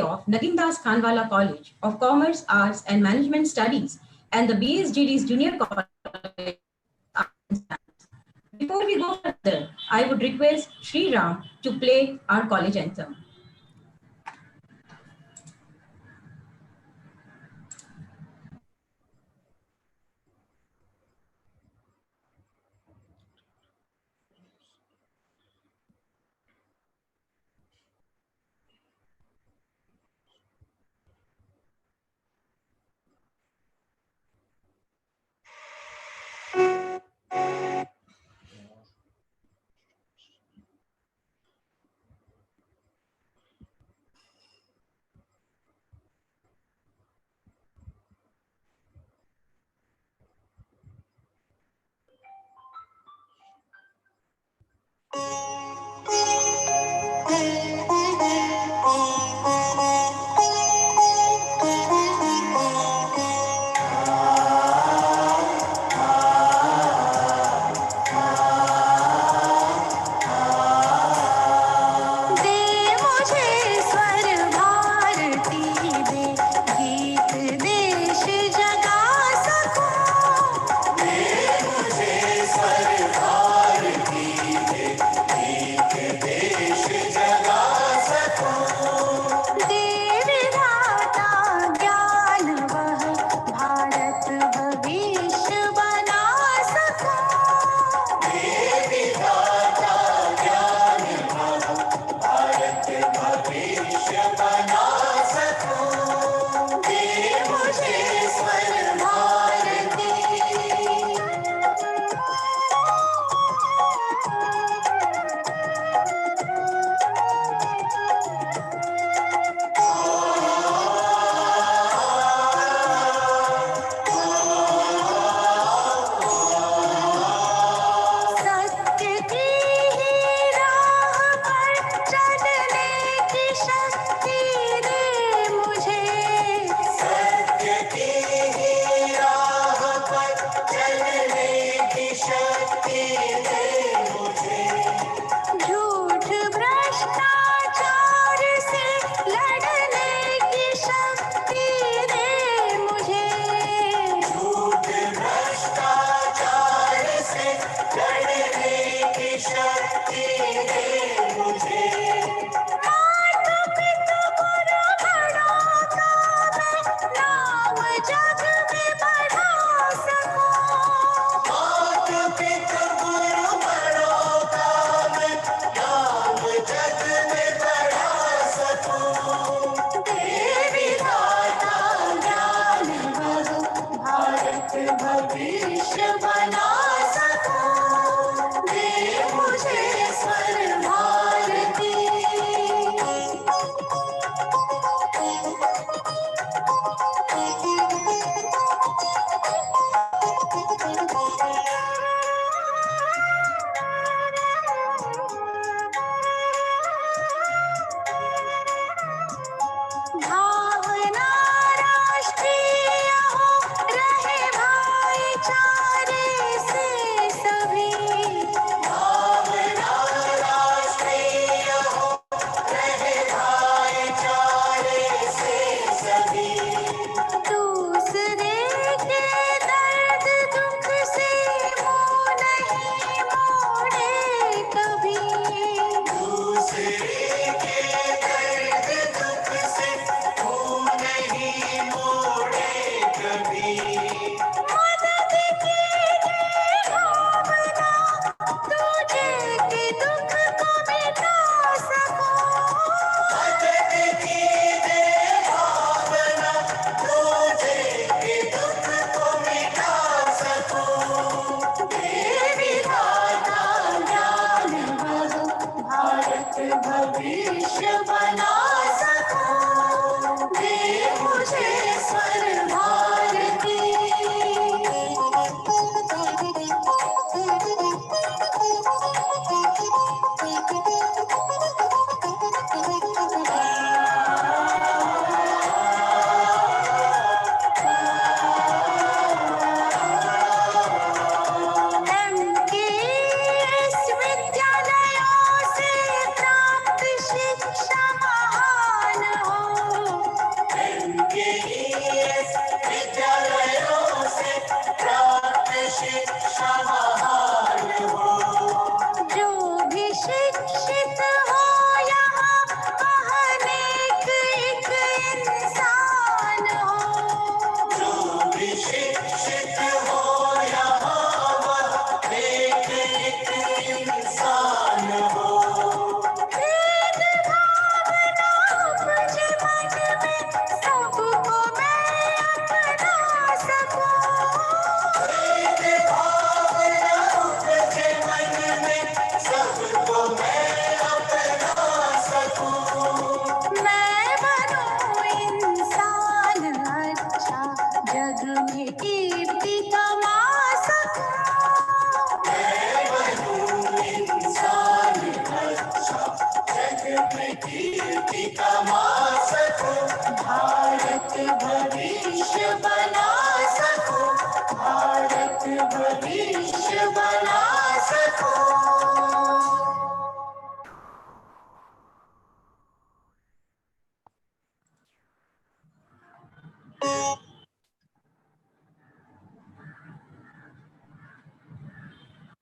of Nagin Das Khanwala College of Commerce, Arts and Management Studies and the BSGD's Junior College of Arts and Science. Before we go further, I would request Sri Ram to play our college anthem.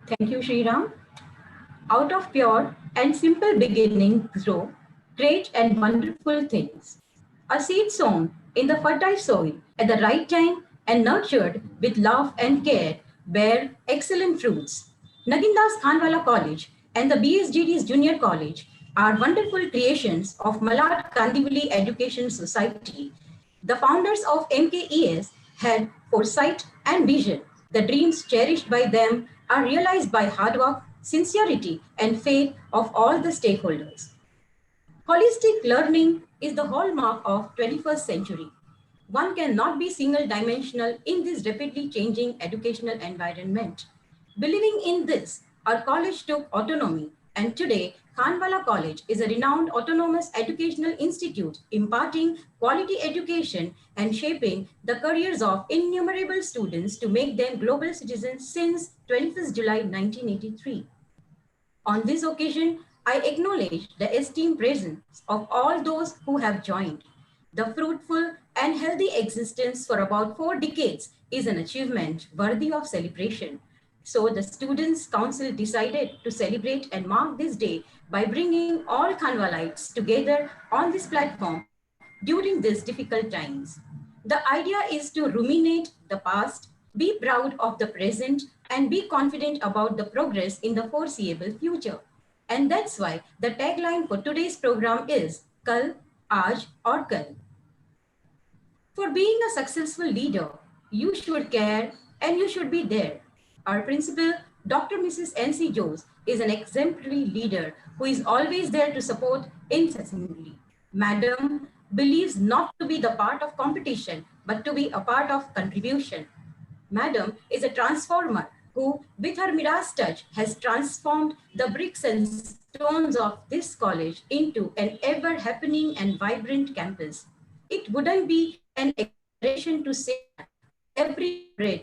Thank you, Sriram. Out of pure and simple beginnings grow great and wonderful things. A seed sown in the fertile soil at the right time and nurtured with love and care bear excellent fruits. Nagindas Khanwala College and the BSGD's Junior College are wonderful creations of Malad Kandivali Education Society. The founders of MKES had foresight and vision. The dreams cherished by them are realized by hard work, sincerity, and faith of all the stakeholders. Holistic learning is the hallmark of 21st century. One cannot be single dimensional in this rapidly changing educational environment. Believing in this, our college took autonomy, and today Khanwala College is a renowned autonomous educational institute imparting quality education and shaping the careers of innumerable students to make them global citizens since 21st July 1983. On this occasion, I acknowledge the esteemed presence of all those who have joined. The fruitful and healthy existence for about 4 decades is an achievement worthy of celebration. So the Students' Council decided to celebrate and mark this day by bringing all Khanwalites together on this platform during these difficult times. The idea is to ruminate the past, be proud of the present, and be confident about the progress in the foreseeable future. And that's why the tagline for today's program is Kal, Aaj aur Kal. For being a successful leader, you should care and you should be there. Our principal, Dr. Mrs. N.C. Jose, is an exemplary leader who is always there to support incessantly. Madam believes not to be the part of competition, but to be a part of contribution. Madam is a transformer who, with her Midas touch, has transformed the bricks and stones of this college into an ever happening and vibrant campus. It wouldn't be an exaggeration to say that every breath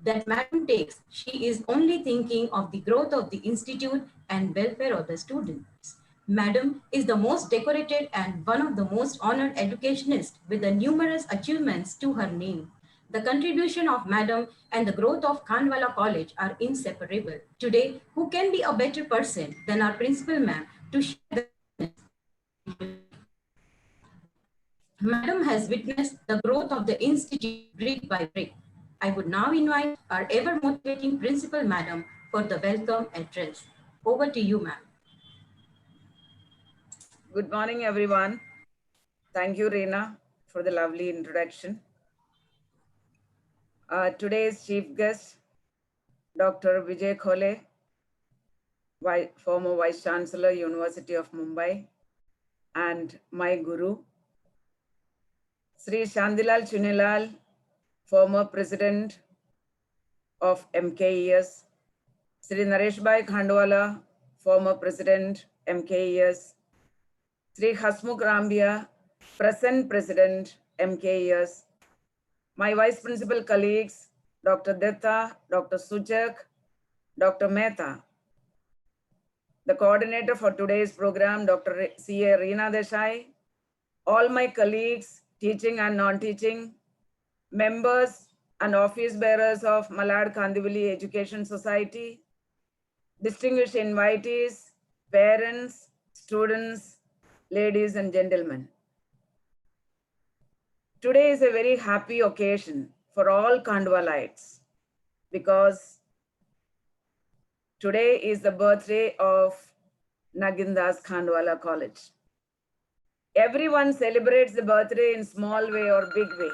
that Madam takes, she is only thinking of the growth of the institute and welfare of the students. Madam is the most decorated and one of the most honored educationists with the numerous achievements to her name. The contribution of Madam and the growth of Khanwala College are inseparable. Today, who can be a better person than our principal ma'am to share the Madam has witnessed the growth of the institute brick by brick. I would now invite our ever motivating principal madam for the welcome address. Over to you, ma'am. Good morning, everyone. Thank you, Reena, for the lovely introduction. Today's chief guest, Dr. Vijay Khole, former Vice Chancellor, University of Mumbai, and my guru, Sri Shandilal Chunilal, former President of MKES, Sri Naresh Bhai Khandwala, former President, MKES, Sri Hasmukh Rambia, present President, MKES, my vice principal colleagues, Dr. Detta, Dr. Sujak, Dr. Mehta, the coordinator for today's program, Dr. C.A. Reena Desai, all my colleagues, teaching and non-teaching, members and office bearers of Malad Kandivali Education Society, distinguished invitees, parents, students, ladies and gentlemen. Today is a very happy occasion for all Khandwalites because today is the birthday of Nagindas Khandwala College. Everyone celebrates the birthday in small way or big way.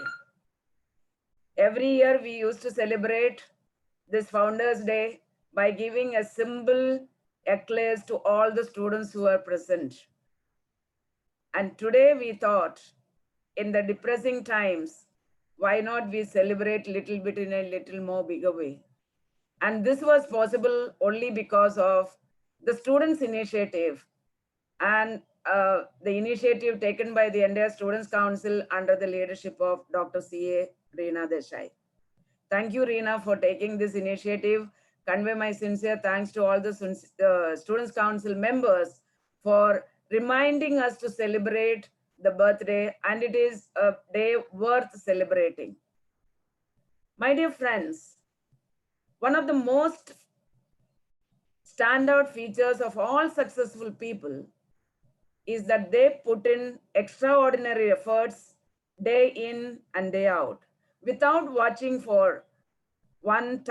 Every year we used to celebrate this Founders Day by giving a simple eclairs to all the students who are present. And today we thought, in the depressing times, why not we celebrate little bit in a little more bigger way? And this was possible only because of the students' initiative and the initiative taken by the India Students' Council under the leadership of Dr. C.A. Reena Desai. Thank you, Reena, for taking this initiative. Convey my sincere thanks to all the Students' Council members for reminding us to celebrate the birthday, and it is a day worth celebrating. My dear friends, one of the most standout features of all successful people is that they put in extraordinary efforts day in and day out without watching for one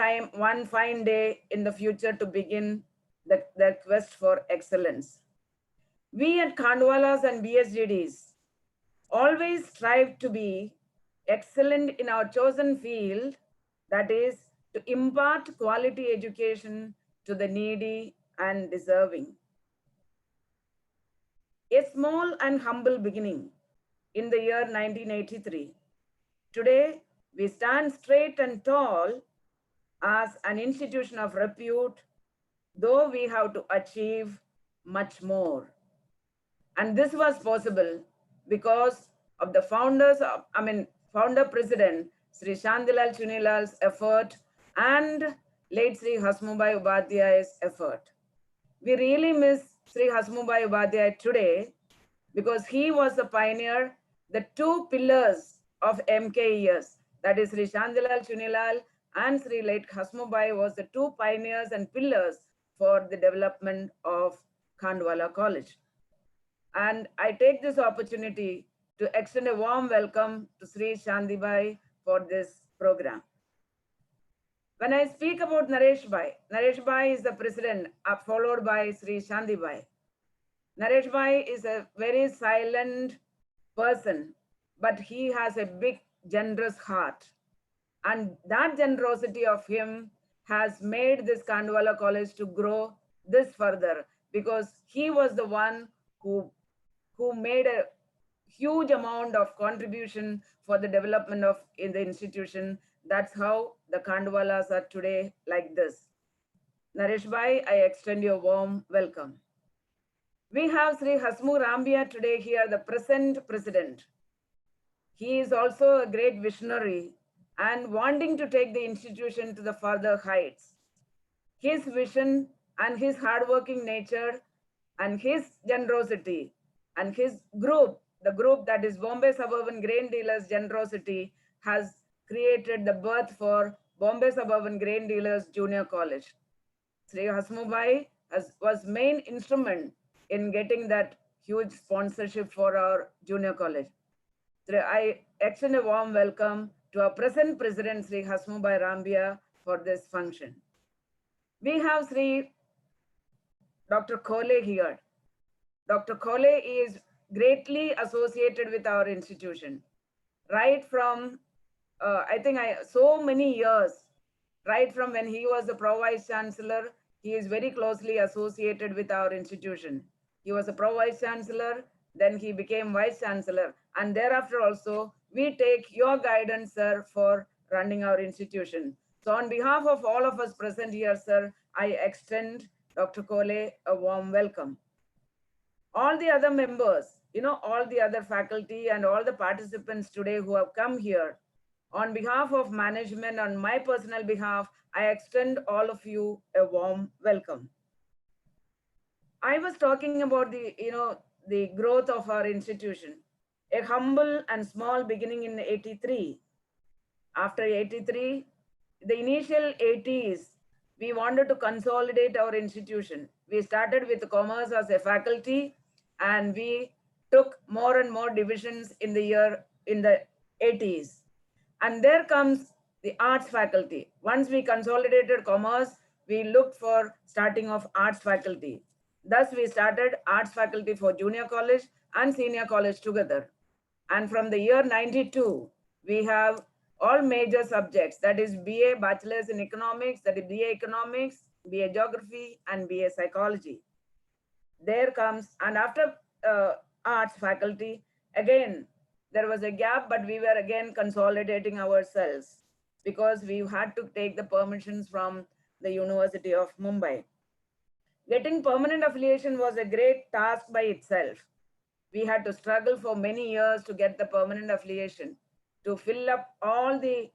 fine day in the future to begin the quest for excellence. We at Khandwalas and BSGDs always strive to be excellent in our chosen field, that is, to impart quality education to the needy and deserving. A small and humble beginning in the year 1983. Today, we stand straight and tall as an institution of repute, though we have to achieve much more. And this was possible because of the founder president, Sri Shantilal Chunilal's effort and late Sri Hasmubai Upadhyay's effort. We really miss Sri Hasmubai Upadhyay today because he was the pioneer, the two pillars of MKES, that is Sri Shantilal Chunilal and Sri late Hasmubai was the two pioneers and pillars for the development of Khandwala College. And I take this opportunity to extend a warm welcome to Sri Shantibai for this program. When I speak about Naresh Bhai is the president, followed by Sri Shantibai. Naresh Bhai is a very silent person, but he has a big, generous heart. And that generosity of him has made this Khandwala College to grow this further because he was the one who made a huge amount of contribution for the development of in the institution. That's how the Khandwalas are today like this. Naresh Bhai, I extend you a warm welcome. We have Sri Hasmu Rambia today here, the present president. He is also a great visionary and wanting to take the institution to the further heights. His vision and his hardworking nature and his generosity and his group, the group that is Bombay Suburban Grain Dealers Generosity, has created the birth for Bombay Suburban Grain Dealers Junior College. Sri Hasmubai was main instrument in getting that huge sponsorship for our junior college. So I extend a warm welcome to our present president, Sri Hasmubai Rambia, for this function. We have Sri Dr. Khole here. Dr. Khole is greatly associated with our institution, right from, so many years, right from when he was the Pro-Vice Chancellor, he is very closely associated with our institution. He was a Pro-Vice Chancellor, then he became Vice Chancellor. And thereafter also, we take your guidance, sir, for running our institution. So on behalf of all of us present here, sir, I extend Dr. Khole a warm welcome. All the other members, all the other faculty and all the participants today who have come here, on behalf of management, on my personal behalf, I extend all of you a warm welcome. I was talking about the growth of our institution, a humble and small beginning in 83. After 83, the initial 80s, we wanted to consolidate our institution. We started with commerce as a faculty, and we took more and more divisions in the 80s. And there comes the arts faculty. Once we consolidated commerce, we looked for starting of arts faculty. Thus, we started arts faculty for junior college and senior college together. And from the year 92, we have all major subjects, that is BA, Bachelor's in Economics, that is BA Economics, BA Geography, and BA Psychology. There comes, and after arts faculty, again, there was a gap, but we were again consolidating ourselves because we had to take the permissions from the University of Mumbai. Getting permanent affiliation was a great task by itself. We had to struggle for many years to get the permanent affiliation, to fill up all the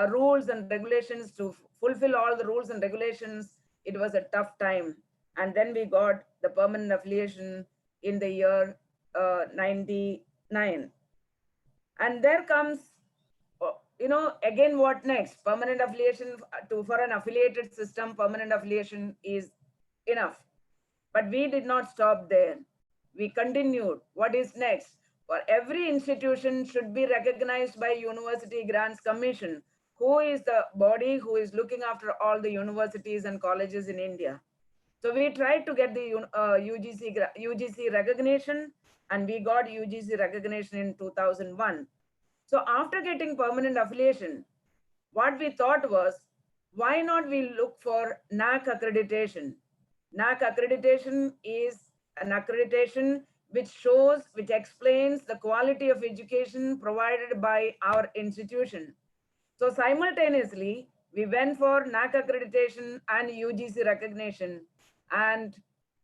rules and regulations, to fulfill all the rules and regulations. It was a tough time. And then we got the permanent affiliation in the year 99. 9. And there comes, again, what next? Permanent affiliation for an affiliated system, permanent affiliation is enough. But we did not stop there. We continued. What is next? For every institution should be recognized by University Grants Commission, who is the body who is looking after all the universities and colleges in India. So we tried to get the UGC recognition, and we got UGC recognition in 2001. So after getting permanent affiliation, what we thought was, why not we look for NAC accreditation? NAC accreditation is an accreditation which explains the quality of education provided by our institution. So simultaneously, we went for NAC accreditation and UGC recognition. And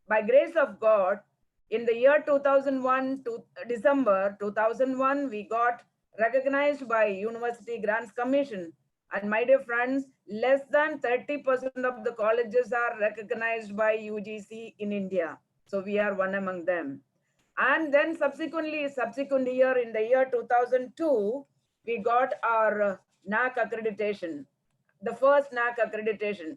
by grace of God, in the year 2001 to December 2001, we got recognized by University Grants Commission. And my dear friends, less than 30% of the colleges are recognized by UGC in India. So we are one among them. And then subsequent year, in the year 2002, we got our NAC accreditation, the first NAC accreditation.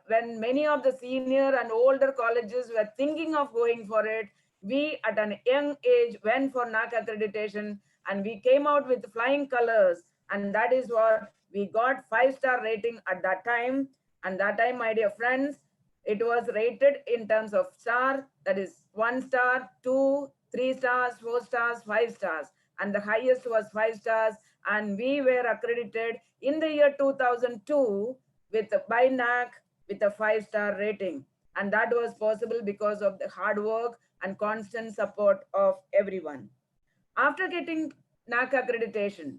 When many of the senior and older colleges were thinking of going for it, we at an young age went for NAC accreditation, and we came out with flying colors. And that is what we got 5-star rating at that time. And that time, my dear friends, it was rated in terms of star, that is 1 star, 2, 3 stars, 4 stars, 5 stars. And the highest was 5 stars. And we were accredited in the year 2002 by NAC with a 5-star rating. And that was possible because of the hard work and constant support of everyone. After getting NAC accreditation,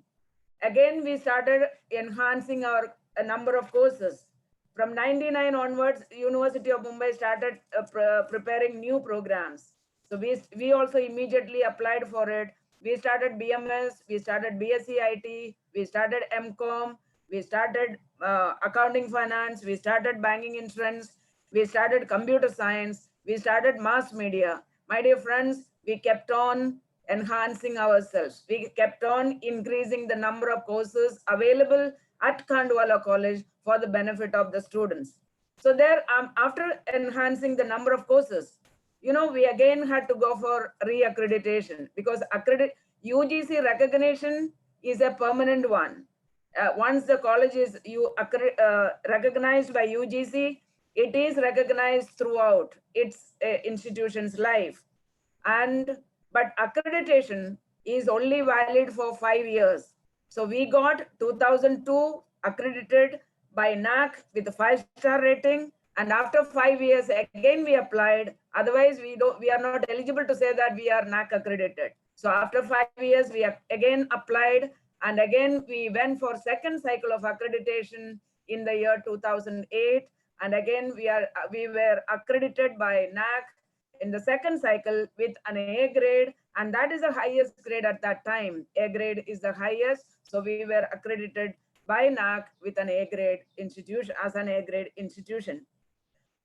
again, we started enhancing our number of courses. From 99 onwards, University of Mumbai started preparing new programs. So we also immediately applied for it. We started BMS, we started BSc IT, we started MCOM, we started accounting finance, we started banking insurance, we started computer science, we started mass media. My dear friends, we kept on enhancing ourselves. We kept on increasing the number of courses available at Khandwala College for the benefit of the students. So there, after enhancing the number of courses, we again had to go for re-accreditation, because UGC recognition is a permanent one. Once the college is recognized by UGC, it is recognized throughout its institution's life. But accreditation is only valid for 5 years. So we got 2002 accredited by NAC with a 5-star rating. And after 5 years, again we applied. Otherwise, we are not eligible to say that we are NAC accredited. So after 5 years, we again applied, and again we went for second cycle of accreditation in the year 2008. And again we were accredited by NAC in the second cycle with an A grade, and that is the highest grade at that time. A grade is the highest, so we were accredited by NAC with an A grade institution, as an A grade institution.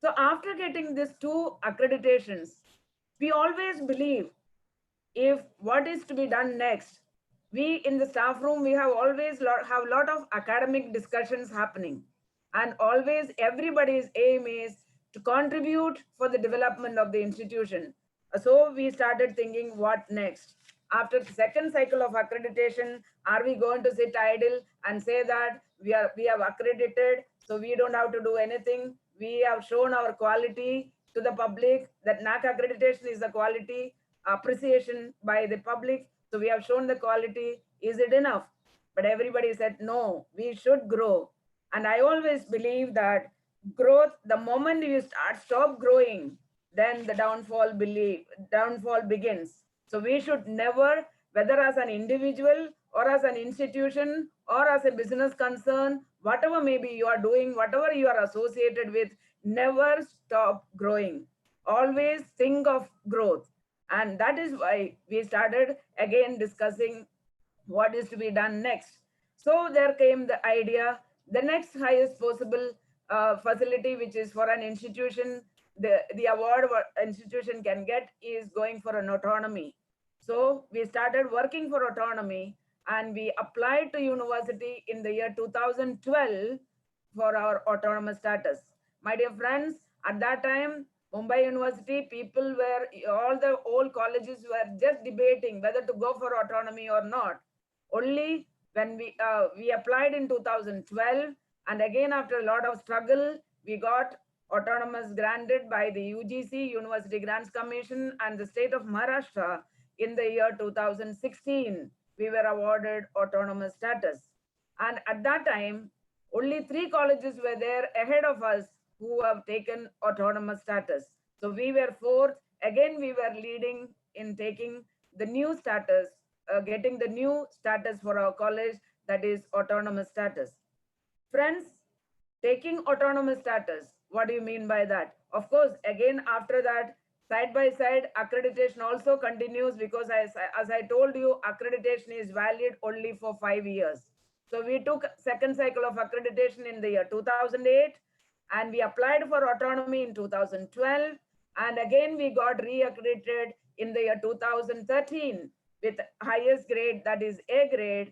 So after getting these 2 accreditations, we always believe if what is to be done next. We in the staff room, we have always have a lot of academic discussions happening, and always everybody's aim is to contribute for the development of the institution. So we started thinking, what next? After the second cycle of accreditation, are we going to sit idle and say that we have accredited, so we don't have to do anything? We have shown our quality to the public, that NAC accreditation is the quality appreciation by the public. So we have shown the quality. Is it enough? But everybody said, no, we should grow. And I always believe that growth, the moment you stop growing, then the downfall begins. So we should never, whether as an individual or as an institution or as a business concern, whatever maybe you are doing, whatever you are associated with, never stop growing. Always think of growth. And that is why we started again discussing what is to be done next. So there came the idea, the next highest possible facility, which is for an institution, the award what institution can get is going for an autonomy. So we started working for autonomy and we applied to university in the year 2012 for our autonomous status. My dear friends, at that time, Mumbai University, people were, all the old colleges were just debating whether to go for autonomy or not. Only when we applied in 2012, and again after a lot of struggle, we got autonomous granted by the UGC, University Grants Commission, and the state of Maharashtra in the year 2016. We were awarded autonomous status. And at that time, only 3 colleges were there ahead of us who have taken autonomous status. So we were 4th. Again, we were leading in taking the new status, getting the new status for our college, that is autonomous status. Friends, taking autonomous status, what do you mean by that? Of course, again, after that, side by side, accreditation also continues because as I told you, accreditation is valid only for 5 years. So we took second cycle of accreditation in the year 2008 and we applied for autonomy in 2012. And again, we got re-accredited in the year 2013 with highest grade, that is A grade,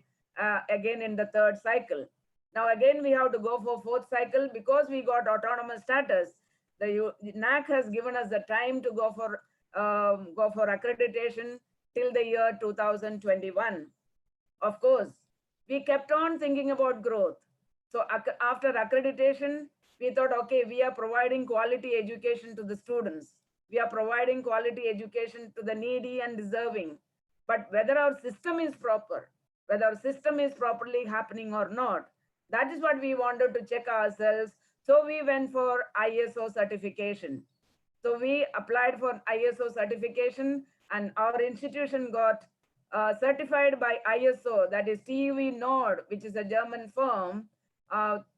again in the 3rd cycle. Now again, we have to go for 4th cycle because we got autonomous status. The NAC has given us the time to go for accreditation till the year 2021. Of course, we kept on thinking about growth. So after accreditation, we thought, okay, we are providing quality education to the students. We are providing quality education to the needy and deserving. But whether our system is proper, whether our system is properly happening or not, that is what we wanted to check ourselves. So we went for ISO certification. So we applied for ISO certification and our institution got certified by ISO, that is TUV Nord, which is a German firm.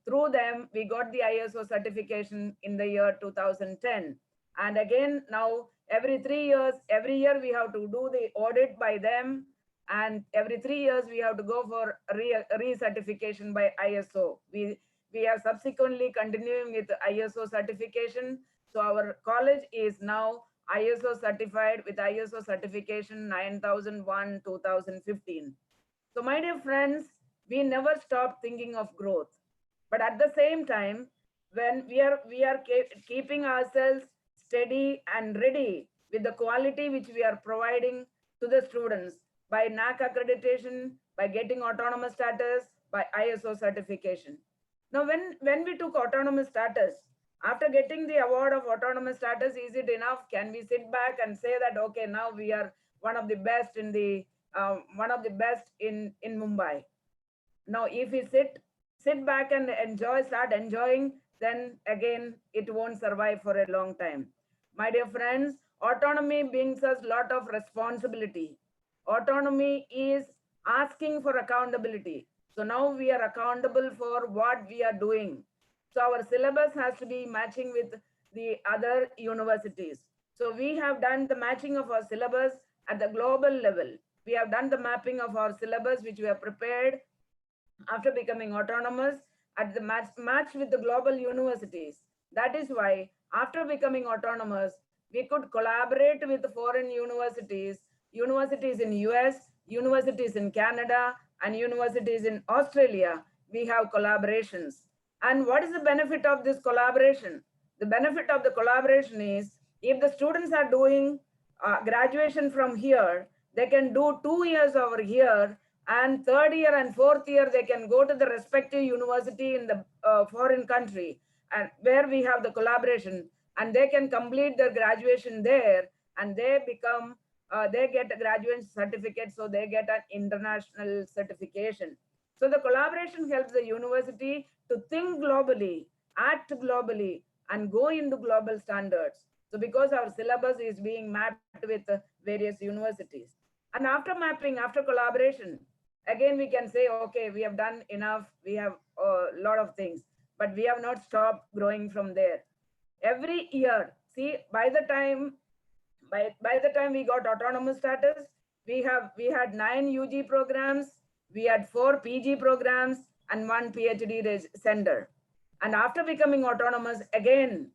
Through them, we got the ISO certification in the year 2010. And again, now every 3 years, every year we have to do the audit by them. And every 3 years, we have to go for recertification by ISO. We are subsequently continuing with ISO certification. So our college is now ISO certified with ISO certification 9001 2015. So my dear friends, we never stop thinking of growth. But at the same time, when we are keeping ourselves steady and ready with the quality which we are providing to the students by NAC accreditation, by getting autonomous status, by ISO certification. Now, when we took autonomous status, after getting the award of autonomous status, is it enough? Can we sit back and say that, okay, now we are one of the best in the in Mumbai? Now, if we sit back and start enjoying, then again, it won't survive for a long time. My dear friends, autonomy brings us a lot of responsibility. Autonomy is asking for accountability. So now we are accountable for what we are doing. So our syllabus has to be matching with the other universities. So we have done the matching of our syllabus at the global level. We have done the mapping of our syllabus, which we have prepared after becoming autonomous at the match with the global universities. That is why after becoming autonomous, we could collaborate with foreign universities in US, universities in Canada, and universities in Australia. We have collaborations. And what is the benefit of this collaboration? The benefit of the collaboration is if the students are doing graduation from here, they can do 2 years over here, and 3rd year and 4th year, they can go to the respective university in the foreign country, and where we have the collaboration, and they can complete their graduation there, and they become, they get a graduate certificate, so they get an international certification. So the collaboration helps the university to think globally, act globally, and go into global standards. So because our syllabus is being mapped with various universities. And after mapping, after collaboration, again, we can say, okay, we have done enough. We have a lot of things, but we have not stopped growing from there. Every year, see, by the time we got autonomous status, we had 9 UG programs, we had 4 PG programs, and 1 PhD center. And after becoming autonomous, again,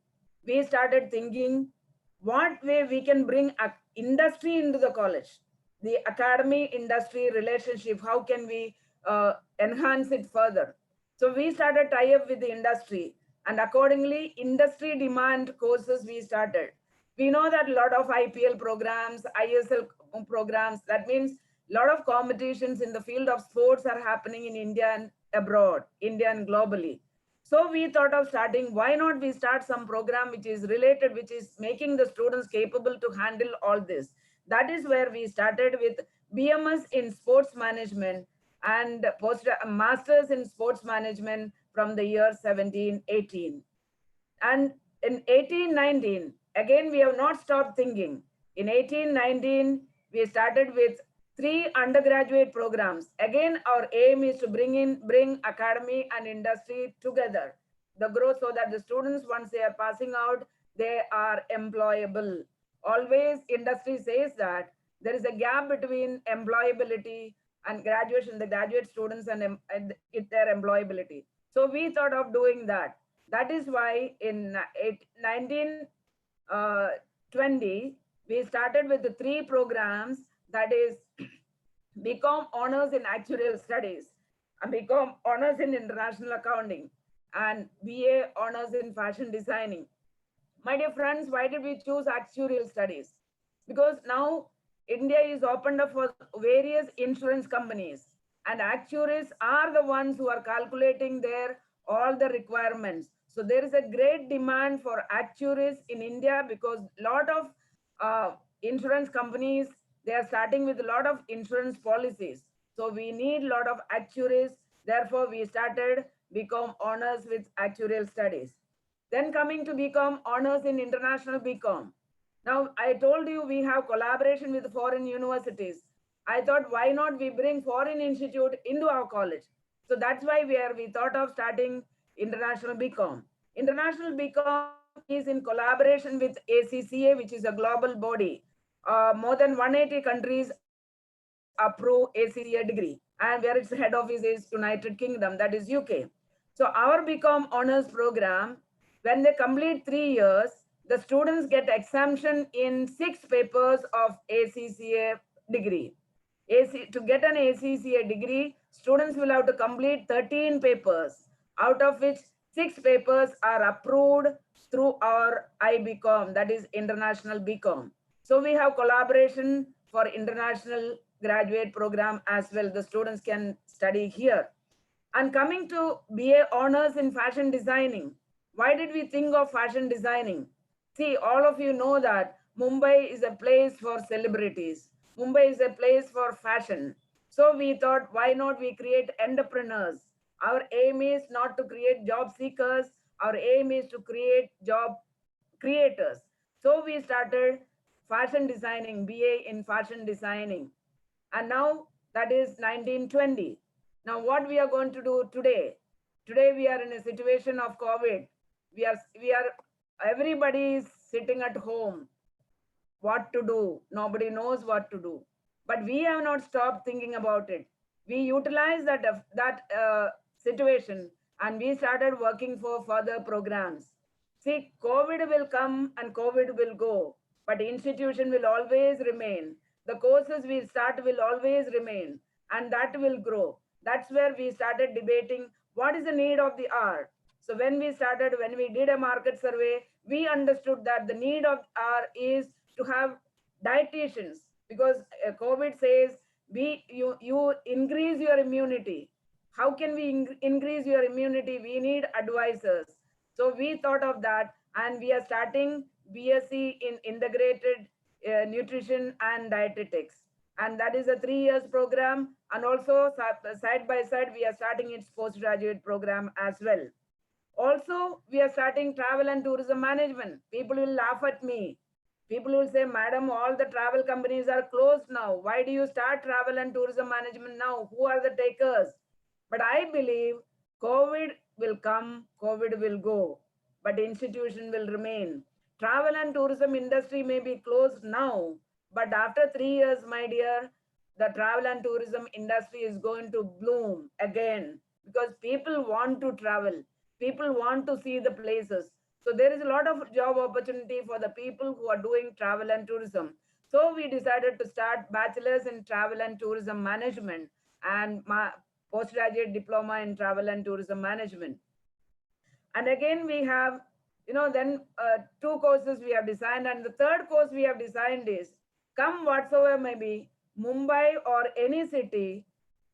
we started thinking what way we can bring industry into the college. the academy industry relationship, how can we enhance it further? So we started tie up with the industry, and accordingly industry demand courses we started. We know that a lot of IPL programs, ISL programs, that means a lot of competitions in the field of sports are happening in India and abroad, India and globally. So we thought of starting, why not we start some program which is related, which is making the students capable to handle all this. That is where we started with BMS in sports management and post masters in sports management from the year 17-18. And in 18-19, again, we have not stopped thinking. In 18-19, we started with 3 undergraduate programs. Again, our aim is to bring academy and industry together, the growth, so that the students, once they are passing out, they are employable. Always industry says that there is a gap between employability and graduation, the graduate students and their employability. So we thought of doing that. That is why in 1920, we started with the 3 programs, that is BCom Honors in Actuarial Studies, BCom Honors in International Accounting, and BA Honors in Fashion Designing. My dear friends, why did we choose Actuarial Studies? Because now India is opened up for various insurance companies, and actuaries are the ones who are calculating their all the requirements. So there is a great demand for actuaries in India, because a lot of insurance companies, they are starting with a lot of insurance policies. So we need a lot of actuaries. Therefore, we started BCom Honors with Actuarial Studies. Then coming to BCom Honors in International BCom. Now, I told you we have collaboration with foreign universities. I thought, why not we bring foreign institute into our college? So that's why we thought of starting International BCom. International BCom is in collaboration with ACCA, which is a global body. More than 180 countries approve ACCA degree, and where its head office is United Kingdom, that is UK. So our BCom Honors program, when they complete 3 years, the students get exemption in 6 papers of ACCA degree. To get an ACCA degree, students will have to complete 13 papers, out of which 6 papers are approved through our IBCom, that is International BCom. So we have collaboration for international graduate program as well. The students can study here. And coming to BA Honors in Fashion Designing, why did we think of fashion designing? See, all of you know that Mumbai is a place for celebrities. Mumbai is a place for fashion. So we thought, why not we create entrepreneurs? Our aim is not to create job seekers. Our aim is to create job creators. So we started fashion designing, BA in fashion designing. And now that is 1920. Now what we are going to do today? Today we are in a situation of COVID. Everybody is sitting at home. What to do? Nobody knows what to do. But we have not stopped thinking about it. We utilized that situation, and we started working for further programs. See, COVID will come and COVID will go, but institution will always remain. The courses we start will always remain, and that will grow. That's where we started debating what is the need of the hour. So when we did a market survey, we understood that the need of hour is to have dietitians, because COVID says you increase your immunity. How can we increase your immunity? We need advisors. So we thought of that, and we are starting BSc in integrated nutrition and dietetics, and that is a 3 years program. And also side by side, we are starting its postgraduate program as well. Also, we are starting travel and tourism management. People will laugh at me. People will say, Madam, all the travel companies are closed now. Why do you start travel and tourism management now? Who are the takers? But I believe COVID will come, COVID will go, but institution will remain. Travel and tourism industry may be closed now, but after 3 years, my dear, the travel and tourism industry is going to bloom again, because people want to travel. People want to see the places. So there is a lot of job opportunity for the people who are doing travel and tourism. So we decided to start bachelor's in travel and tourism management and postgraduate diploma in travel and tourism management. And again, we have, then two courses we have designed. And the third course we have designed is, come whatsoever may be, Mumbai or any city,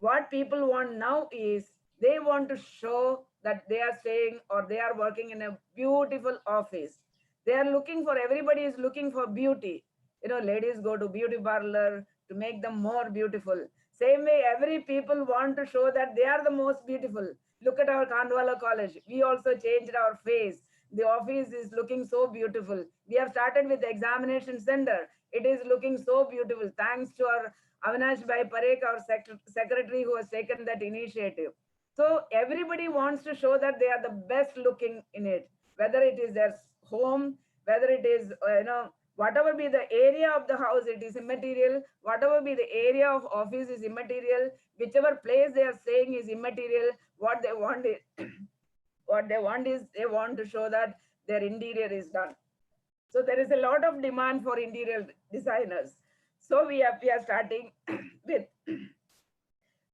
what people want now is they want to show that they are staying or they are working in a beautiful office. They are looking for, everybody is looking for beauty. Ladies go to beauty parlor to make them more beautiful. Same way, every people want to show that they are the most beautiful. Look at our Khandwala College. We also changed our face. The office is looking so beautiful. We have started with the examination center. It is looking so beautiful. Thanks to our Avinash Bhai Parekh, our secretary, who has taken that initiative. So everybody wants to show that they are the best looking in it, whether it is their home, whether it is, whatever be the area of the house, it is immaterial. Whatever be the area of office is immaterial. Whichever place they are staying is immaterial. What they want is, they want to show that their interior is done. So there is a lot of demand for interior designers. So we are starting with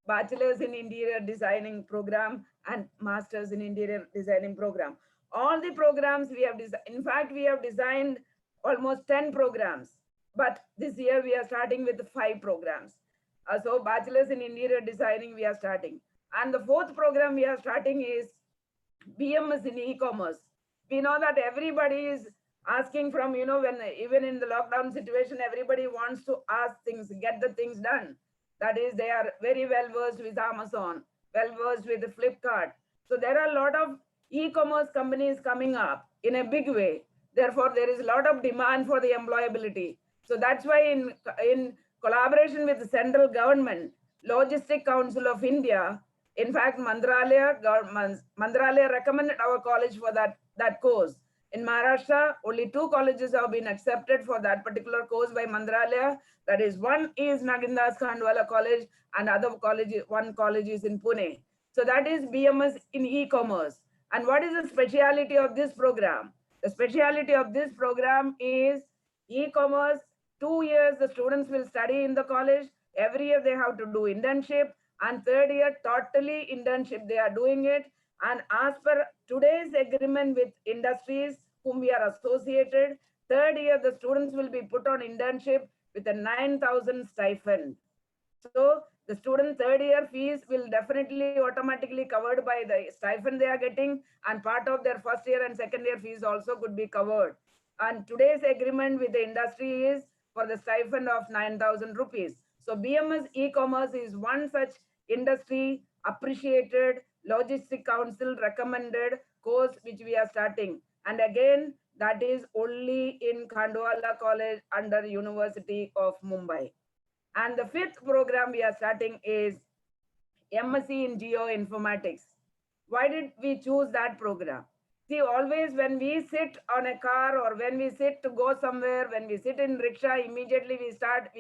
bachelor's in interior designing program and master's in interior designing program. All the programs we have designed, in fact, we have designed almost 10 programs, but this year we are starting with 5 programs. So bachelor's in interior designing we are starting. And the 4th program we are starting is BMS in e-commerce. We know that everybody is asking from, when even in the lockdown situation, everybody wants to ask things, get the things done. That is, they are very well versed with Amazon, well versed with Flipkart. So there are a lot of e-commerce companies coming up in a big way. Therefore, there is a lot of demand for the employability. So that's why in collaboration with the central government, Logistic Council of India, in fact, Mantralaya recommended our college for that course. In Maharashtra, only 2 colleges have been accepted for that particular course by Mantralaya. That is, one is Nagindas Khandwala College and one college is in Pune. So that is BMS in e-commerce. And what is the speciality of this program? The speciality of this program is e-commerce. 2 years the students will study in the college. Every year they have to do internship. And 3rd year, totally internship, they are doing it. And as per today's agreement with industries whom we are associated, 3rd year, the students will be put on internship with a 9,000 stipend. So the student 3rd year fees will definitely automatically covered by the stipend they are getting, and part of their 1st year and 2nd year fees also could be covered. And today's agreement with the industry is for the stipend of 9,000 rupees. So BMS e-commerce is one such industry appreciated, Logistic Council recommended course which we are starting. And again, that is only in Khandwala College under University of Mumbai. And the 5th program we are starting is MSc in Geoinformatics. Why did we choose that program? See, always when we sit on a car or when we sit to go somewhere, when we sit in rickshaw, immediately we start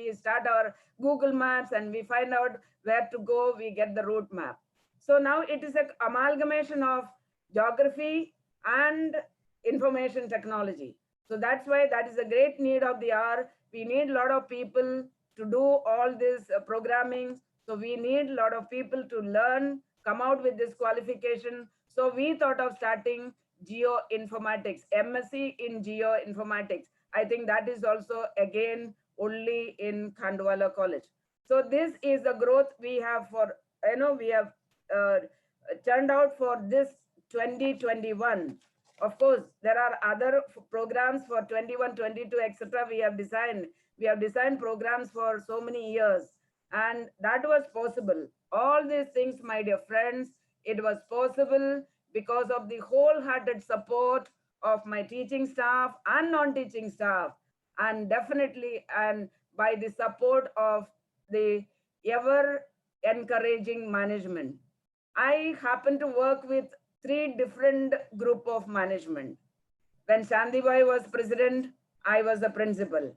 our Google Maps and we find out where to go, we get the route map. So now it is an amalgamation of geography and information technology. So that's why that is a great need of the hour. We need a lot of people to do all this programming. So we need a lot of people to learn, come out with this qualification. So we thought of starting Geoinformatics, MSc in Geoinformatics. I think that is also again only in Khandwala College. So this is the growth we have for, we have turned out for this 2021. Of course, there are other programs for 21, 22, etc. We have designed programs for so many years, and that was possible. All these things, my dear friends, it was possible because of the wholehearted support of my teaching staff and non-teaching staff, and definitely and by the support of the ever encouraging management. I happen to work with 3 different group of management. When Shandibai was president, I was the principal.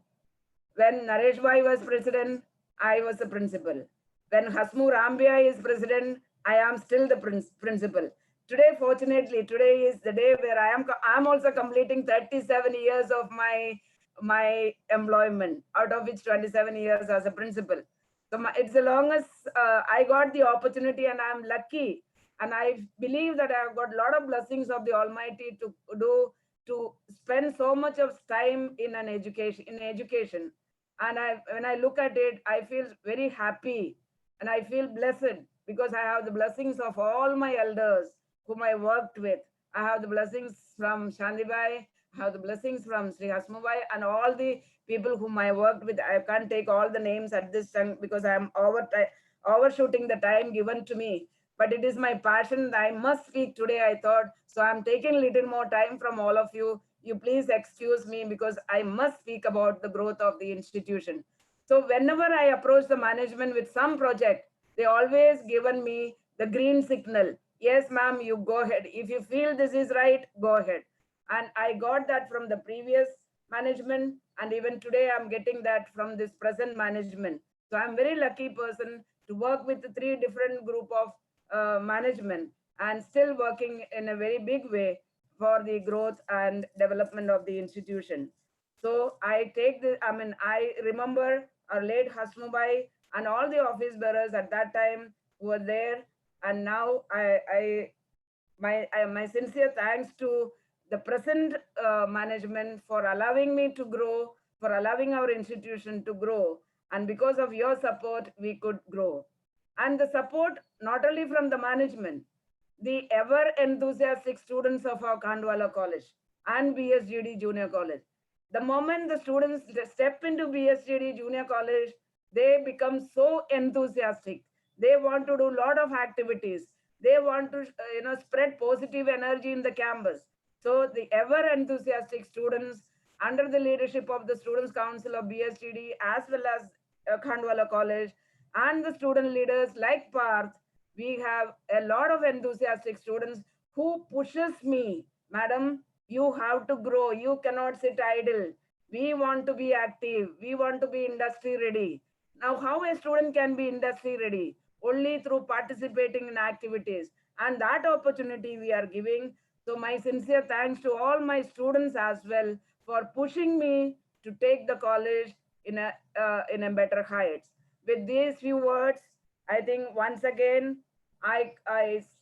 When Naresh Bhai was president, I was the principal. When Hasmu Rambia is president, I am still the principal. Today, fortunately, today is the day where I am also completing 37 years of my my employment, out of which 27 years as a principal. So it's the longest I got the opportunity, and I'm lucky. And I believe that I've got a lot of blessings of the Almighty to spend so much of time in education. And when I look at it, I feel very happy and I feel blessed because I have the blessings of all my elders whom I worked with. I have the blessings from Shandibai, I have the blessings from Sri Hasmubai, and all the people whom I worked with. I can't take all the names at this time because I'm overshooting the time given to me. But it is my passion. I must speak today, I thought. So I'm taking a little more time from all of you. You please excuse me because I must speak about the growth of the institution. So whenever I approach the management with some project, they always given me the green signal. Yes, ma'am, you go ahead. If you feel this is right, go ahead. And I got that from the previous management, and even today I'm getting that from this present management. So I'm very lucky person to work with the three different group of management and still working in a very big way for the growth and development of the institution. So I take the, I mean, I remember our late Hasmubai and all the office bearers at that time who were there. And now my sincere thanks to the present management for allowing me to grow, for allowing our institution to grow. And because of your support, we could grow. And the support not only from the management, the ever enthusiastic students of our Khandwala College and BSGD Junior College. The moment the students step into BSGD Junior College, they become so enthusiastic. They want to do a lot of activities. They want to spread positive energy in the campus. So the ever enthusiastic students under the leadership of the Students' Council of BSGD as well as Khandwala College and the student leaders like Parth, we have a lot of enthusiastic students who pushes me, madam, you have to grow, you cannot sit idle, we want to be active, we want to be industry ready. Now how a student can be industry ready? Only through participating in activities, and that opportunity we are giving. So my sincere thanks to all my students as well for pushing me to take the college in a better heights. With these few words, I think once again, I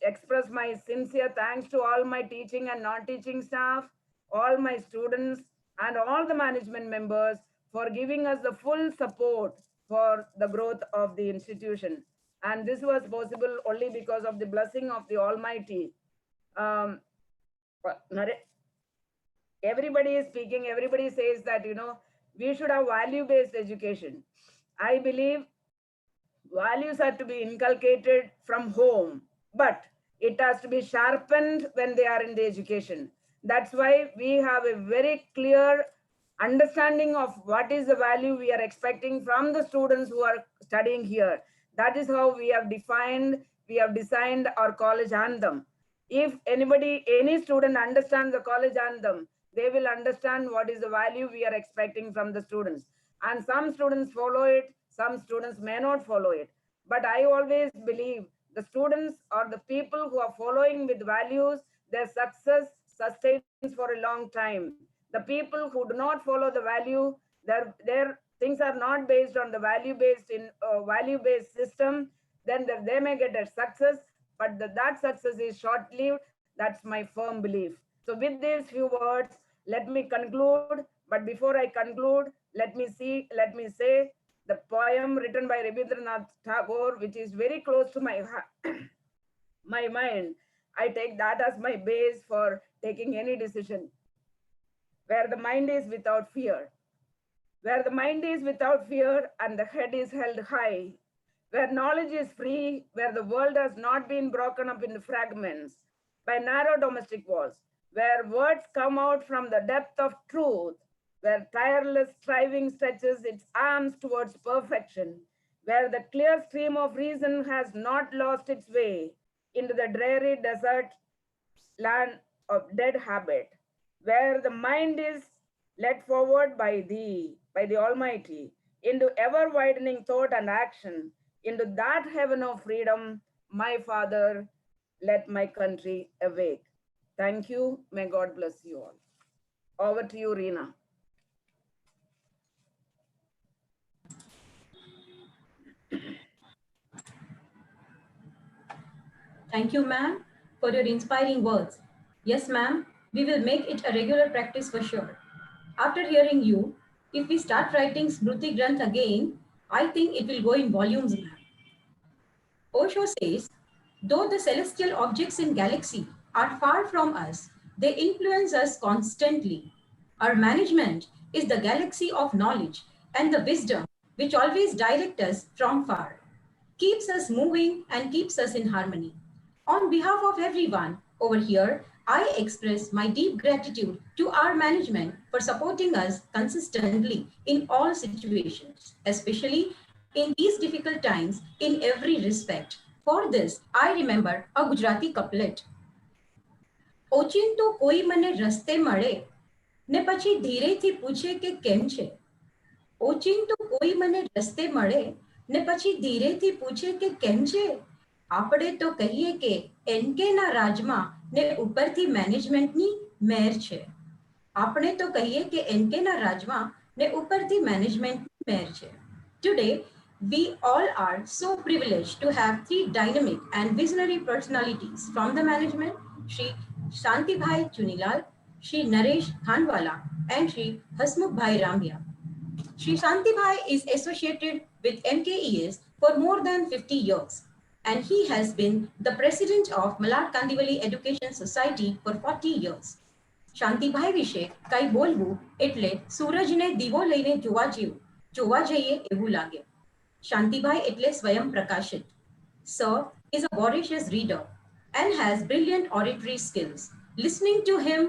express my sincere thanks to all my teaching and non-teaching staff, all my students, and all the management members for giving us the full support for the growth of the institution. And this was possible only because of the blessing of the Almighty. Um, everybody is speaking, everybody says that, we should have value-based education. I believe values are to be inculcated from home, but it has to be sharpened when they are in the education. That's why we have a very clear understanding of what is the value we are expecting from the students who are studying here. That is how we have designed our college anthem. If any student understands the college anthem, they will understand what is the value we are expecting from the students. And some students follow it, some students may not follow it. But I always believe the students or the people who are following with values, their success sustains for a long time. The people who do not follow the value, their things are not based on the value-based system, then they may get a success, but that success is short-lived. That's my firm belief. So with these few words, let me conclude. But before I conclude, let me say the poem written by Rabindranath Tagore, which is very close to my my mind. I take that as my base for taking any decision. Where the mind is without fear, where the mind is without fear and the head is held high, where knowledge is free, where the world has not been broken up into fragments by narrow domestic walls, where words come out from the depth of truth, where tireless striving stretches its arms towards perfection, where the clear stream of reason has not lost its way into the dreary desert land of dead habit, where the mind is led forward by thee, by the Almighty, into ever widening thought and action, into that heaven of freedom, my Father, let my country awake. Thank you. May God bless you all. Over to you, Reena. Thank you, ma'am, for your inspiring words. Yes, ma'am, we will make it a regular practice for sure. After hearing you, if we start writing Smriti Granth again, I think it will go in volumes, ma'am. Osho says, though the celestial objects in galaxy are far from us, they influence us constantly. Our management is the galaxy of knowledge and the wisdom which always direct us from far, keeps us moving and keeps us in harmony. On behalf of everyone over here, I express my deep gratitude to our management for supporting us consistently in all situations, especially in these difficult times in every respect. For this, I remember a Gujarati couplet. ઓચિંતો કોઈ મને રસ્તે મળે ને પછી ધીરેથી પૂછે કે કેમ છે ઓચિંતો કોઈ મને રસ્તે મળે ને પછી ધીરેથી પૂછે કે કેમ છે આપણે તો કહીએ કે એનકે ના રાજમાં ને ઉપરથી મેનેજમેન્ટની મેર છે આપણે તો કહીએ કે એનકે ના રાજમાં ને ઉપરથી મેનેજમેન્ટની મેર છે Today, we all are so privileged to have three dynamic and visionary personalities from the management, Shri Shantibhai Chunilal, Shri Naresh Khandwala, and Shri Hasmukh Ramya. Shri Shantibhai is associated with MKES for more than 50 years, and he has been the president of Malad Kandivali Education Society for 40 years. Shantibhai વિશે કઈ બોલવું એટલે સૂરજને દીવો લઈને જોવા જઈએ એવું લાગે શાંતિભાઈ એટલે સ્વયં પ્રકાશિત Sir is a voracious reader and has brilliant oratory skills. Listening to him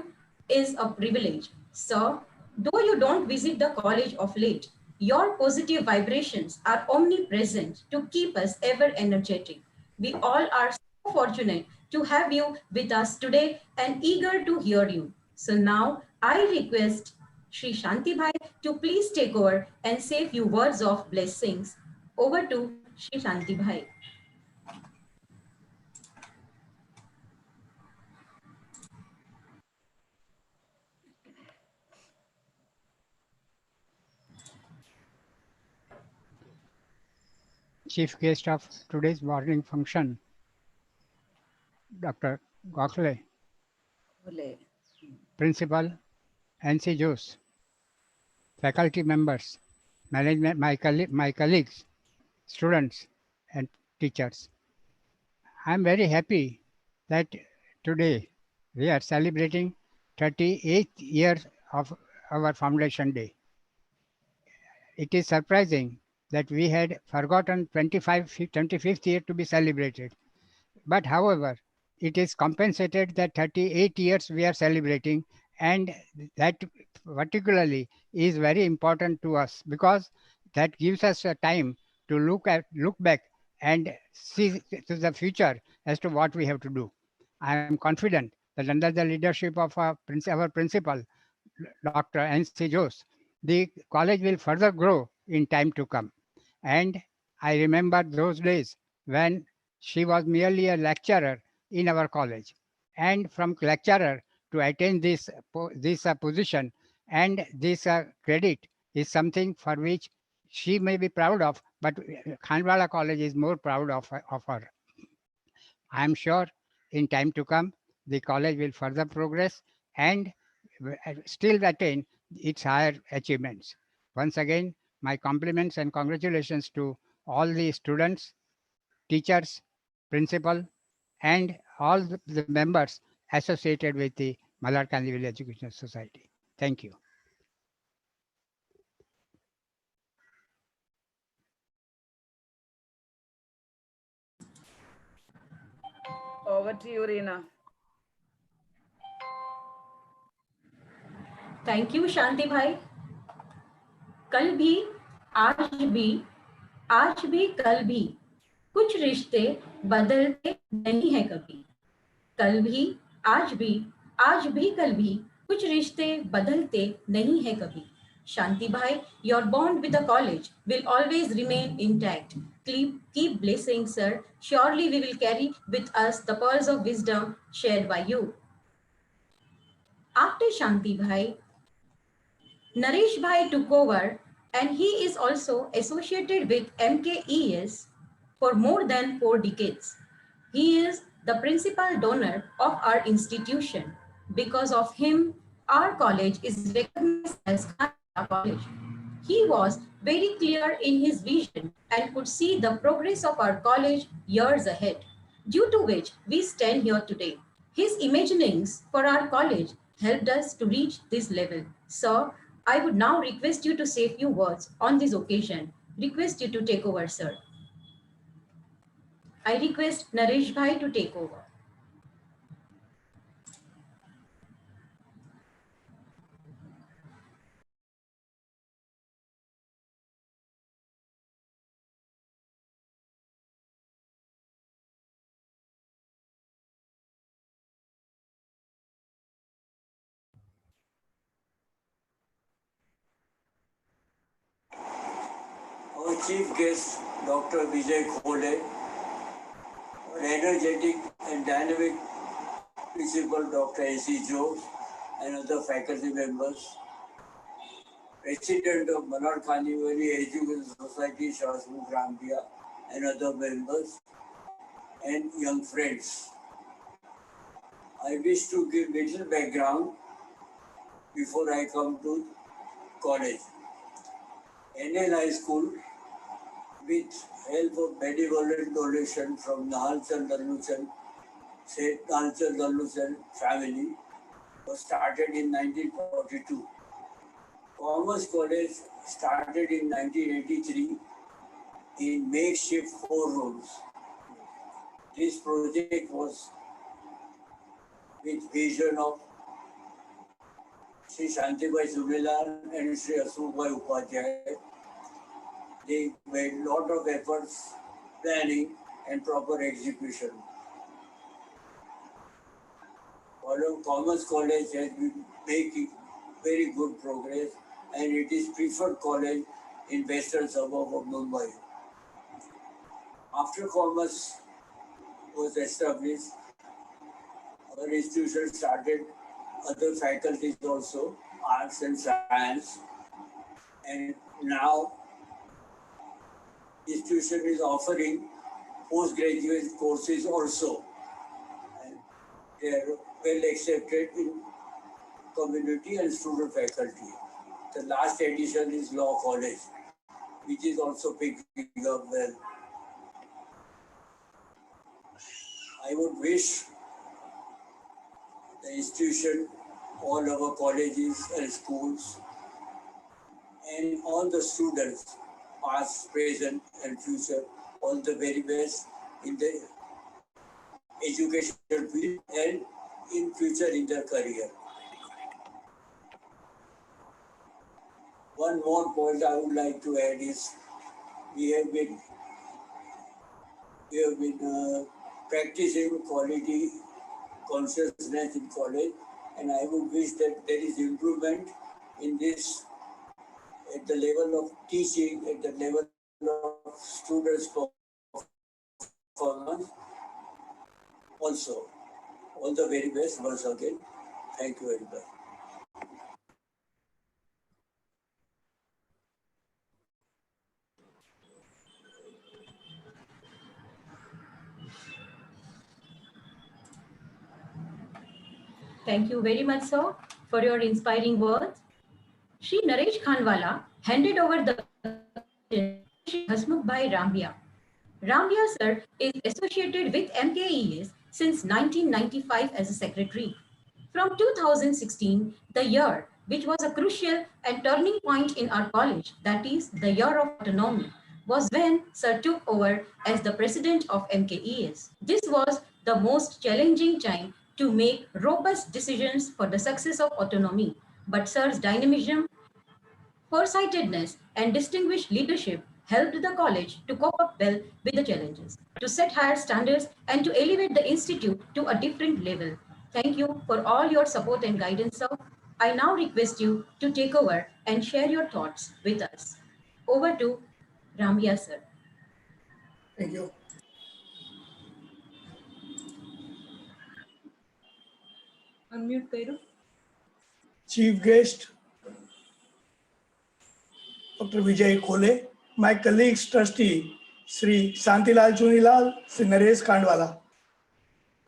is a privilege. Sir, though you don't visit the college of late, your positive vibrations are omnipresent to keep us ever energetic. We all are so fortunate to have you with us today and eager to hear you. So now I request Sri Shanti Bhai to please take over and say few words of blessings. Over to Sri Shanti Bhai. Chief guest of today's morning function, Dr. Gokhale, Principal NC Jose, faculty members, management, my colleagues, students, and teachers. I'm very happy that today we are celebrating 38th year of our foundation day. It is surprising that we had forgotten 25th year to be celebrated. But however, it is compensated that 38 years we are celebrating, and that particularly is very important to us because that gives us a time to look back and see to the future as to what we have to do. I am confident that under the leadership of our principal, Dr. N.C. Jose, the college will further grow in time to come. And I remember those days when she was merely a lecturer in our college. And from lecturer to attain this position and this credit is something for which she may be proud of, but Khandwala College is more proud of her. I am sure in time to come, the college will further progress and still attain its higher achievements. Once again, my compliments and congratulations to all the students, teachers, principal, and all the members associated with the Malad Kandivali Education Society. Thank you. Over to you, Reena. Thank you, Shanti Bhai. कल भी आज भी कल भी कुछ रिश्ते बदलते नहीं है कभी कल भी आज भी कल भी कुछ रिश्ते बदलते नहीं है कभी Shanti Bhai, your bond with the college will always remain intact. Keep blessing, sir. Surely we will carry with us the pearls of wisdom shared by you. After Shanti Bhai, Naresh Bhai took over, and he is also associated with MKES for more than 4 decades. He is the principal donor of our institution. Because of him, our college is recognized as Khandwala College. He was very clear in his vision and could see the progress of our college years ahead, due to which we stand here today. His imaginings for our college helped us to reach this level. Sir, I would now request you to say a few words on this occasion. Request you to take over, sir. I request Naresh Bhai to take over. Our chief guest, Dr. Vijay Khole, our energetic and dynamic principal, Dr. A.C. Jose, and other faculty members, President of Manar Khanivali Education Society, Shasmukh Rambia, and other members, and young friends. I wish to give little background before I come to college. NL High School, with help of benevolent donation from Nahalchand Dalluchand, Seth Nahalchand Dalluchand family, was started in 1942. Commerce College started in 1983 in makeshift 4 rooms. This project was with vision of Sri Shantibai Zubelal and Sri Asukbhai Upadhyay. They made a lot of efforts, planning and proper execution. Although Commerce College has been making very good progress and it is preferred college in western suburb of Mumbai. After Commerce was established, our institution started other faculties also, arts and science, and now institution is offering postgraduate courses also, and they are well accepted in community and student faculty. The last edition is Law College, which is also picking up well. I would wish the institution, all our colleges and schools, and all the students, past, present, and future, all the very best in the education field and in future in their career. One more point I would like to add is we have been practicing quality consciousness in college, and I would wish that there is improvement in this at the level of teaching, at the level of students' performance also. All the very best once again. Thank you very much. Thank you very much, sir, for your inspiring words. Shri Naresh Khanwala handed over the to Shri Hasmukh Bhai Rambia. Rambia, sir, is associated with MKES since 1995 as a secretary. From 2016, the year which was a crucial and turning point in our college, that is the year of autonomy, was when Sir took over as the president of MKES. This was the most challenging time to make robust decisions for the success of autonomy, but Sir's dynamism, foresightedness, and distinguished leadership helped the college to cope up well with the challenges, to set higher standards, and to elevate the institute to a different level. Thank you for all your support and guidance, sir. I now request you to take over and share your thoughts with us. Over to Rambia, sir. Thank you. Unmute Kairu. Chief guest, Dr. Vijay Khole, my colleagues trustee, Sri Shantilal Chunilal, Sri Naresh Khandwala.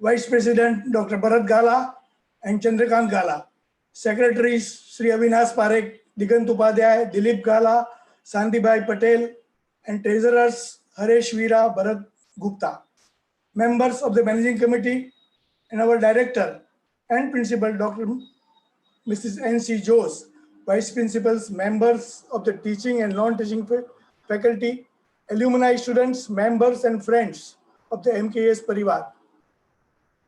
Vice President Dr. Bharat Gala and Chandrakant Gala. Secretaries Sri Avinash Parekh, Digant Upadhyay, Dilip Gala, Sandibhai Patel, and Treasurers Haresh Veera, Bharat Gupta. Members of the Managing Committee and our Director and Principal Dr. Mrs. N.C. Jose, Vice Principals, members of the teaching and non-teaching faculty, alumni, students, members and friends of the MKS Parivar.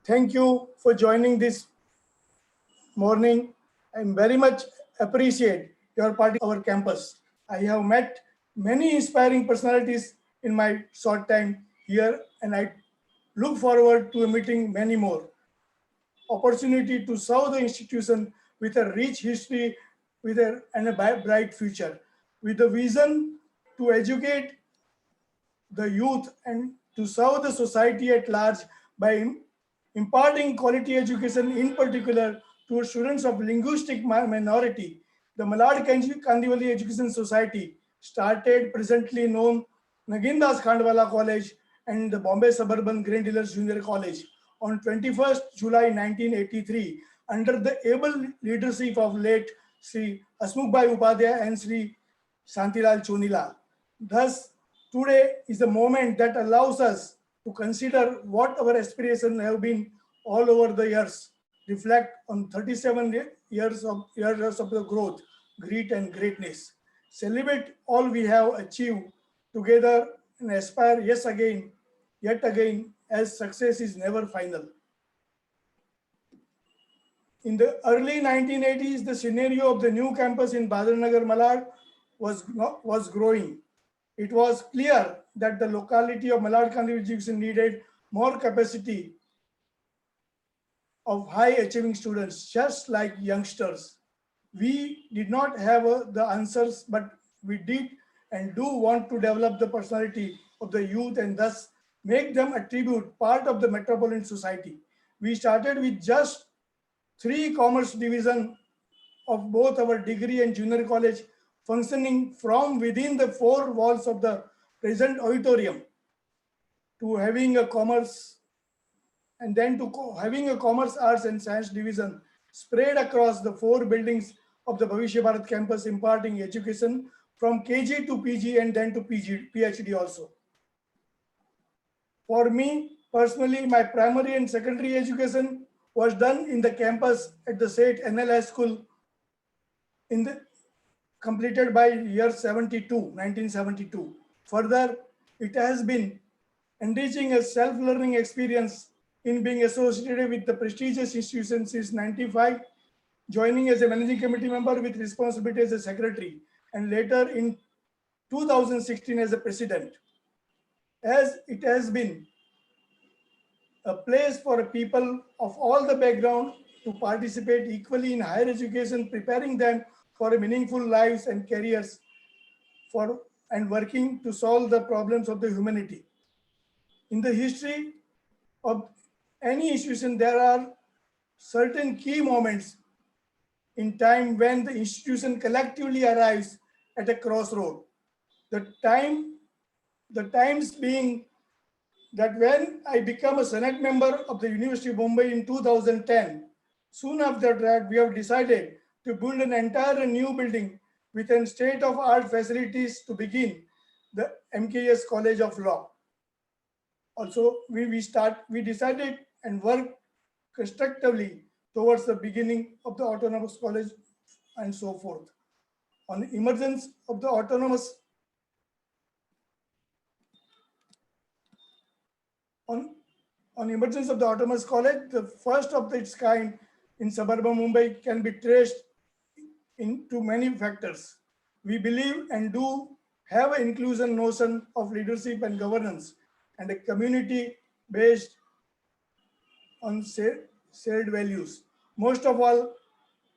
Thank you for joining this morning. I very much appreciate your party our campus. I have met many inspiring personalities in my short time here, and I look forward to meeting many more. Opportunity to serve the institution with a rich history and a bright future, with the vision to educate the youth and to serve the society at large by imparting quality education, in particular to students of linguistic minority. The Malad Kandivali Education Society, started presently known Nagindas Khandwala College and the Bombay Suburban Grain Dealers Junior College, on 21st July 1983, under the able leadership of late Sri Hasmukhbhai Upadhyay and Sri Shantilal Chonilal. Thus, today is the moment that allows us to consider what our aspirations have been all over the years, reflect on 37 years of the growth, grit and greatness, celebrate all we have achieved together and aspire yet again, as success is never final. In the early 1980s, the scenario of the new campus in Badranagar Malad was growing. It was clear that the locality of Malad Kandivali Education needed more capacity of high achieving students, just like youngsters. We did not have the answers, but we did and do want to develop the personality of the youth and thus make them attribute part of the metropolitan society. We started with just 3 commerce division of both our degree and junior college, functioning from within the 4 walls of the present auditorium, to having a commerce, and then to having a commerce, arts and science division spread across the 4 buildings of the Bhavishya Bharat campus, imparting education from KG to PG and then to PhD also. For me personally, my primary and secondary education was done in the campus at the Seth NL High School, completed by year 1972. Further, it has been enriching a self-learning experience in being associated with the prestigious institution since 95, joining as a managing committee member with responsibility as a secretary, and later in 2016 as a president. As it has been a place for people of all the background to participate equally in higher education, preparing them for meaningful lives and careers and working to solve the problems of the humanity. In the history of any institution, there are certain key moments in time when the institution collectively arrives at a crossroad. The times being that when I became a Senate member of the University of Mumbai in 2010, soon after that, we have decided to build an entire new building with a state-of-art facilities to begin the MKS College of Law. Also, we decided and worked constructively towards the beginning of the autonomous college and so forth. On the emergence of the autonomous college, the first of its kind in suburban Mumbai, can be traced into many factors. We believe and do have an inclusion notion of leadership and governance and a community based on shared values. Most of all,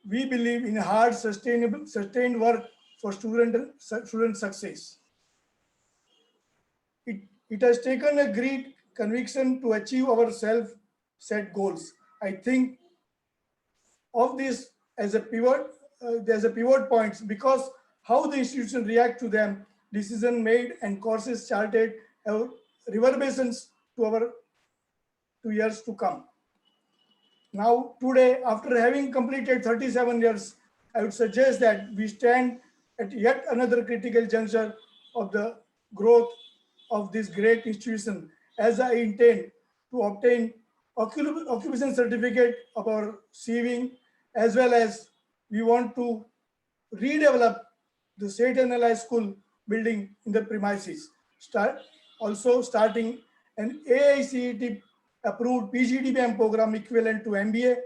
we believe in hard, sustained work for student success. It has taken a great conviction to achieve our self-set goals. I think of this as a pivot. There's a pivot points because how the institution react to them, decision made and courses charted have reverberations to our to years to come. Now, today, after having completed 37 years, I would suggest that we stand at yet another critical juncture of the growth of this great institution, as I intend to obtain occupation certificate of our CV, as well as we want to redevelop the State and Allied School building in the premises. Also starting an AICTE approved PGDBM program equivalent to MBA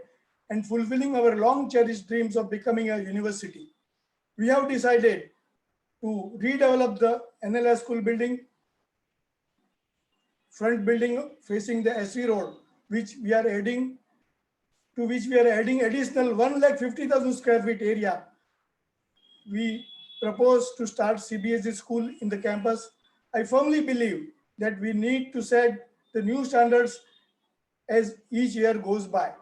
and fulfilling our long cherished dreams of becoming a university. We have decided to redevelop the NLS school building, front building facing the SC Road, which we are adding additional 150,000 square feet area. We propose to start CBSE school in the campus. I firmly believe that we need to set the new standards as each year goes by.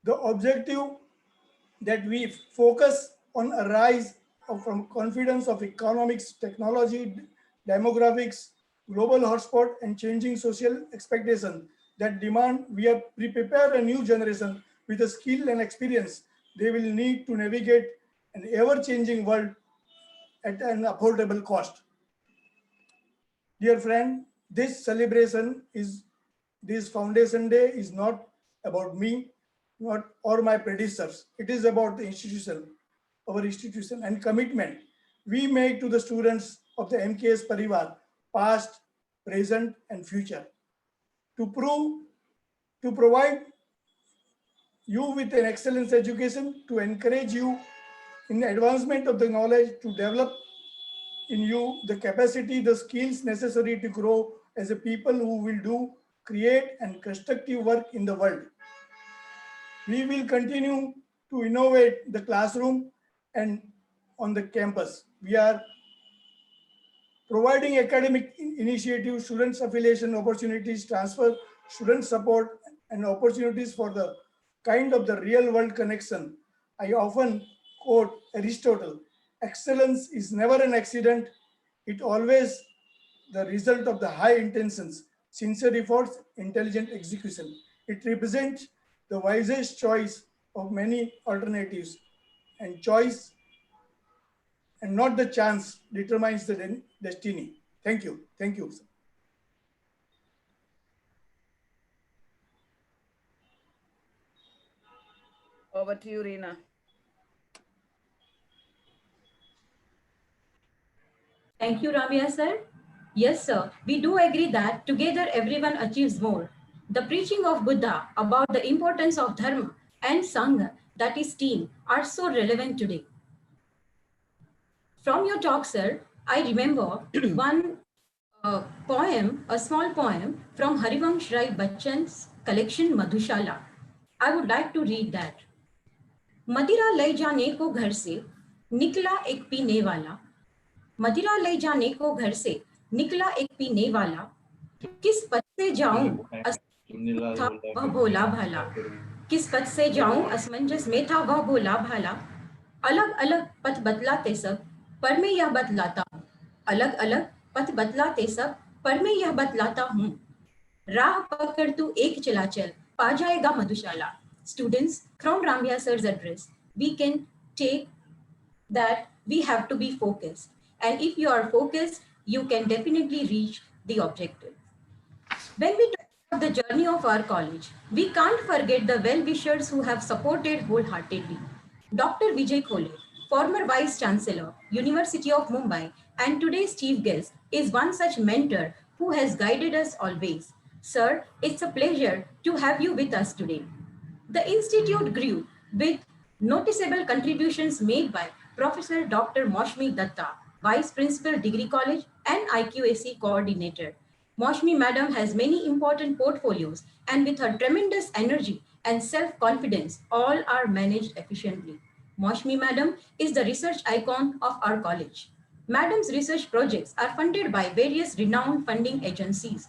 The objective that we focus on a rise from confidence of economics, technology, demographics, global hotspot, and changing social expectations that demand we prepare a new generation with the skill and experience they will need to navigate an ever-changing world at an affordable cost. Dear friend, this Foundation Day is not about me, not or my predecessors. It is about the institution, our institution, and commitment we make to the students of the MKS Parivar, past, present, and future, to provide you with an excellence education, to encourage you in the advancement of the knowledge, to develop in you the capacity, the skills necessary to grow as a people who will do, create, and constructive work in the world. We will continue to innovate the classroom and on the campus. We are providing academic initiatives, students affiliation opportunities, transfer, student support, and opportunities for the kind of the real world connection. I often quote Aristotle, excellence is never an accident. It always the result of the high intentions, sincere efforts, intelligent execution. It represents the wisest choice of many alternatives, and choice and not the chance determines the destiny. Thank you. Thank you. Over to you, Reena. Thank you, Ramya sir. Yes, sir. We do agree that together everyone achieves more. The preaching of Buddha about the importance of dharma and sangha, that is team, are so relevant today. From your talk, sir, I remember one poem, a small poem from Harivansh Rai Bachchan's collection Madhushala. I would like to read that. मदिरा ले जाने को घर से निकला एक पीने वाला, मदिरा ले जाने को घर से निकला एक पीने वाला, किस पथ से जाऊं था वह भोला भाला, किस पथ से जाऊं असमंजस में था वह भोला भाला, अलग अलग पथ बतलाते सब पर मैं यह बतलाता हूँ, अलग अलग पथ बतलाते सब पर मैं यह बतलाता हूँ, राह पकड़ तू एक चला चल पा जाएगा मधुशाला. Students, from Ramya sir's address, we can take that we have to be focused. And if you are focused, you can definitely reach the objective. When we talk about the journey of our college, we can't forget the well-wishers who have supported wholeheartedly. Dr. Vijay Khole, former Vice Chancellor, University of Mumbai, and today's chief guest, is one such mentor who has guided us always. Sir, it's a pleasure to have you with us today. The institute grew with noticeable contributions made by Professor Dr. Maushmi Datta, Vice Principal Degree College and IQAC Coordinator. Maushmi Madam has many important portfolios, and with her tremendous energy and self-confidence, all are managed efficiently. Maushmi Madam is the research icon of our college. Madam's research projects are funded by various renowned funding agencies.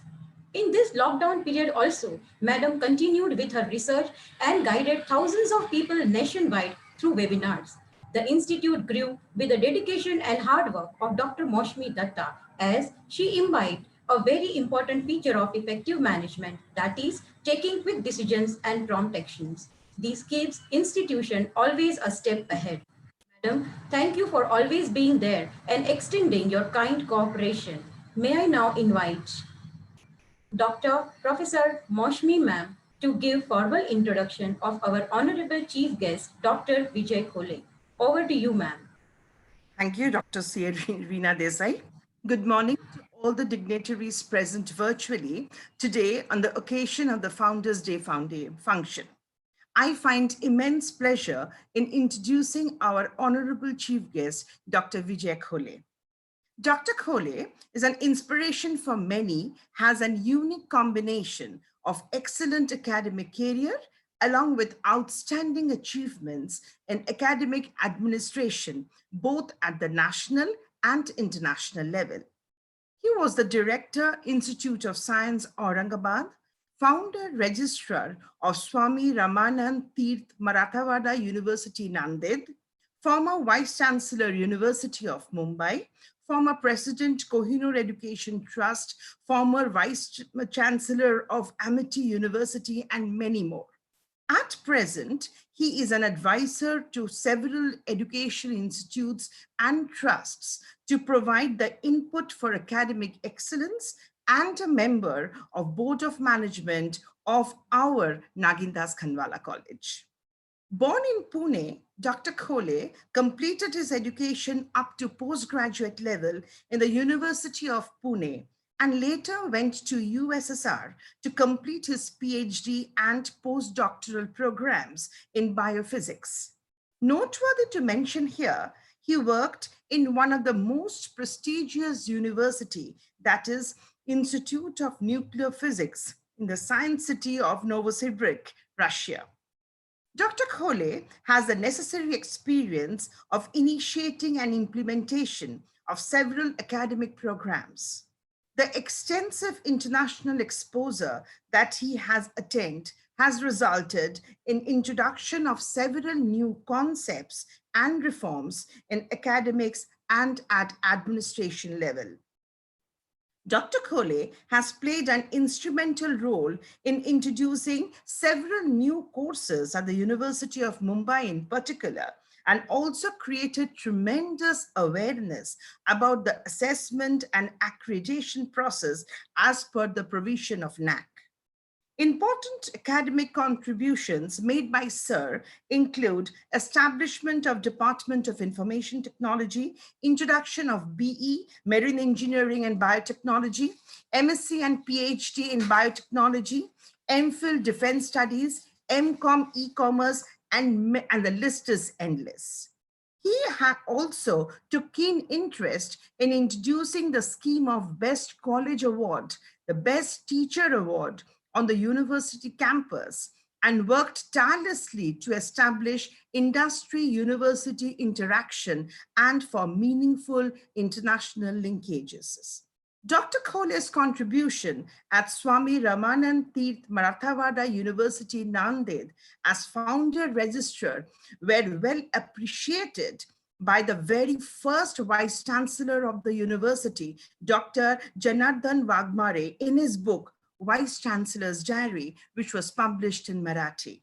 In this lockdown period also, Madam continued with her research and guided thousands of people nationwide through webinars. The institute grew with the dedication and hard work of Dr. Maushmi Datta as she imbibed a very important feature of effective management, that is, taking quick decisions and prompt actions. This keeps institution always a step ahead. Madam, thank you for always being there and extending your kind cooperation. May I now invite Dr. Professor Moshmi Ma'am to give formal introduction of our honorable chief guest, Dr. Vijay Khole. Over to you, ma'am. Thank you, Dr. Reena Desai. Good morning to all the dignitaries present virtually today on the occasion of the Founders' Day function. I find immense pleasure in introducing our honorable chief guest, Dr. Vijay Khole. Dr. Khole is an inspiration for many, has a unique combination of excellent academic career along with outstanding achievements in academic administration, both at the national and international level. He was the Director, Institute of Science, Aurangabad, founder, registrar of Swami Ramanand Tirth Marathawada University, Nanded, former Vice Chancellor, University of Mumbai, former President, Kohinoor Education Trust, former Vice Chancellor of Amity University, and many more. At present, he is an advisor to several education institutes and trusts to provide the input for academic excellence and a member of Board of Management of our Nagindas Khandwala College. Born in Pune, Dr. Khole completed his education up to postgraduate level in the University of Pune and later went to USSR to complete his PhD and postdoctoral programs in biophysics. Noteworthy to mention here, he worked in one of the most prestigious university, that is Institute of Nuclear Physics in the Science City of Novosibirsk, Russia. Dr. Khole has the necessary experience of initiating and implementation of several academic programs. The extensive international exposure that he has attained has resulted in introduction of several new concepts and reforms in academics and at administration level. Dr. Khole has played an instrumental role in introducing several new courses at the University of Mumbai in particular, and also created tremendous awareness about the assessment and accreditation process as per the provision of NAAC. Important academic contributions made by Sir include establishment of Department of Information Technology, introduction of BE, Marine Engineering and Biotechnology, MSc and PhD in Biotechnology, MPhil Defense Studies, MCom E-Commerce, and the list is endless. He also took keen interest in introducing the scheme of Best College Award, the Best Teacher Award, on the university campus and worked tirelessly to establish industry-university interaction and for meaningful international linkages. Dr. Khole's contribution at Swami Ramanand Tirth Marathawada University, Nanded as founder registrar were well appreciated by the very first Vice Chancellor of the university, Dr. Janardhan Wagmare, in his book, Vice Chancellor's Diary, which was published in Marathi.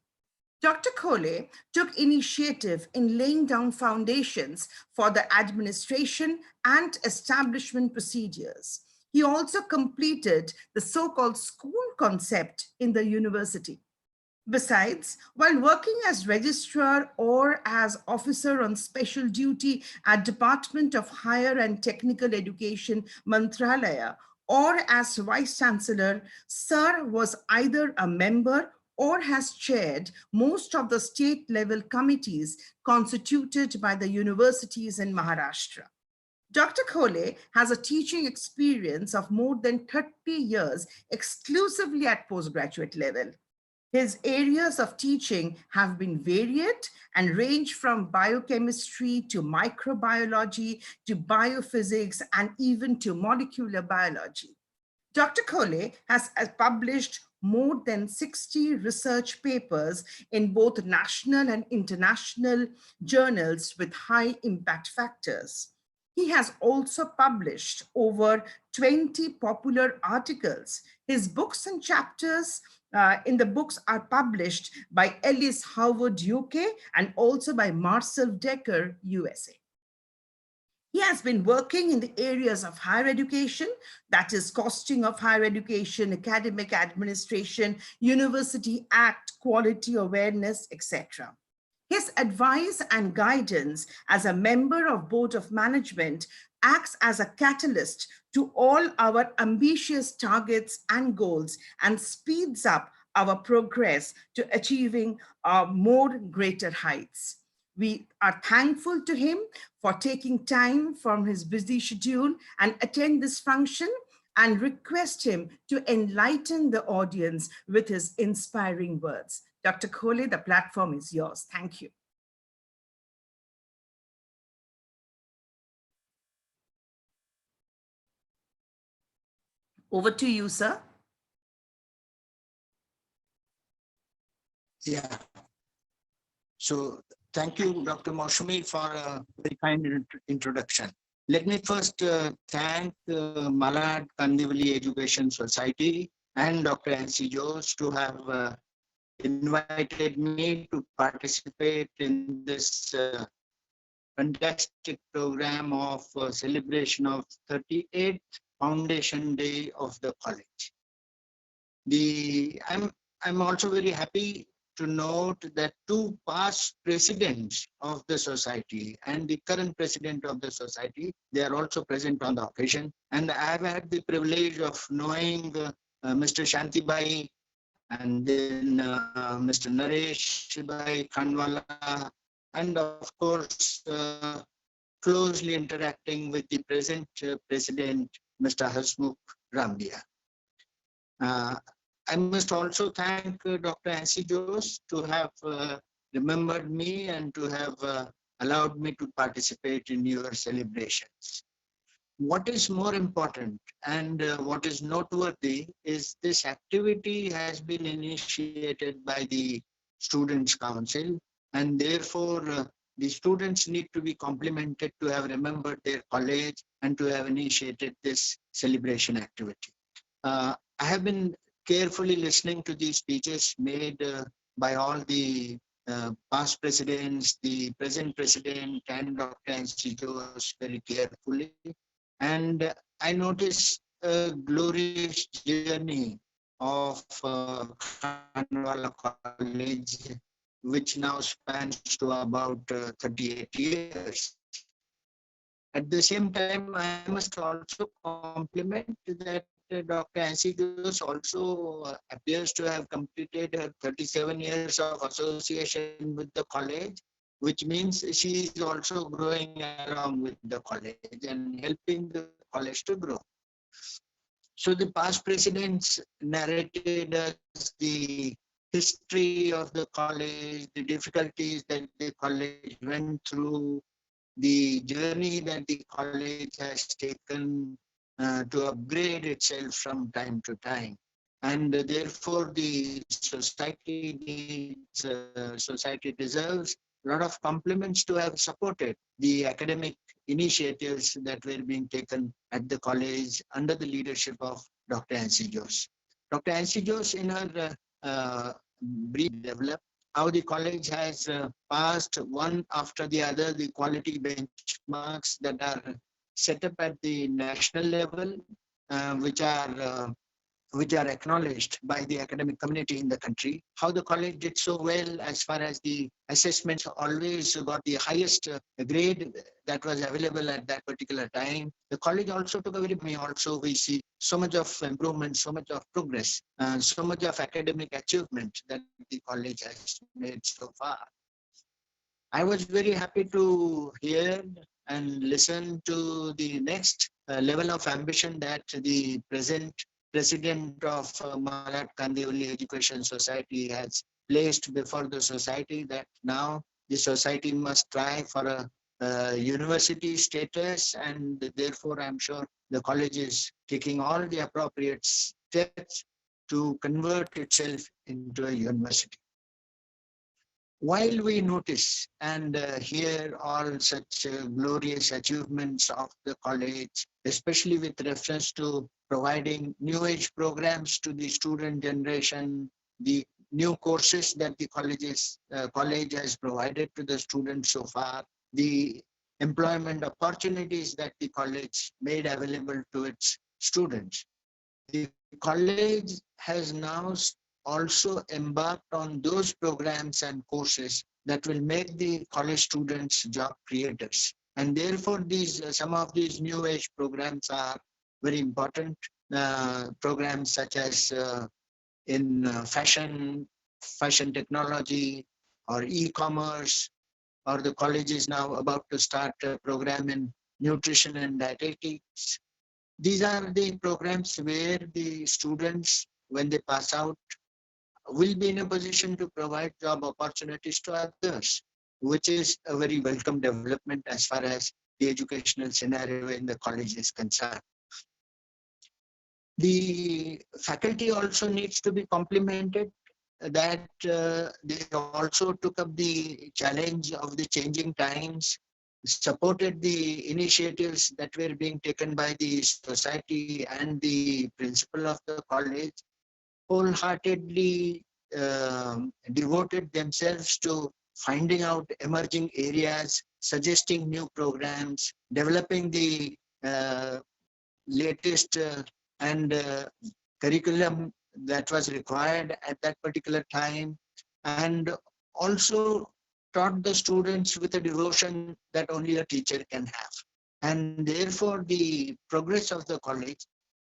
Dr. Khole took initiative in laying down foundations for the administration and establishment procedures. He also completed the so-called school concept in the university. Besides, while working as registrar or as officer on special duty at Department of Higher and Technical Education, Mantralaya, or as Vice Chancellor, Sir was either a member or has chaired most of the state level committees constituted by the universities in Maharashtra. Dr. Khole has a teaching experience of more than 30 years exclusively at postgraduate level. His areas of teaching have been varied and range from biochemistry to microbiology to biophysics and even to molecular biology. Dr. Khole has published more than 60 research papers in both national and international journals with high impact factors. He has also published over 20 popular articles. His books and chapters in the books are published by Ellis Howard, UK, and also by Marcel Decker, USA. He has been working in the areas of higher education, that is costing of higher education, academic administration, University Act, quality awareness, etc. His advice and guidance as a member of Board of Management acts as a catalyst to all our ambitious targets and goals and speeds up our progress to achieving more greater heights. We are thankful to him for taking time from his busy schedule and attend this function, and request him to enlighten the audience with his inspiring words. Dr. Khole, the platform is yours. Thank you. Over to you, sir. Yeah. So thank you, Dr. Moushumi, for a very kind introduction. Let me first thank Malad Kandivali Education Society and Dr. Nancy Jose to have invited me to participate in this fantastic program of celebration of 38th Foundation Day of the college. I'm also very happy to note that two past presidents of the society and the current president of the society, they are also present on the occasion. And I've had the privilege of knowing Mr. Shantibai and then Mr. Naresh Bhai Khandwala, and of course, closely interacting with the present president, Mr. Hasmukh Rambiya. I must also thank Dr. Nancy Jose to have remembered me and to have allowed me to participate in your celebrations. What is more important and what is noteworthy is this activity has been initiated by the Students' Council, and therefore the students need to be complimented to have remembered their college and to have initiated this celebration activity. I have been carefully listening to these speeches made by all the past presidents, the present president, and Dr. Nancy Jose very carefully. And I noticed a glorious journey of Khandwala College, which now spans to about 38 years. At the same time, I must also compliment that Dr. Nancy Jose also appears to have completed her 37 years of association with the college, which means she is also growing along with the college and helping the college to grow. So the past presidents narrated us the history of the college, the difficulties that the college went through, the journey that the college has taken to upgrade itself from time to time. And therefore the society needs, society deserves a lot of compliments to have supported the academic initiatives that were being taken at the college under the leadership of Dr. Nancy Jose. Dr. Nancy Jose in her brief developed how the college has passed one after the other the quality benchmarks that are set up at the national level, which are acknowledged by the academic community in the country. How the college did so well as far as the assessments always got the highest grade that was available at that particular time. The college also took a very, also we see so much of improvement, so much of progress, so much of academic achievement that the college has made so far. I was very happy to hear and listen to the next level of ambition that the present president of Malad Kandivali Education Society has placed before the society, that now the society must try for a university status, and therefore I'm sure the college is taking all the appropriate steps to convert itself into a university. while we notice and hear all such glorious achievements of the college, especially with reference to providing new age programs to the student generation, the new courses that the college has provided to the students so far, the employment opportunities that the college made available to its students. The college has now also embarked on those programs and courses that will make the college students job creators. And therefore, some of these new age programs are very important programs, such as in fashion technology, or e-commerce, or the college is now about to start a program in nutrition and dietetics. These are the programs where the students, when they pass out, will be in a position to provide job opportunities to others, which is a very welcome development as far as the educational scenario in the college is concerned. The faculty also needs to be complimented that they also took up the challenge of the changing times, supported the initiatives that were being taken by the society and the principal of the college, wholeheartedly devoted themselves to finding out emerging areas, suggesting new programs, developing the latest and curriculum that was required at that particular time, and also taught the students with a devotion that only a teacher can have. And therefore, the progress of the college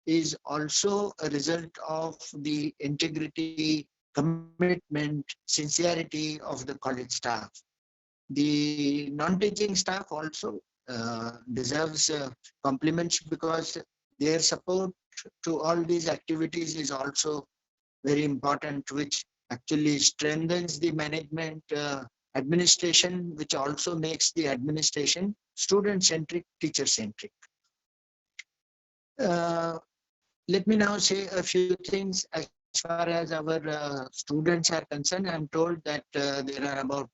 is also a result of the integrity, commitment, sincerity of the college staff. The non-teaching staff also deserves compliments, because their support to all these activities is also very important, which actually strengthens the management administration, which also makes the administration student-centric, teacher-centric. Let me now say a few things as far as our students are concerned. I'm told that there are about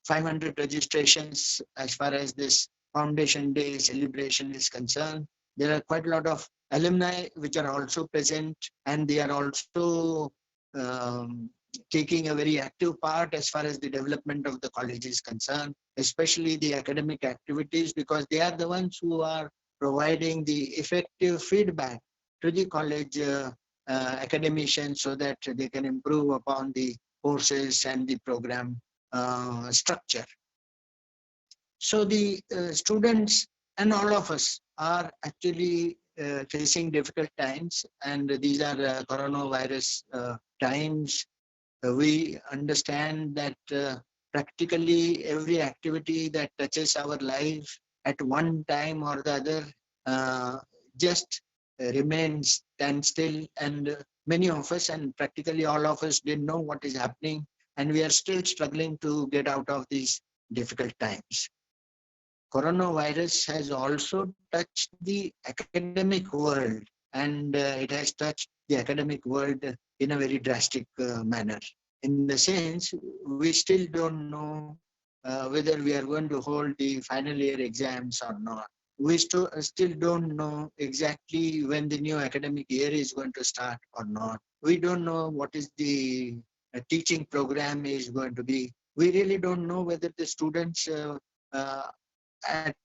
500 registrations as far as this Foundation Day celebration is concerned. There are quite a lot of alumni which are also present, and they are also taking a very active part as far as the development of the college is concerned, especially the academic activities, because they are the ones who are providing the effective feedback to the college academicians, so that they can improve upon the courses and the program structure. So the students and all of us are actually facing difficult times, and these are coronavirus times. We understand that practically every activity that touches our life at one time or the other just remains standstill, and many of us, and practically all of us, didn't know what is happening, and we are still struggling to get out of these difficult times. Coronavirus has also touched the academic world, and it has touched the academic world in a very drastic manner. In the sense, we still don't know whether we are going to hold the final year exams or not. We still don't know exactly when the new academic year is going to start or not. We don't know what is the teaching program is going to be. We really don't know whether the students at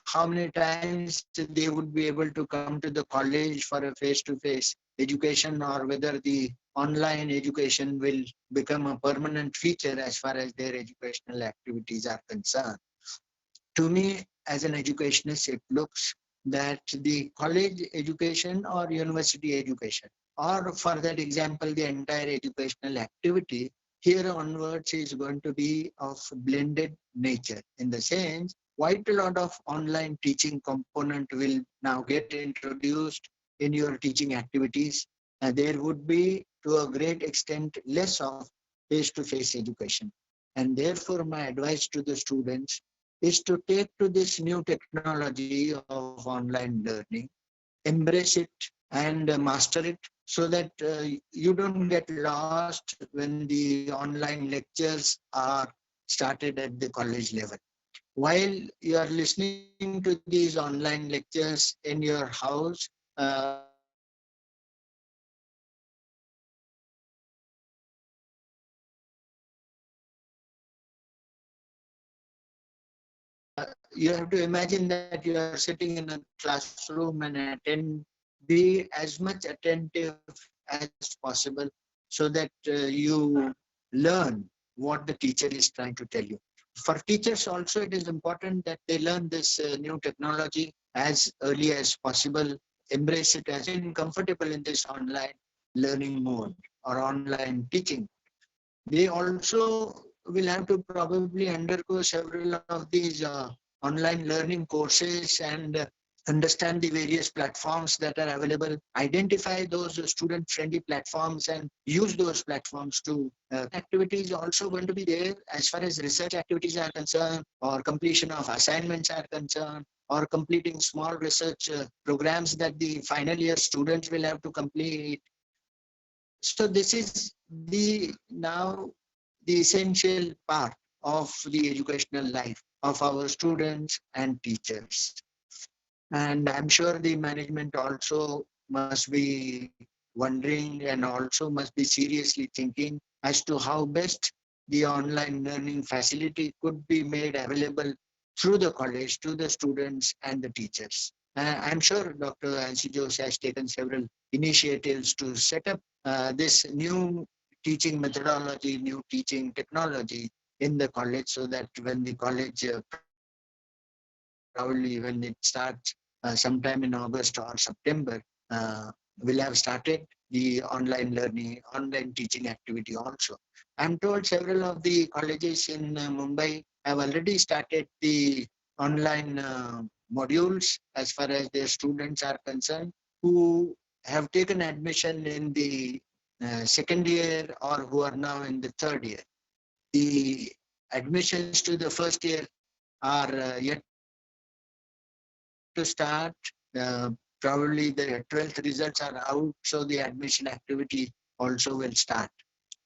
how many times they would be able to come to the college for a face-to-face education, or whether the online education will become a permanent feature as far as their educational activities are concerned. To me, as an educationist, it looks that the college education or university education, or for that example, the entire educational activity, here onwards is going to be of blended nature, in the sense quite a lot of online teaching component will now get introduced in your teaching activities, and there would be to a great extent less of face-to-face education. And therefore my advice to the students is to take to this new technology of online learning, embrace it and master it, so that you don't get lost when the online lectures are started at the college level. While you are listening to these online lectures in your house, you have to imagine that you are sitting in a classroom and be as much attentive as possible so that you learn what the teacher is trying to tell you. For teachers also, it is important that they learn this new technology as early as possible, embrace it as in comfortable in this online learning mode or online teaching. They also will have to probably undergo several of these online learning courses and understand the various platforms that are available, identify those student-friendly platforms and use those platforms to activities also going to be there as far as research activities are concerned, or completion of assignments are concerned, or completing small research programs that the final year students will have to complete. So this is now the essential part of the educational life of our students and teachers. And I'm sure the management also must be wondering and also must be seriously thinking as to how best the online learning facility could be made available through the college to the students and the teachers. I'm sure Dr. Ansi Jose has taken several initiatives to set up this new teaching methodology, new teaching technology in the college, so that when the college probably when it starts sometime in August or September, will have started the online learning, online teaching activity also. I'm told several of the colleges in Mumbai have already started the online modules as far as their students are concerned, who have taken admission in the second year or who are now in the third year. The admissions to the first year are yet to start. Probably the 12th results are out, so the admission activity also will start.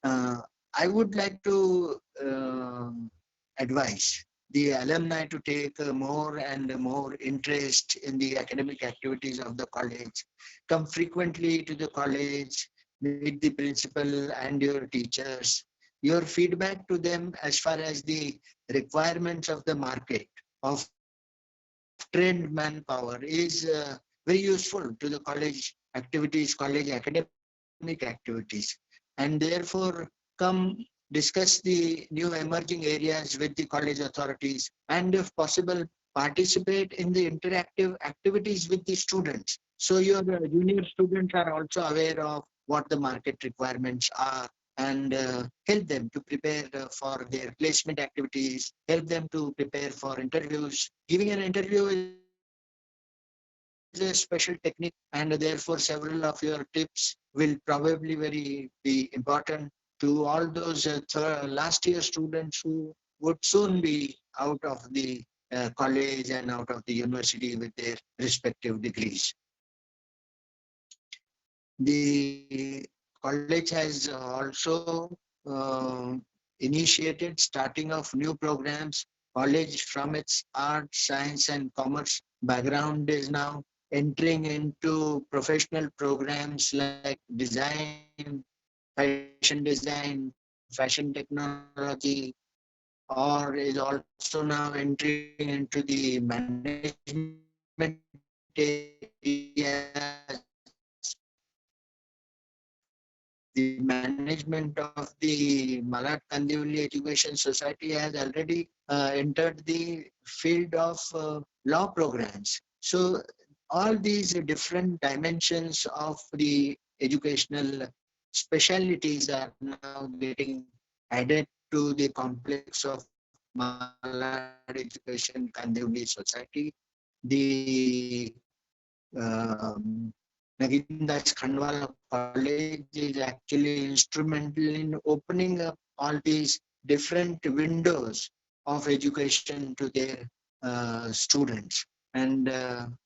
I would like to advise the alumni to take more and more interest in the academic activities of the college. Come frequently to the college, meet the principal and your teachers. Your feedback to them as far as the requirements of the market of trained manpower is very useful to the college activities, college academic activities. And therefore, come discuss the new emerging areas with the college authorities, and if possible, participate in the interactive activities with the students. So your junior students are also aware of what the market requirements are, and help them to prepare for their placement activities, help them to prepare for interviews. Giving an interview is a special technique, and therefore several of your tips will probably be important to all those last year students who would soon be out of the college and out of the university with their respective degrees. The college has also initiated starting of new programs. College, from its art, science, and commerce background, is now entering into professional programs like design, fashion design, fashion technology, or is also now entering into the management areas. The management of the Malad Kandivali Education Society has already entered the field of law programs. So all these different dimensions of the educational specialities are now getting added to the complex of Malad Education Kandivali Society. The Nagindas Khandwala College is actually instrumental in opening up all these different windows of education to their students. And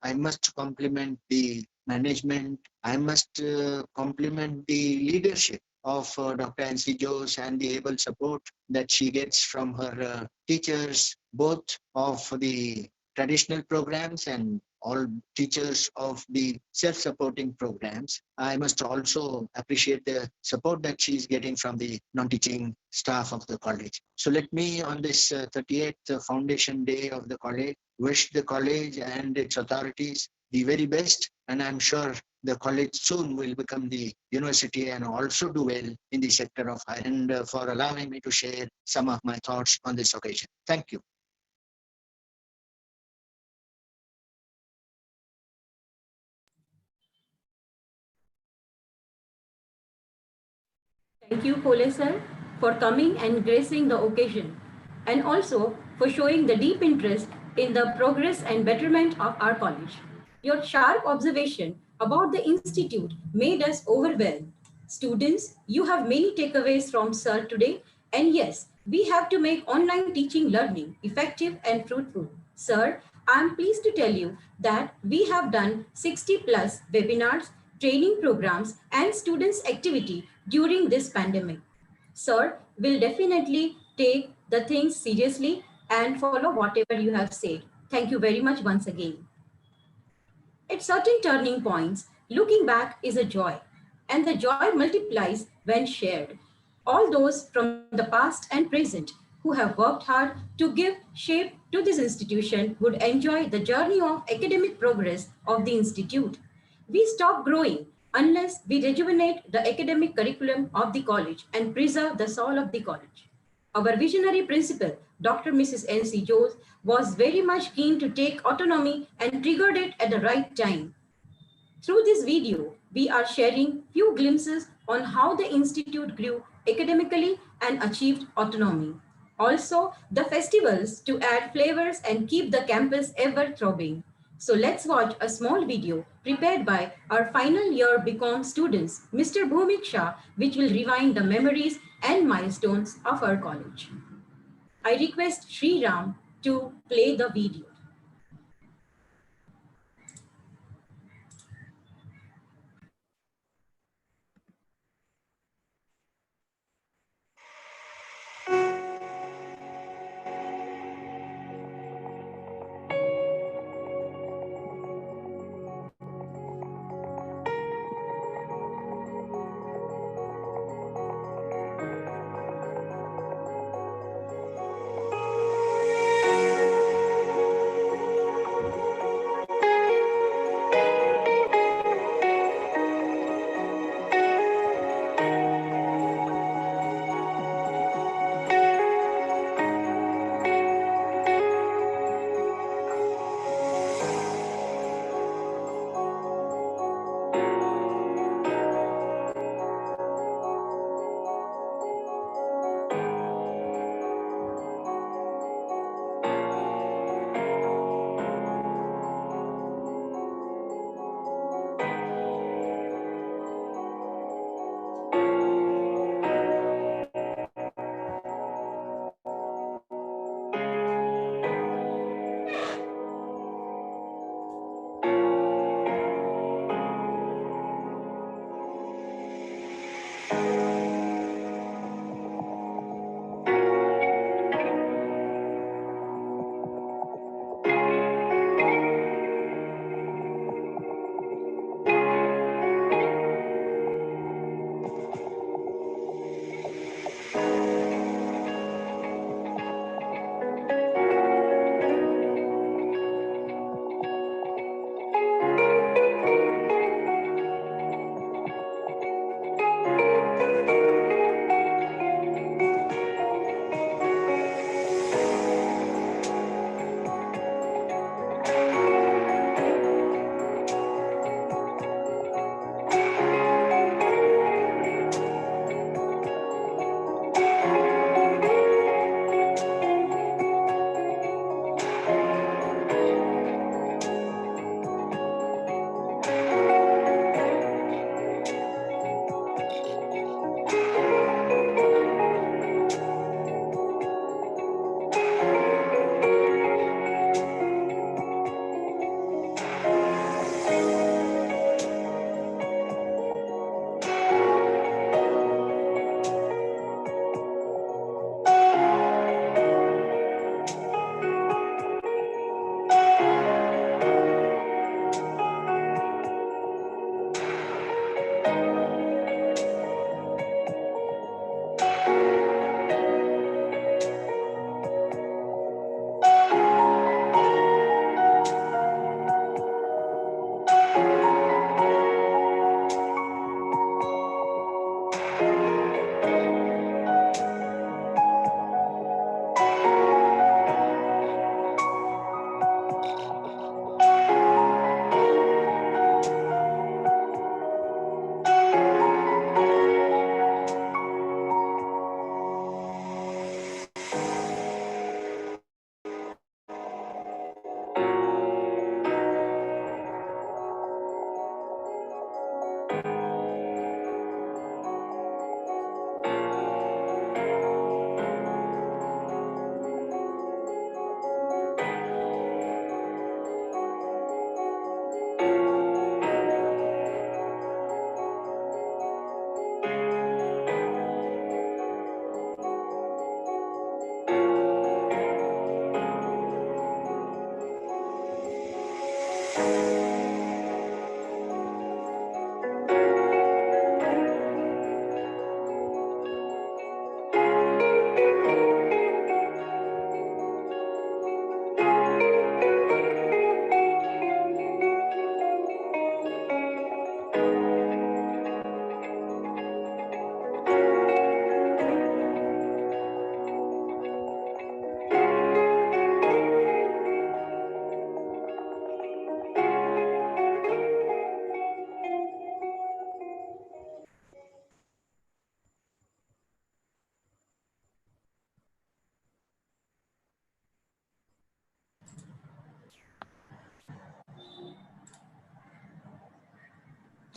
I must compliment the management. I must compliment the leadership of Dr. Nancy Jose and the able support that she gets from her teachers, both of the traditional programs and all teachers of the self-supporting programs. I must also appreciate the support that she is getting from the non-teaching staff of the college. So let me, on this 38th foundation day of the college, wish the college and its authorities the very best. And I'm sure the college soon will become the university and also do well in the sector of higher. And for allowing me to share some of my thoughts on this occasion. Thank you. Thank you, Kole sir, for coming and gracing the occasion, and also for showing the deep interest in the progress and betterment of our college. Your sharp observation about the institute made us overwhelmed. Students, you have many takeaways from sir today, and yes, we have to make online teaching learning effective and fruitful. Sir, I am pleased to tell you that we have done 60 plus webinars, training programs, and students' activity during this pandemic. Sir will definitely take the things seriously and follow whatever you have said. Thank you very much once again. At certain turning points, looking back is a joy, and the joy multiplies when shared. All those from the past and present who have worked hard to give shape to this institution would enjoy the journey of academic progress of the institute. We stop growing unless we rejuvenate the academic curriculum of the college and preserve the soul of the college. Our visionary principal, Dr. Mrs. N.C. Jose, was very much keen to take autonomy and triggered it at the right time. Through this video, we are sharing few glimpses on how the institute grew academically and achieved autonomy. Also, the festivals to add flavors and keep the campus ever throbbing. So let's watch a small video prepared by our final year BCom students, Mr. Bhumik Shah, which will rewind the memories and milestones of our college. I request Sri Ram to play the video.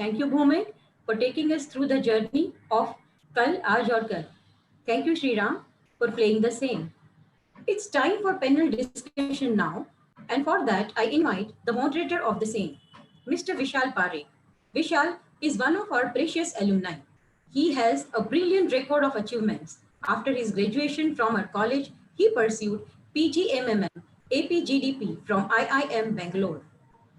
Thank you, Bhumik, for taking us through the journey of Kal, Aaj aur Kal. Thank you, Sriram, for playing the same. It's time for panel discussion now, and for that, I invite the moderator of the same, Mr. Vishal Parekh. Vishal is one of our precious alumni. He has a brilliant record of achievements. After his graduation from our college, he pursued PGMMM APGDP from IIM Bangalore.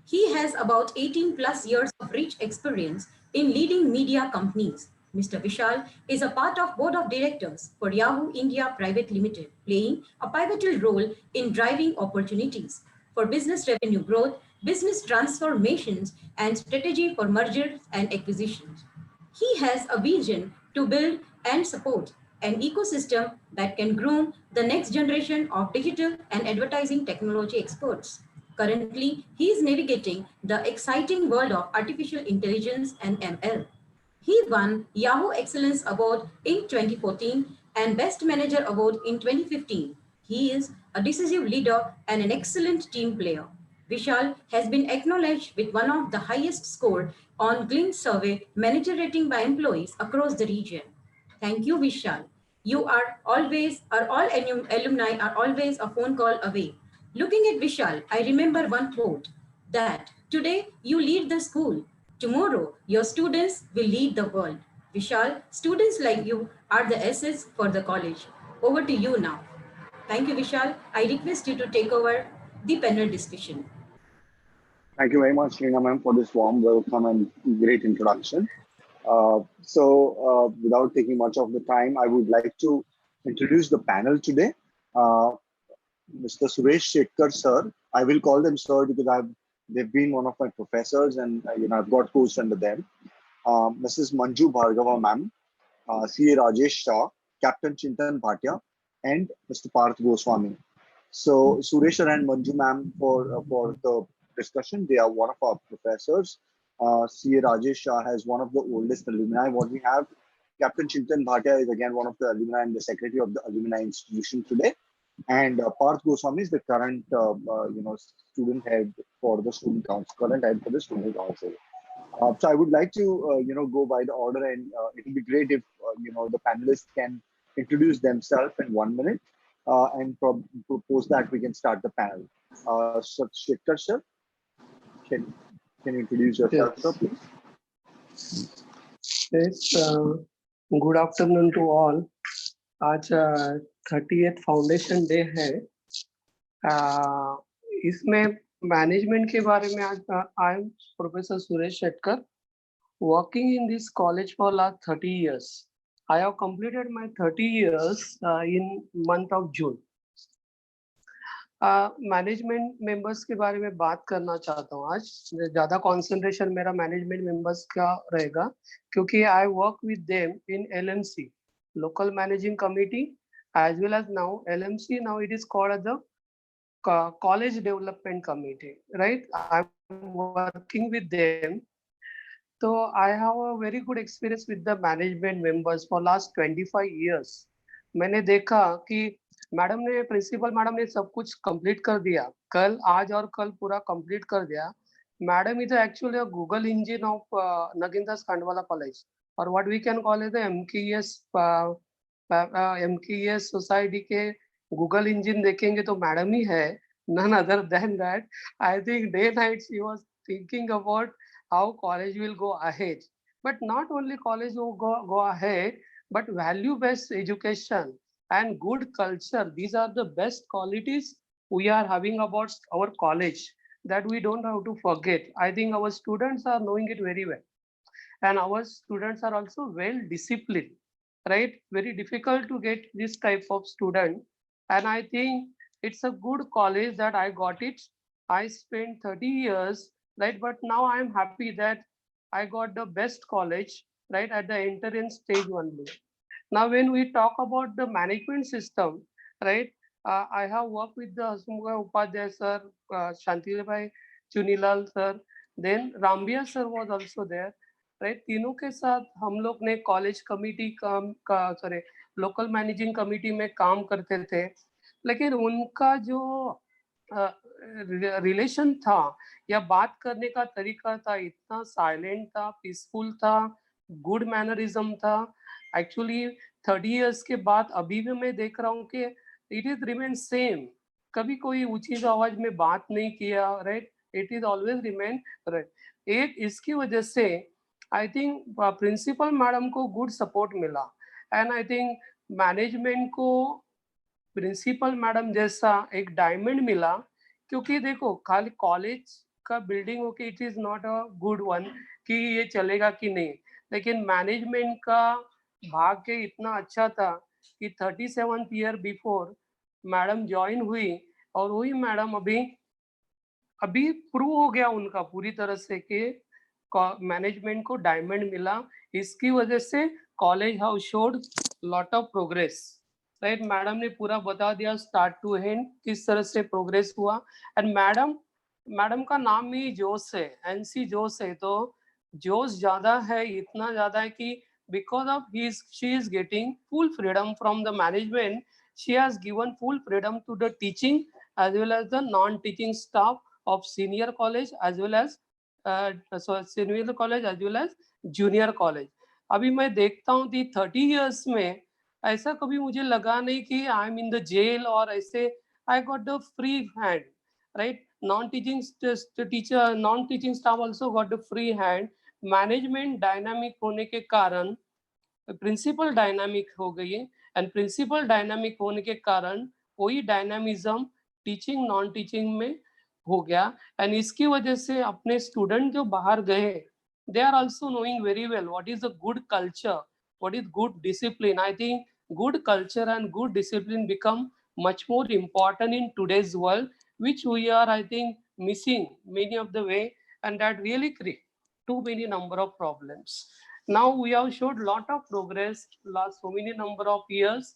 He has about 18 plus years of rich experience in leading media companies. Mr. Vishal is a part of board of directors for Yahoo India Private Limited, playing a pivotal role in driving opportunities for business revenue growth, business transformations, and strategy for mergers and acquisitions. He has a vision to build and support an ecosystem that can groom the next generation of digital and advertising technology experts. Currently, he is navigating the exciting world of artificial intelligence and ML. He won Yahoo Excellence Award in 2014 and Best Manager Award in 2015. He is a decisive leader and an excellent team player. Vishal has been acknowledged with one of the highest score on Glint survey manager rating by employees across the region. Thank you, Vishal. You are always, or all alumni are always a phone call away. Looking at Vishal, I remember one quote that today you lead the school, tomorrow your students will lead the world. Vishal, students like you are the assets for the college. Over to you now. Thank you, Vishal. I request you to take over the panel discussion. Thank you very much, Reena ma'am, for this warm welcome and great introduction. Without taking much of the time, I would like to introduce the panel today. Mr. Suresh Shetkar, sir. I will call them sir because they've been one of my professors and I've got course under them. Mrs. Manju Bhargava ma'am, CA Rajesh Shah, Captain Chintan Bhatia, and Mr. Parth Goswami. So Suresh sir and Manju ma'am for the discussion. They are one of our professors. CA Rajesh Shah has one of the oldest alumni. What we have, Captain Chintan Bhatia is again one of the alumni and the secretary of the alumni institution today. And Parth Goswami is the current, student head for the student council, current head for the student council. So I would like to, go by the order, and it will be great if, the panelists can introduce themselves in 1 minute, and propose that we can start the panel. So Shetkar sir, can you introduce yourself, sir, please? Yes, good afternoon to all. आज 30th foundation day है. इसमें management के बारे में आज I am professor Suresh Shetkar, working in this college for last 30 years. I have completed my 30 years in month of June. Management members के बारे में बात करना चाहता हूँ आज. ज़्यादा कंसंट्रेशन मेरा मैनेजमेंट मेंबर्स का रहेगा क्योंकि I work with them in LMC, local managing committee, as well as now LMC. Now it is called as the college development committee, right? I'm working with them. So I have a very good experience with the management members for last 25 years. मैंने देखा कि madam ने, principal madam ने सब कुछ complete कर दिया, कल आज और कल पूरा कंप्लीट कर दिया. Madam is actually a Google engine of Nagindas Khandwala college, और what we can call is the MKES society के गूगल इंजिन देखेंगे तो मैडम ही है, none other than that. I think day night she was thinking about how college will go ahead, but not only college will go ahead, but value based education and good culture. These are the best qualities we are having about our college that we don't have to forget. I think our students are knowing it very well, and our students are also well disciplined, right? Very difficult to get this type of student, and I think it's a good college that I got it. I spent 30 years, right? But now I am happy that I got the best college, right, at the entrance stage only. Now, when we talk about the management system, right, I have worked with the Hasmukha Upadhyay sir, Shantilabhai Chunilal sir, then Rambia sir was also there, right? तीनों के साथ हम लोग ने college committee local managing committee में काम करते थे, लेकिन उनका जो रिलेशन था या बात करने का तरीका था, इतना साइलेंट था, पीसफुल था, गुड मैनरिज्म था। एक्चुअली 30 इयर्स के बाद अभी भी मैं देख रहा हूँ कि इट इज रिमेन सेम। कभी कोई ऊंची आवाज में बात नहीं किया, right, it is always remain right. एक इसकी वजह से आई थिंक प्रिंसिपल मैडम को गुड सपोर्ट मिला, एंड आई थिंक मैनेजमेंट को प्रिंसिपल मैडम जैसा एक डायमंड मिला। क्योंकि देखो खाली कॉलेज का बिल्डिंग होके it is not a good one कि ये चलेगा कि नहीं, लेकिन मैनेजमेंट का भाग्य इतना अच्छा था कि 37th year before madam join हुई, और वही मैडम अभी प्रूव हो गया उनका पूरी तरह से कि मैनेजमेंट को डायमंड मिला। इसकी वजह से college how showed lot of progress, right. Madam ने पूरा बता दिया स्टार्ट टू एंड किस तरह से प्रोग्रेस हुआ। एंड मैडम का नाम ही जोश है, एनसी जोश है, तो जोश ज्यादा है, इतना ज्यादा है कि because of she is getting full freedom from the management, she has given full freedom to the teaching as well as the non-teaching staff of senior college as well as senior college as well as junior college। अभी मैं देखता हूँ कि 30 years में ऐसा कभी मुझे लगा नहीं कि I am in the jail और ऐसे। I got the free hand, right. non-teaching teacher, non-teaching staff also got the free hand। Management dynamic होने के कारण प्रिंसिपल डायनामिक हो गई है, एंड प्रिंसिपल डायनामिक होने के कारण वही डायनामिज्म टीचिंग नॉन टीचिंग में हो गया। एंड इसकी वजह से अपने स्टूडेंट जो बाहर गए, they are also knowing very well what is the good culture, what is good discipline. I think good culture and good discipline become much more important in today's world, which we are, I think, missing many of the way, and that really create too many number of problems. Now we have showed lot of progress last so many number of years.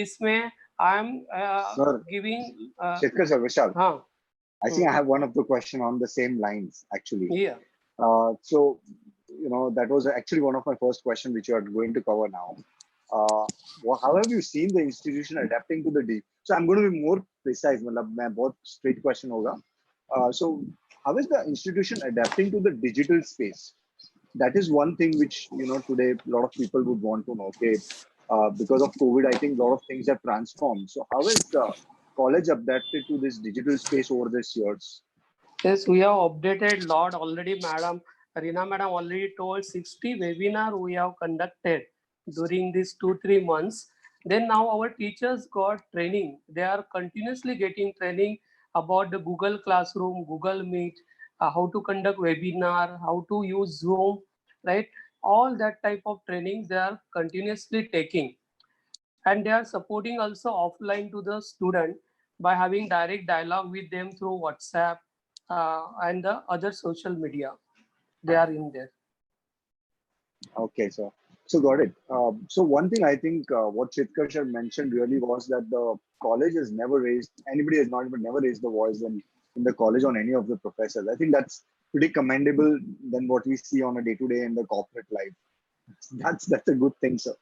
Isme I am Sir, giving Shekhar sir, Vishal. I think I have one of the question on the same lines actually. Yeah. So you know that was actually one of my first question which you are going to cover now. How have you seen the institution adapting to the so I'm going to be more precise, matlab main bahut straight question hoga. So how is the institution adapting to the digital space? That is one thing which, you know, today a lot of people would want to know. Okay, because of COVID, I think a lot of things have transformed. So how is the college adapted to this digital space over these years? Yes, we have updated a lot already. Reena madam already told 60 webinar we have conducted during these 2-3 months. Then now our teachers got training. They are continuously getting training about the Google Classroom, Google Meet, how to conduct webinar, how to use Zoom, right? All that type of training they are continuously taking. And they are supporting also offline to the student by having direct dialogue with them through WhatsApp and the other social media. They are in there. Okay, sir. So got it. So one thing I think what Shekhar sir mentioned really was that the college has never raised, anybody has not even never raised the voice in the college on any of the professors. I think that's pretty commendable than what we see on a day-to-day in the corporate life. That's a good thing, sir.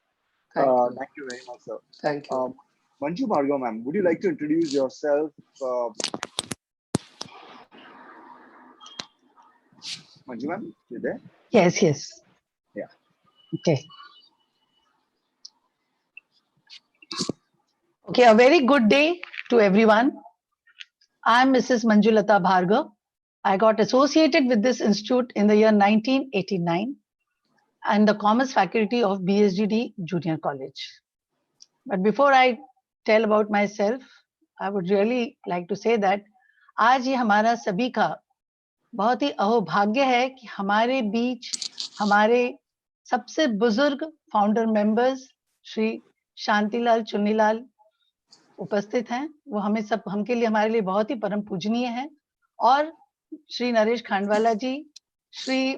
Thank you very much, sir. Thank you. Manju Bhargava ma'am, would you like to introduce yourself? Manju ma'am, you there? Yes, yes. Yeah. Okay. Okay, a very good day to everyone. I'm Mrs. Manjulata Bhargava. I got associated with this institute in the year 1989 and the Commerce Faculty of BSGD Junior College. But before I tell about myself, I would really like to say that आज ये हमारा सभी का बहुत ही अहोभाग्य है कि हमारे बीच हमारे सबसे बुजुर्ग फाउंडर मेंबर्स श्री शांतिलाल चुन्नीलाल उपस्थित हैं। वो हमके लिए हमारे लिए बहुत ही परम पूजनीय हैं। और श्री नरेश खांडवाला जी, श्री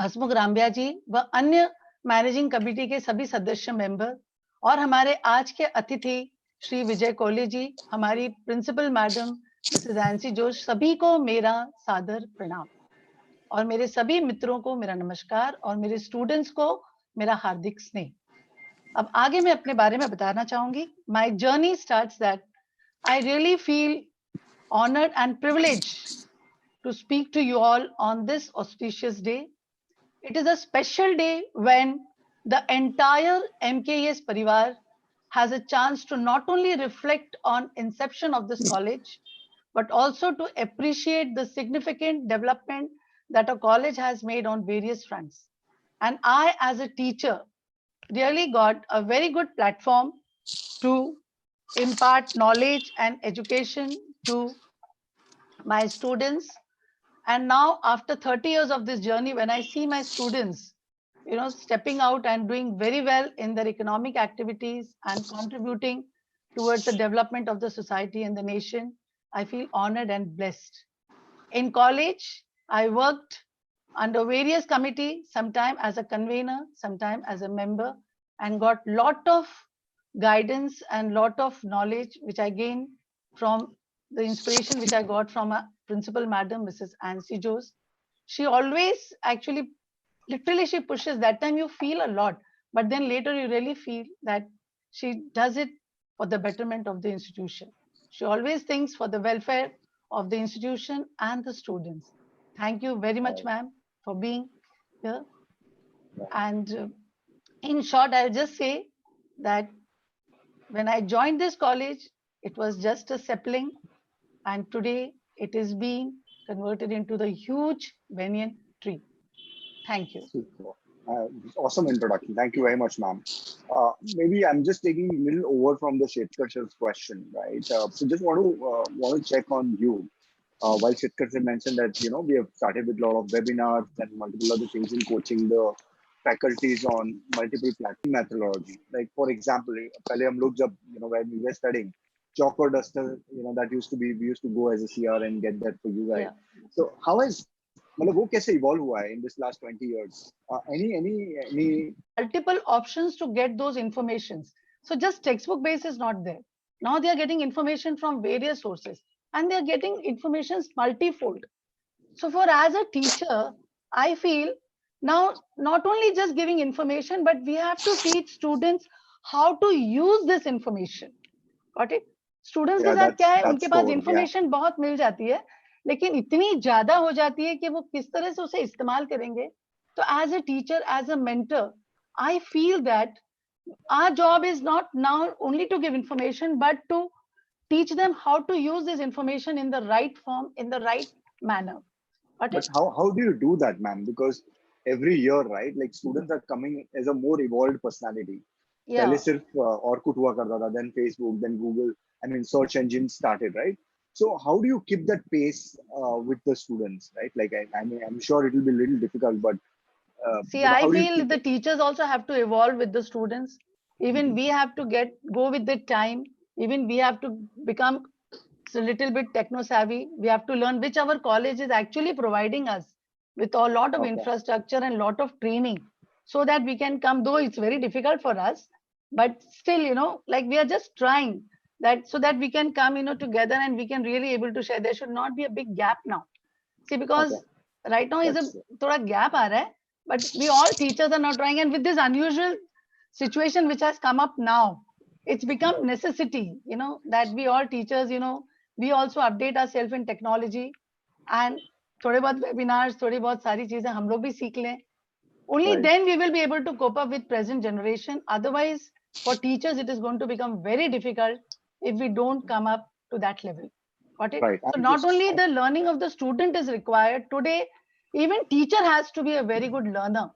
हसमुख रामबिया जी व अन्य मैनेजिंग कमेटी के सभी सदस्य मेंबर, और हमारे आज के अतिथि श्री विजय कोहली जी, हमारी प्रिंसिपल मैडम मिसेस एनसी जोश, सभी को मेरा सादर प्रणाम और मेरे सभी मित्रों को मेरा नमस्कार और मेरे स्टूडेंट्स को मेरा हार्दिक स्नेह। अब आगे मैं अपने बारे में बताना चाहूंगी। My journey starts that I really feel honored and privileged to speak to you all on this auspicious day. It is a special day when the entire MKES Parivar has a chance to not only reflect on inception of this college, but also to appreciate the significant development that a college has made on various fronts. And I, as a teacher, really got a very good platform to impart knowledge and education to my students. And now, after 30 years of this journey, when I see my students, stepping out and doing very well in their economic activities and contributing towards the development of the society and the nation, I feel honored and blessed. In college, I worked under various committees, sometime as a convener, sometime as a member, and got lot of guidance and lot of knowledge which I gained from the inspiration which I got from a principal madam, Mrs. Ansi Jose. She always actually, literally she pushes. That time you feel a lot, but then later you really feel that she does it for the betterment of the institution. She always thinks for the welfare of the institution and the students. Thank you very much, ma'am, for being here. And in short, I'll just say that when I joined this college, it was just a sapling, and today it is being converted into the huge banyan tree. Thank you. Super. Awesome introduction. Thank you very much, ma'am. Maybe I'm just taking a little over from the Shetkar sir's question, right? So just want to check on you. While Shetkar sir mentioned that we have started with a lot of webinars and multiple other things in coaching the faculties on multiple platform methodology. Like for example, pehle hum log jab when we were studying, chalk or duster, that used to be, we used to go as a CR and get that for you guys. Yeah. So how has वो कैसे evolve हुआ है in this last 20 years? Any multiple options to get those informations. So just textbook base is not there. Now they are getting information from various sources and they are getting informations multifold. So for as a teacher, I feel now not only just giving information, but we have to teach students how to use this information. Got it? Students के साथ क्या है, उनके पास information बहुत मिल जाती है, लेकिन इतनी ज्यादा हो जाती है कि वो किस तरह से उसे इस्तेमाल करेंगे. So as a teacher, as a mentor, I feel that our job is not now only to give information, but to teach them how to use this information in the right form, in the right manner. But how do you do that, ma'am? Because every year, right, like students are coming as a more evolved personality. Yeah. पहले सिर्फ Orkut हुआ करता था, then Facebook, then Google. I mean, search engines started, right? So how do you keep that pace with the students, right? Like I mean, I'm sure it will be a little difficult, but see, I feel the teachers also have to evolve with the students. Even we have to go with the time. Even we have to become a little bit techno savvy. We have to learn which our college is actually providing us with a lot of infrastructure and lot of training, so that we can come, though it's very difficult for us, but still, like we are just trying that so that we can come, together and we can really able to share. There should not be a big gap now. See, because right now is a thoda gap aa raha hai, but we all teachers are not trying. And with this unusual situation which has come up now, it's become necessity, that we all teachers, we also update ourselves in technology and थोड़े बहुत webinars, थोड़ी बहुत सारी चीजें हम लोग भी सीख लें. Only then we will be able to cope up with present generation. Otherwise, for teachers, it is going to become very difficult if we don't come up to that level. Got it? Right. So not only the learning of the student is required today, even teacher has to be a very good learner.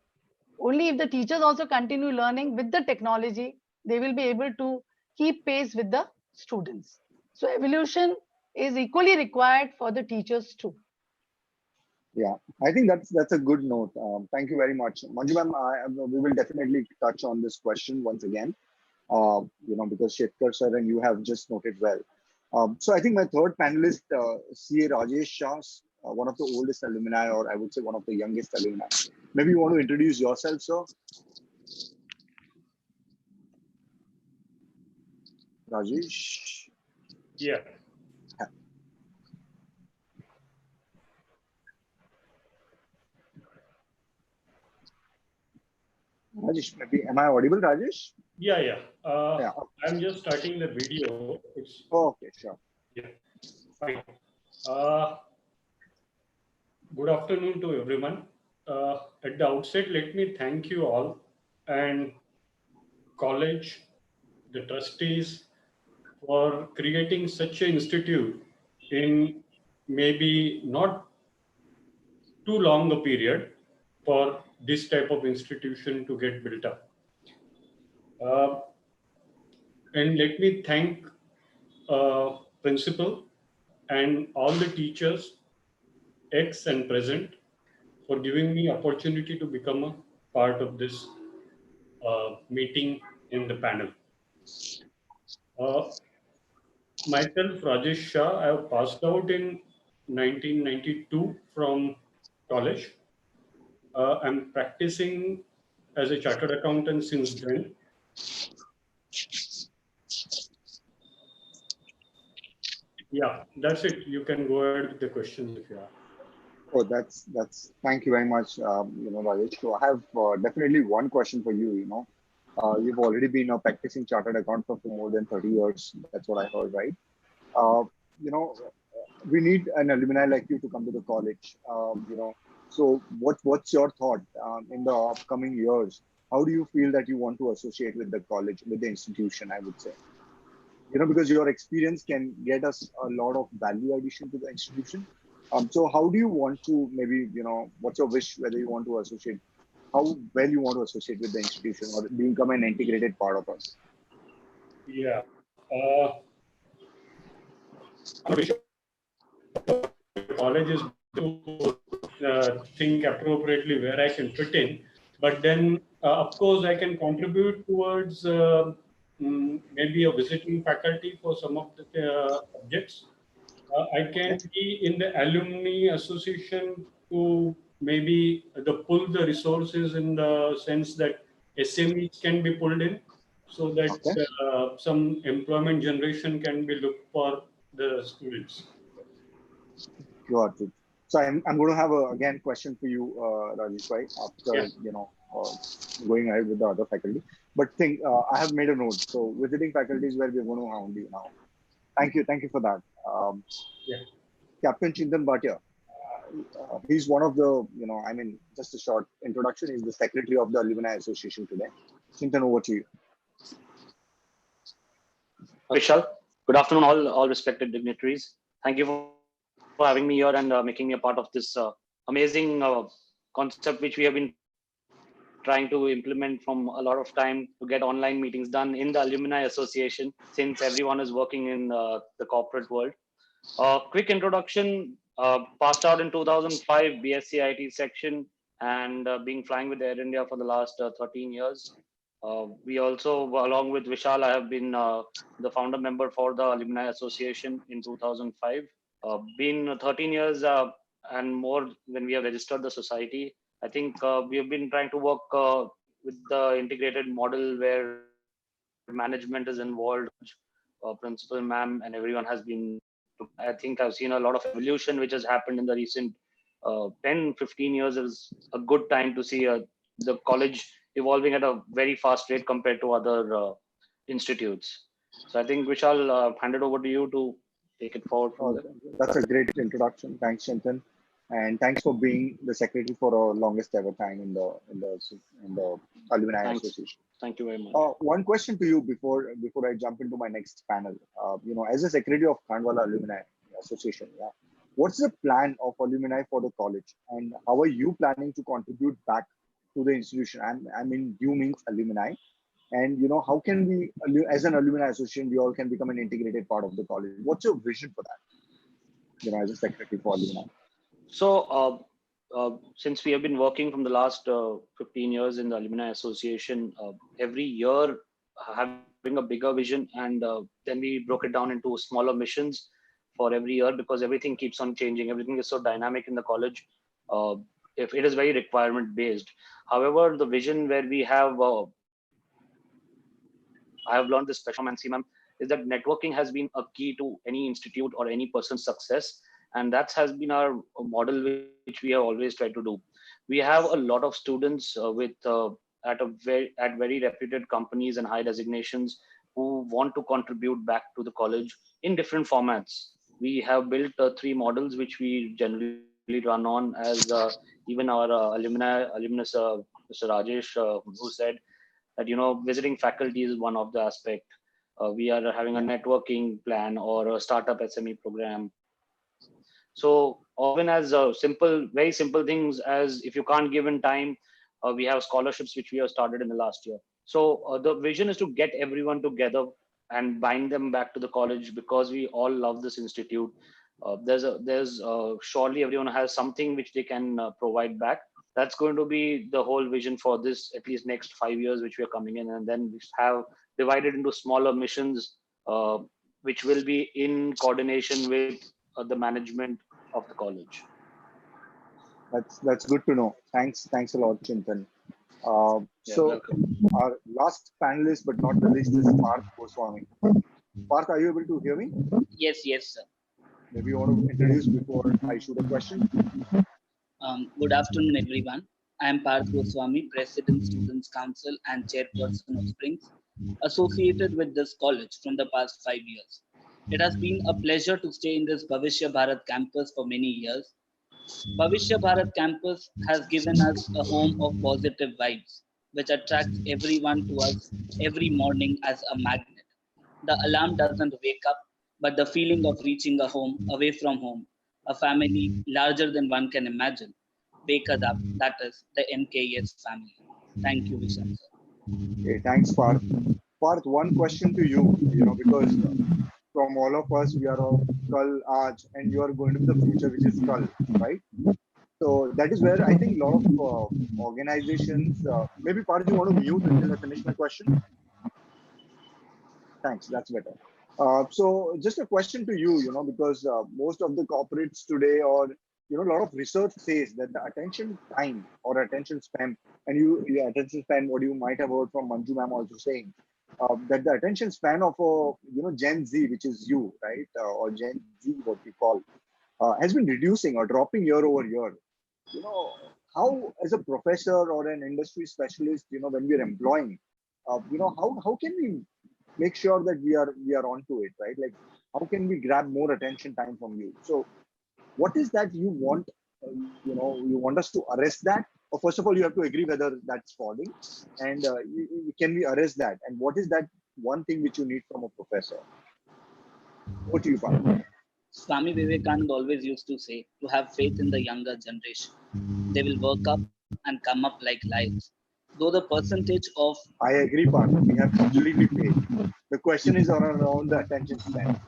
Only if the teachers also continue learning with the technology, they will be able to keep pace with the students. So evolution is equally required for the teachers too. Yeah, I think that's a good note. Thank you very much, Manju ma'am. We will definitely touch on this question once again, because Shetkar sir and you have just noted well. So I think my third panelist, CA Rajesh Shah, one of the oldest alumni, or I would say one of the youngest alumni. Maybe you want to introduce yourself, sir. Rajesh. Yeah. Rajesh, maybe, am I audible, Rajesh? Yeah. I'm just starting the video. Okay, sure. Yeah, fine. Uh, Good afternoon to everyone. At the outset, let me thank you all and college, the trustees for creating such an institute in maybe not too long a period for this type of institution to get built up. Uh, and let me thank principal and all the teachers, ex and present, for giving me opportunity to become a part of this meeting in the panel. Myself, Rajesh Shah, I have passed out in 1992 from college. I'm practicing as a chartered accountant since then. Yeah, that's it. You can go ahead with the questions if you have. Oh, that's. Thank you very much, Rajesh. So I have definitely one question for you. You've already been a practicing chartered accountant for more than 30 years. That's what I heard, right? Uh, you know, we need an alumni like you to come to the college. So what's your thought in the upcoming years? How do you feel that you want to associate with the college, with the institution? I would say, because your experience can get us a lot of value addition to the institution. So how do you want to maybe, what's your wish, whether you want to associate, how well you want to associate with the institution or become an integrated part of us? Yeah. College is to think appropriately where I can fit in. But then, of course, I can contribute towards maybe a visiting faculty for some of the subjects. I can be in the alumni association to maybe pull the resources in the sense that SMEs can be pulled in so that some employment generation can be looked for the students. Got it. So I'm going to have a again question for you, Rajesh, right? After going ahead with the other faculty. But I have made a note. So visiting faculty is where we're going to hound you now. Thank you for that. Captain Chintan Bhatia. He's one of the, just a short introduction. He's the secretary of the Alumni Association today. Chintan, over to you. Vishal, good afternoon, all respected dignitaries. Thank you for having me here and making me a part of this amazing concept which we have been trying to implement from a lot of time to get online meetings done in the Alumni Association, since everyone is working in the corporate world. Quick introduction, passed out in 2005 BSc IT section and been flying with Air India for the last 13 years. We also, along with Vishal, I have been the founder member for the Alumni Association in 2005. Been 13 years and more when we have registered the society. I think we have been trying to work with the integrated model where management is involved, principal ma'am and everyone has been. I think I've seen a lot of evolution which has happened in the recent 10-15 years. Is a good time to see the college evolving at a very fast rate compared to other institutes. So I think Vishal, hand it over to you to take it forward from there. That's a great introduction. Thanks, Chintan, and thanks for being the secretary for our longest ever time in the Alumni Association. Thank you very much. One question to you before I jump into my next panel. As a secretary of Khandwala Alumni Association, what's the plan of alumni for the college, and how are you planning to contribute back to the institution? I mean, you means alumni, and how can we, as an alumni association, we all can become an integrated part of the college? What's your vision for that? As a secretary for alumni. So, since we have been working from the last 15 years in the Alumni Association, every year having a bigger vision, and then we broke it down into smaller missions for every year, because everything keeps on changing. Everything is so dynamic in the college. If it is very requirement based. However, the vision where we have, I have learned this from NC ma'am, is that networking has been a key to any institute or any person's success. And that has been our model, which we have always tried to do. We have a lot of students at very reputed companies and high designations who want to contribute back to the college in different formats. we have built 3 models which we generally run on, as even our alumnus, Mr. Rajesh, who said that, visiting faculty is one of the aspect. We are having a networking plan or a startup SME program. So often as very simple things as, if you can't give in time, we have scholarships which we have started in the last year. So the vision is to get everyone together and bind them back to the college, because we all love this institute. There's surely everyone has something which they can provide back. That's going to be the whole vision for this, at least next 5 years, which we are coming in, and then we have divided into smaller missions, which will be in coordination with the management of the college. That's good to know. Thanks a lot, Chintan. So our last panelist, but not the least, is Parth Goswami. Parth, are you able to hear me? Yes, sir. Maybe you want to introduce before I shoot a question? Good afternoon, everyone. I am Parth Goswami, President, Students' Council and Chairperson of Springs, associated with this college from the past 5 years. It has been a pleasure to stay in this Bhavishya Bharat campus for many years. Bhavishya Bharat campus has given us a home of positive vibes, which attracts everyone to us every morning as a magnet. The alarm doesn't wake up, but the feeling of reaching a home away from home, a family larger than one can imagine, wake us up. That is the MKS family. Thank you, Vishal sir. Okay, thanks, Parth. Parth, one question to you, because from all of us, we are of Kal, Aaj, and you are going to be the future, which is Kal, right? So that is where I think a lot of organizations, maybe Parth, you want to mute until I finish my question? Thanks, that's better. So just a question to you, because most of the corporates today, or a lot of research says that the attention time or attention span, and your attention span, what you might have heard from Manju ma'am also saying, that the attention span of Gen Z, which is you, right, or Gen Z, what we call, has been reducing or dropping year over year. How, as a professor or an industry specialist, when we are employing, how can we make sure that we are onto it, right? Like, how can we grab more attention time from you? So what is that you want, you want us to arrest that? Or first of all, you have to agree whether that's falling, and can we arrest that? And what is that one thing which you need from a professor? What do you find? Swami Vivekananda always used to say to have faith in the younger generation. They will work up and come up like lions. Though the percentage of... I agree, Parth. We have completely faith. The question is around the attention span.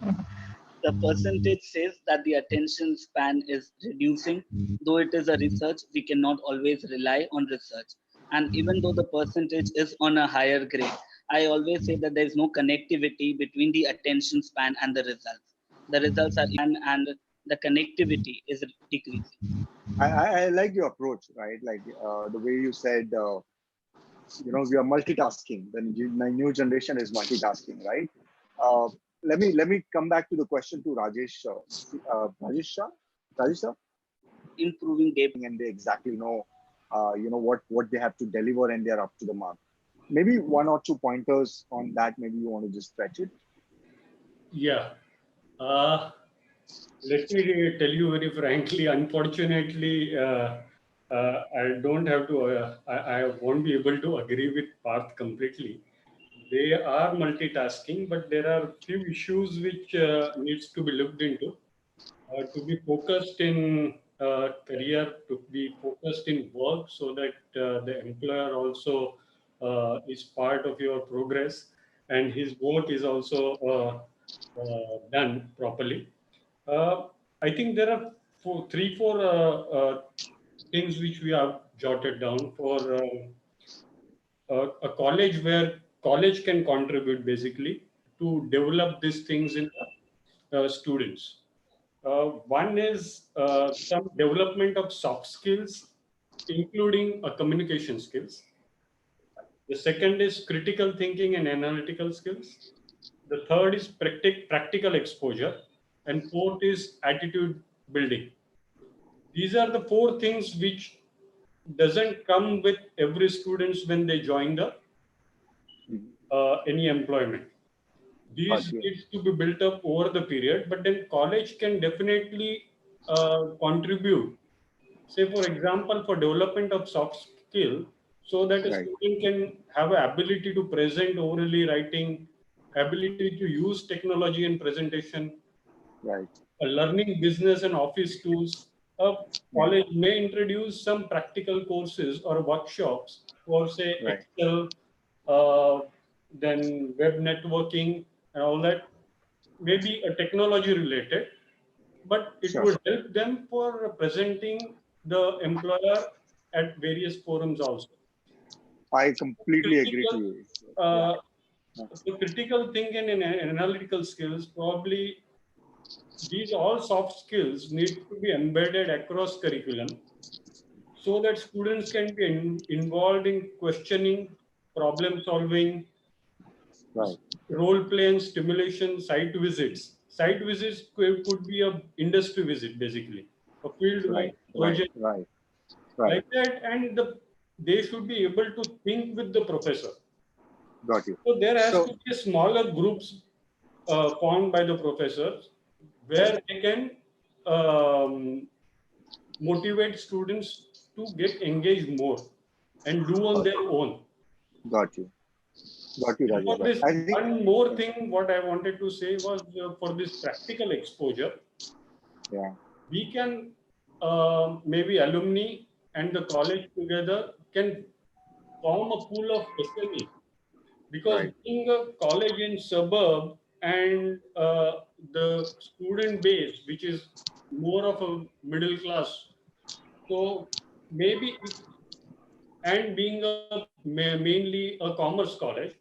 The percentage says that the attention span is reducing. Though it is a research, we cannot always rely on research. And even though the percentage is on a higher grade, I always say that there is no connectivity between the attention span and the results. The results are in, and the connectivity is decreasing. I like your approach, right? Like the way you said, we are multitasking. The new generation is multitasking, right? Let me come back to the question to Rajesh. Rajesh sir? Improving data, and they exactly know, what they have to deliver, and they're up to the mark. Maybe 1 or 2 pointers on that. Maybe you want to just stretch it. Yeah. Let me tell you very frankly, unfortunately, I don't have to, I won't be able to agree with Parth completely. They are multitasking, but there are few issues which needs to be looked into. To be focused in career, to be focused in work, so that the employer also is part of your progress, and his work is also done properly. I think there are 3-4 things which we have jotted down for a college, where college can contribute basically to develop these things in students. One is some development of soft skills, including communication skills. The second is critical thinking and analytical skills. The third is practical exposure. And fourth is attitude building. These are the 4 things which doesn't come with every students when they join the any employment. these needs to be built up over the period, but then college can definitely contribute, say for example, for development of soft skill, so that a student can have an ability to present orally, writing, ability to use technology and presentation, learning business and office tools. A college may introduce some practical courses or workshops for say Excel, then web networking and all that, maybe a technology related, but it would help them for presenting the employer at various forums also. I completely agree to you. The critical thinking and analytical skills, probably these all soft skills need to be embedded across curriculum so that students can be involved in questioning, problem solving, role play and stimulation, site visits. Site visits could be a industry visit, basically, a field work project like that, and they should be able to think with the professor. Got you. So there has to be smaller groups formed by the professors where they can motivate students to get engaged more and do on their own. Got you. Got you, For this, one more thing, what I wanted to say was for this practical exposure, we can maybe alumni and the college together can form a pool of SME, because being a college in suburb and the student base, which is more of a middle class, so maybe, and being mainly a commerce college,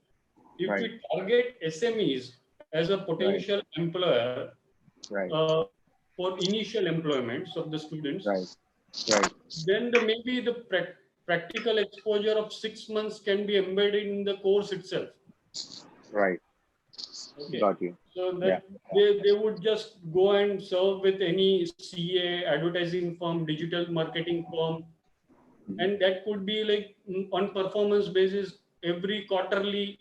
if we target SMEs as a potential employer for initial employments of the students, then maybe the practical exposure of 6 months can be embedded in the course itself. Okay. Got you. So that they would just go and serve with any CA, advertising firm, digital marketing firm, and that could be like on performance basis, every quarterly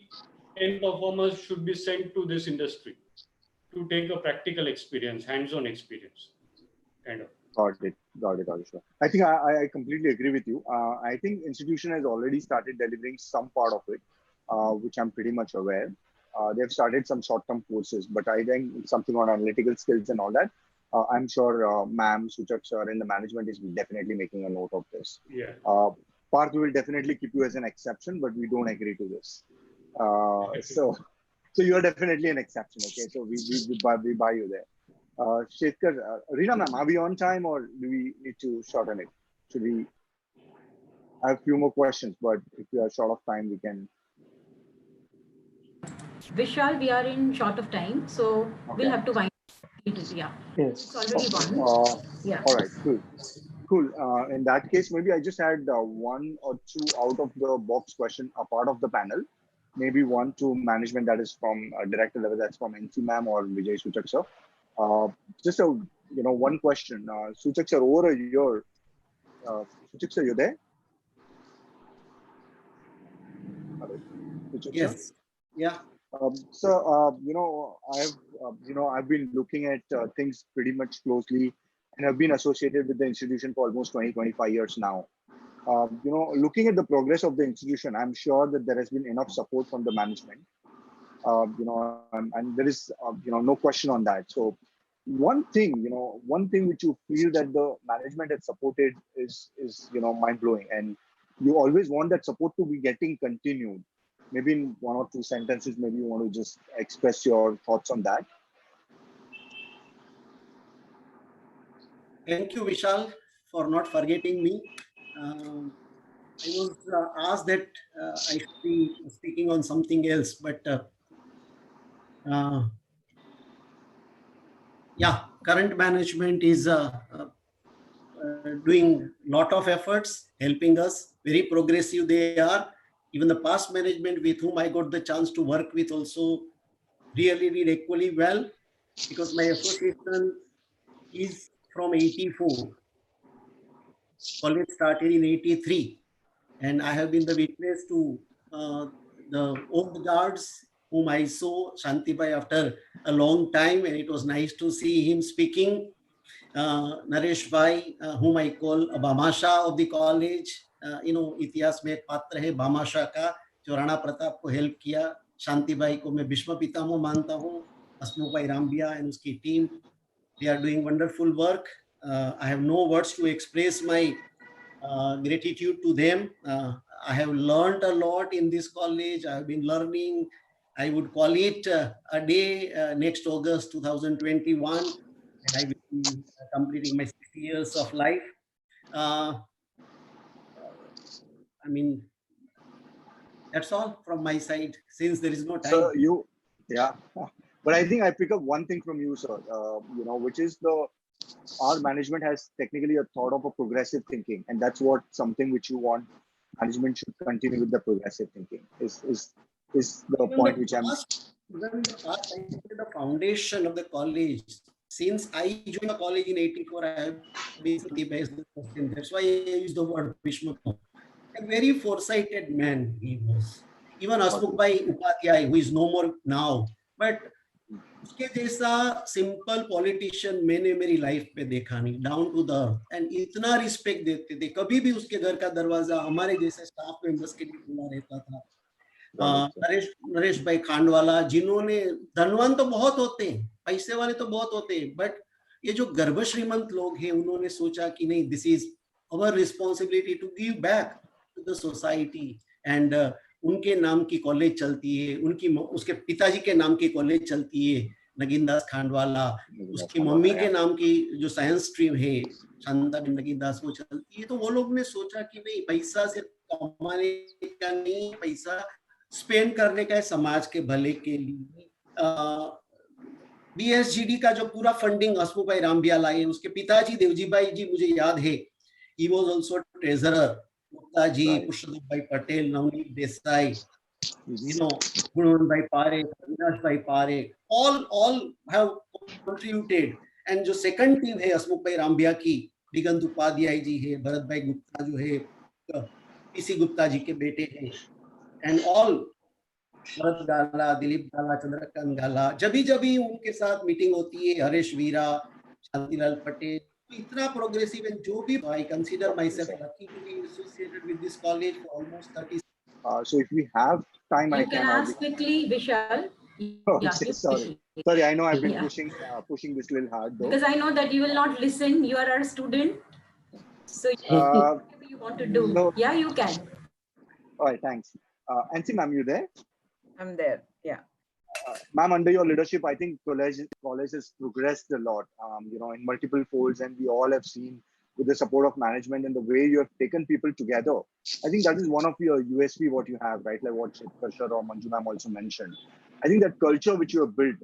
10 performers should be sent to this industry to take a practical experience, hands-on experience, kind of. Got it. I think I completely agree with you. I think institution has already started delivering some part of it, which I'm pretty much aware. They've started some short-term courses, but I think something on analytical skills and all that. I'm sure ma'am, Suchak sir, and the management is definitely making a note of this. Yeah. Parth will definitely keep you as an exception, but we don't agree to this. So you are definitely an exception. Okay, so we buy you there. Shekhar, Reena ma'am, are we on time or do we need to shorten it? Should we? I have a few more questions, but if we are short of time, we can. Vishal, we are in short of time, so we'll have to wind it. Yeah. Yes. It's already one. Yeah. All right. Cool. In that case, maybe I just had one or two out of the box question, a part of the panel. Maybe one to management, that is from director level, that's from NC ma'am or Vijay Suchak sir. Just a one question. Suchak sir, over a year. Suchak sir, you there? Hello. Suchak yes. Sir? Yeah. I've been looking at things pretty much closely, and have been associated with the institution for almost 20-25 years now. Looking at the progress of the institution, I'm sure that there has been enough support from the management. And there is no question on that. So one thing which you feel that the management has supported is mind blowing, and you always want that support to be getting continued. Maybe in one or two sentences, maybe you want to just express your thoughts on that. Thank you, Vishal, for not forgetting me. I was asked that I should be speaking on something else, but current management is doing a lot of efforts, helping us. Very progressive they are. Even the past management with whom I got the chance to work with also really did equally well, because my association is from 84. College started in 83. And I have been the witness to the old guards whom I saw, Shantibai, after a long time, and it was nice to see him speaking. Naresh Bhai, whom I call Bhamasha of the college. इतिहास में पात्र है भामाशाह का, जो राणा प्रताप को help किया. शांतिबाई को मैं भीष्म पितामह मानता हूँ. हसमुख भाई रामबिया and उसकी team, they are doing wonderful work. I have no words to express my gratitude to them. I have learned a lot in this college. I have been learning. I would call it a day next August 2021, and I will be completing my 60 years of life. I mean, that's all from my side, since there is no time. So yeah. But I think I pick up one thing from you, sir, which is our management has technically a thought of a progressive thinking, and that's what something which you want management should continue with, the progressive thinking is the point which I'm. Even the foundation of the college, since I joined the college in '84, I have been the best. That's why I use the word Bhishma. A very foresighted man he was. Even Hasmukh Bhai Upadhyay, who is no more now, but उसके जैसा simple politician मैंने मेरी life पे देखा नहीं. Down to the earth, and इतना respect देते थे. कभी भी उसके घर का दरवाजा हमारे जैसे स्टाफ मेंबर्स के लिए खुला रहता था. नरेश भाई खांडवाला, जिन्होंने, धनवान तो बहुत होते हैं, पैसे वाले तो बहुत होते हैं, बट ये जो गर्भ श्रीमंत लोग हैं, उन्होंने सोचा कि नहीं, this is our responsibility to give back to the society. And उनके नाम की कॉलेज चलती है, उसके पिताजी के नाम की कॉलेज चलती है, नगीनदास खांडवाला. उसकी मम्मी के नाम की जो साइंस स्ट्रीम है, शांताबेन नगीनदास, वो चलती है. तो वो लोग ने सोचा कि नहीं, पैसा सिर्फ कमाने का नहीं, पैसा स्पेंड करने का है समाज के भले के लिए. BSGD का जो पूरा फंडिंग हसमुख भाई रामबिया लाए, उसके पिताजी देवजी भाई जी, मुझे याद है, he was also treasurer. Gupta ji, Pushpendra Bhai Patel, Navneet Desai, Gurunand Bhai Parekh, Avinash Bhai Parekh, all have contributed. And जो second team है हसमुख भाई रामबिया की, दिगंत उपाध्याय जी है, भरत भाई गुप्ता जो है, PC गुप्ता जी के बेटे हैं, and all, भरत गाला, दिलीप गाला, चंद्रकांत गाला, जब उनके साथ मीटिंग होती है, हरेश वीरा, शांतिलाल पटेल, इतना प्रोग्रेसिव. एंड जो भी, I consider myself lucky to be associated with this college for almost 30. So if we have time, you can ask quickly, Vishal. Sorry, I know I've been pushing this little hard though. Because I know that you will not listen. You are our student, so whatever you want to do, no. Yeah, you can. All right, thanks. Ansi ma'am, you there? I'm there. Yeah. Ma'am, under your leadership, I think college has progressed a lot, in multiple folds, and we all have seen with the support of management and the way you have taken people together. I think that is one of your USP, what you have, right? Like what Shekhar or Manju ma'am also mentioned. I think that culture which you have built,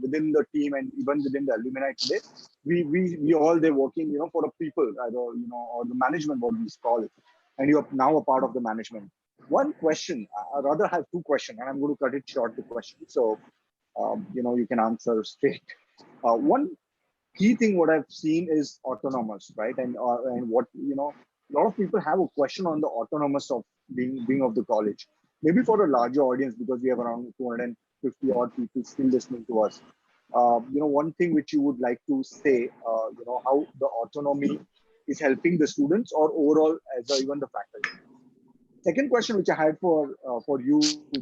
within the team and even within the alumni today, we all there working, for the people, either, or the management, what we call it, and you are now a part of the management. One question, I rather have two questions, and I'm going to cut it short to questions. So, you can answer straight. One key thing what I've seen is autonomous, right? And what, a lot of people have a question on the autonomous of being of the college. Maybe for a larger audience, because we have around 250 odd people still listening to us. One thing which you would like to say, how the autonomy is helping the students or overall as even the faculty. Second question which I had for you,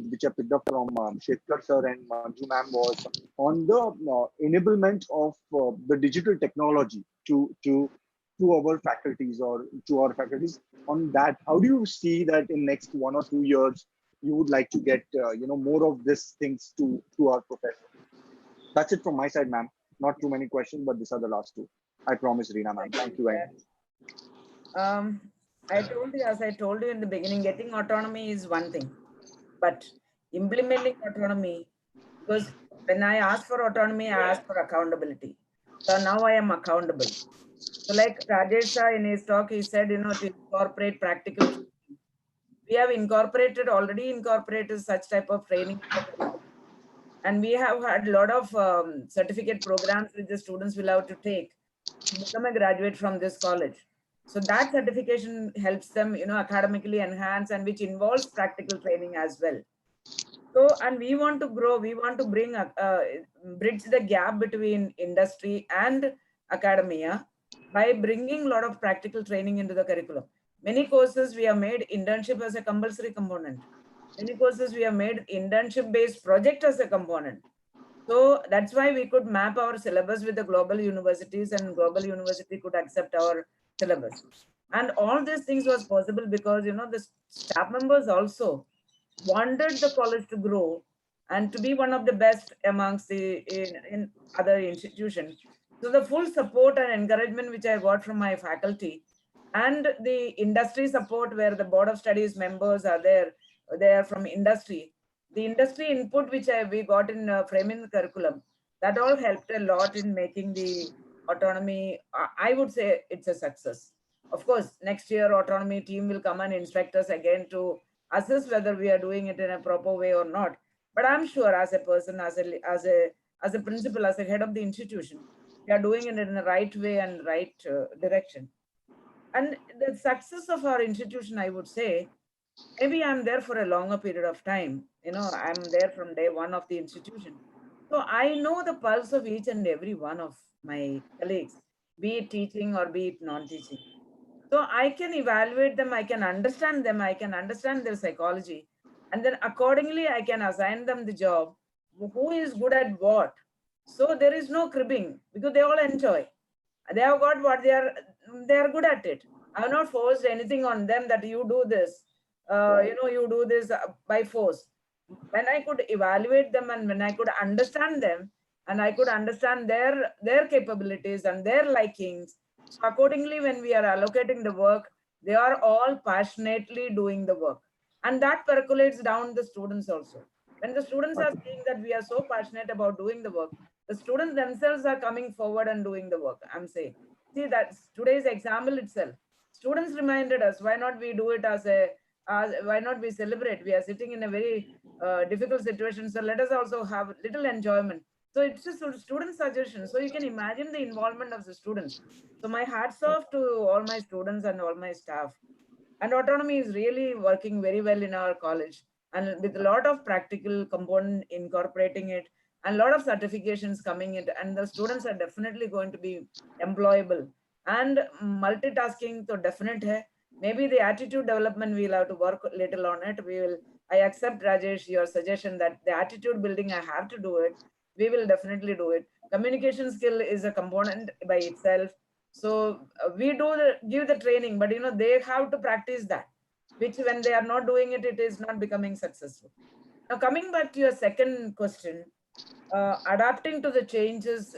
which I picked up from Shekhar sir and Manju ma'am, was on the enablement of the digital technology to our faculties or to our faculties. On that, how do you see that in next 1 or 2 years you would like to get more of these things to our professors? That's it from my side, ma'am. Not too many questions, but these are the last two. I promise, Reena ma'am. Thank you very much. As I told you in the beginning, getting autonomy is one thing, but implementing autonomy, because when I asked for autonomy, I asked for accountability. So now I am accountable. So like Rajesh Shah in his talk, he said, to incorporate practical. We have already incorporated such type of training. And we have had a lot of certificate programs which the students will have to take to become a graduate from this college. So that certification helps them, academically enhance, and which involves practical training as well. So, and we want to grow, we want to bridge the gap between industry and academia by bringing a lot of practical training into the curriculum. Many courses we have made internship as a compulsory component. Many courses we have made internship based project as a component. So that's why we could map our syllabus with the global universities, and global university could accept our syllabus. And all these things was possible because, you know, the staff members also wanted the college to grow and to be one of the best amongst the in other institutions. So the full support and encouragement which I got from my faculty and the industry support, where the board of studies members are there, they are from industry. The industry input which we got in framing the curriculum, that all helped a lot in making the autonomy. I would say it's a success. Of course, next year autonomy team will come and instruct us again to assess whether we are doing it in a proper way or not. But I'm sure as a person, as a principal, as a head of the institution, we are doing it in the right way and right direction. And the success of our institution, I would say, maybe I'm there for a longer period of time. You know, I'm there from day one of the institution. So I know the pulse of each and every one of my colleagues, be it teaching or be it non-teaching. So I can evaluate them, I can understand them, I can understand their psychology. And then accordingly, I can assign them the job, who is good at what. So there is no cribbing because they all enjoy. They have got what they are good at it. I have not forced anything on them that you do this, you know, you do this by force. When I could evaluate them and when I could understand them and I could understand their capabilities and their likings, so accordingly, when we are allocating the work, they are all passionately doing the work. And that percolates down the students also. When the students are seeing that we are so passionate about doing the work, the students themselves are coming forward and doing the work. I'm saying, see, that's today's example itself. Students reminded us, why not we do it why not we celebrate? We are sitting in a very difficult situation. So let us also have little enjoyment. So it's just a student suggestion. So you can imagine the involvement of the students. So my hats off to all my students and all my staff. And autonomy is really working very well in our college, and with a lot of practical component incorporating it and a lot of certifications coming in, and the students are definitely going to be employable. And multitasking so definite hai. Maybe the attitude development we'll have to work a little on it. I accept, Rajesh, your suggestion that the attitude building, I have to do it. We will definitely do it. Communication skill is a component by itself. So we give the training, but you know, they have to practice that, which when they are not doing it, it is not becoming successful. Now, coming back to your second question, adapting to the changes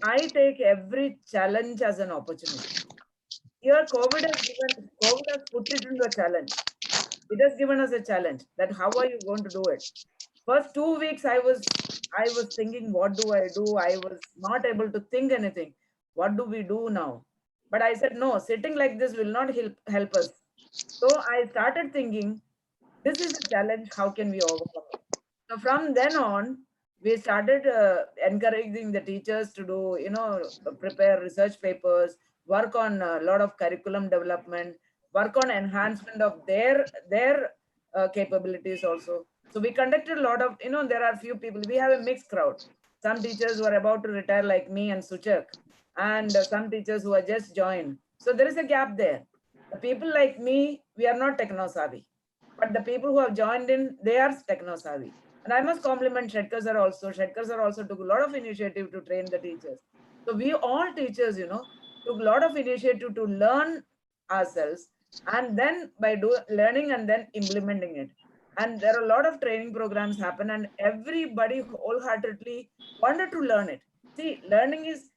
I take every challenge as an opportunity. Here, COVID has put it into a challenge. It has given us a challenge that how are you going to do it? First 2 weeks, I was thinking, what do I do? I was not able to think anything. What do we do now? But I said, no, sitting like this will not help us. So I started thinking, this is a challenge. How can we overcome it? So from then on, we started encouraging the teachers to do, you know, prepare research papers, work on a lot of curriculum development, work on enhancement of their capabilities also. So we conducted a lot of, you know, there are few people, we have a mixed crowd. Some teachers who are about to retire like me and Suchak, and some teachers who are just joined. So there is a gap there. The people like me, we are not techno-savvy. But the people who have joined in, they are techno-savvy. And I must compliment Shetkar sir also. Shetkar sir also took a lot of initiative to train the teachers. So we all teachers, you know, took a lot of initiative to learn ourselves, and then by learning and then implementing it. And there are a lot of training programs happen, and everybody wholeheartedly wanted to learn it. See, learning is,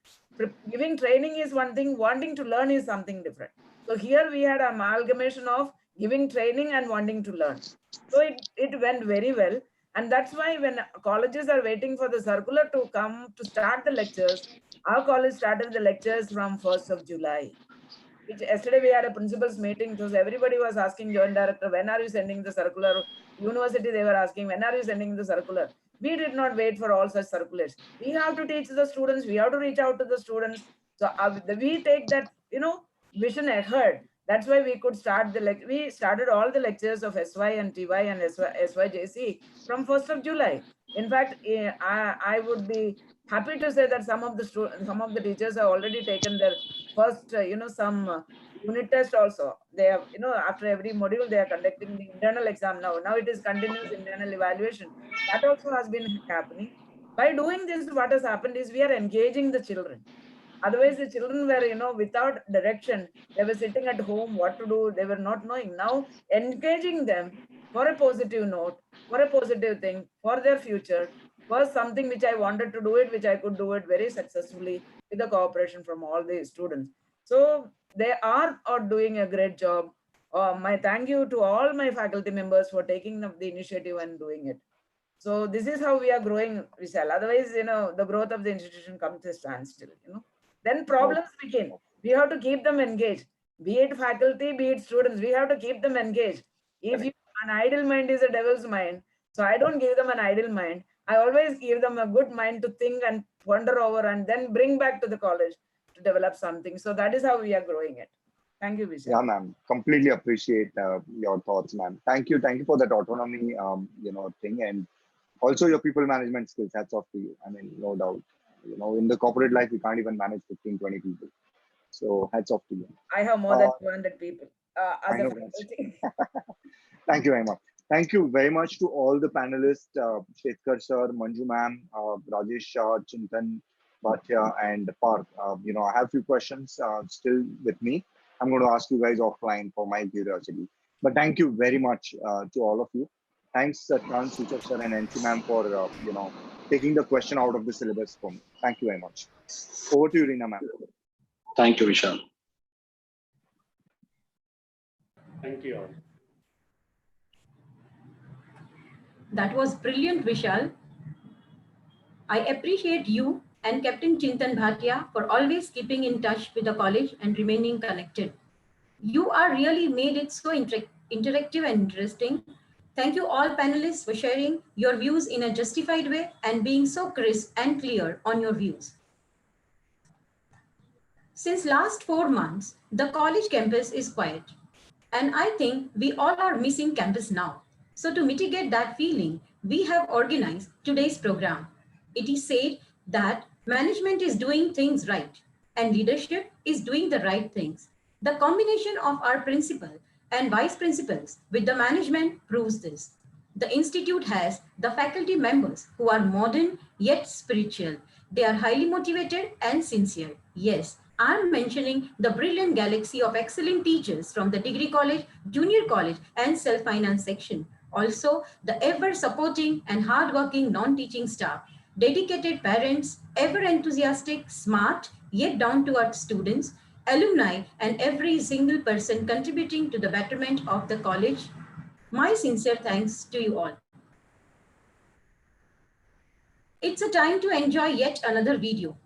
giving training is one thing, wanting to learn is something different. So here we had amalgamation of giving training and wanting to learn. So it went very well. And that's why when colleges are waiting for the circular to come to start the lectures, our college started the lectures from 1st of July. Yesterday we had a principal's meeting, so everybody was asking joint director, when are you sending the circular? University, they were asking, when are you sending the circular? We did not wait for all such circulars. We have to teach the students, we have to reach out to the students. So we take that, you know, vision ahead That's why we could start we started all the lectures of SY and TY and SYJC from 1st of July. In fact, I would be happy to say that some of the teachers have already taken their first, some unit test also. They have, after every module, they are conducting the internal exam now. Now it is continuous internal evaluation. That also has been happening. By doing this, what has happened is we are engaging the children. Otherwise, the children were, without direction. They were sitting at home, what to do, they were not knowing. Now, engaging them for a positive note, for a positive thing, for their future, was something which I wanted to do it, which I could do it very successfully with the cooperation from all the students. So they are doing a great job. My thank you to all my faculty members for taking the initiative and doing it. So this is how we are growing, Vishal. Otherwise, the growth of the institution comes to a standstill, Then problems begin. We have to keep them engaged. Be it faculty, be it students, we have to keep them engaged. If an idle mind is a devil's mind, so I don't give them an idle mind. I always give them a good mind to think and ponder over and then bring back to the college to develop something. So that is how we are growing it. Thank you, Vishal. Yeah, ma'am. Completely appreciate your thoughts, ma'am. Thank you. Thank you for that autonomy, thing, and also your people management skills. Hats off to you. I mean, no doubt. In the corporate life, we can't even manage 15, 20 people. So hats off to you. I have more than 200 people. I know Thank you very much. Thank you very much to all the panelists, Shetkar sir, Manju ma'am, Rajesh Shah, Chintan Bhatia, and Parth. I have a few questions still with me. I'm going to ask you guys offline for my curiosity. But thank you very much to all of you. Thanks, Trans Suchak sir and NC ma'am for taking the question out of the syllabus for me. Thank you very much. Over to you, Reena ma'am. Thank you, Vishal. Thank you all. That was brilliant, Vishal. I appreciate you and Captain Chintan Bhatia for always keeping in touch with the college and remaining connected. You are really made it so interactive and interesting. Thank you all panelists for sharing your views in a justified way and being so crisp and clear on your views. Since last 4 months, the college campus is quiet. And I think we all are missing campus now. So to mitigate that feeling, we have organized today's program. It is said that management is doing things right and leadership is doing the right things. The combination of our principal and vice principals with the management proves this. The institute has the faculty members who are modern yet spiritual. They are highly motivated and sincere. Yes, I'm mentioning the brilliant galaxy of excellent teachers from the degree college, junior college, and self-finance section. Also, the ever-supporting and hardworking non-teaching staff, dedicated parents, ever-enthusiastic, smart, yet down-to-earth students, alumni, and every single person contributing to the betterment of the college. My sincere thanks to you all. It's a time to enjoy yet another video,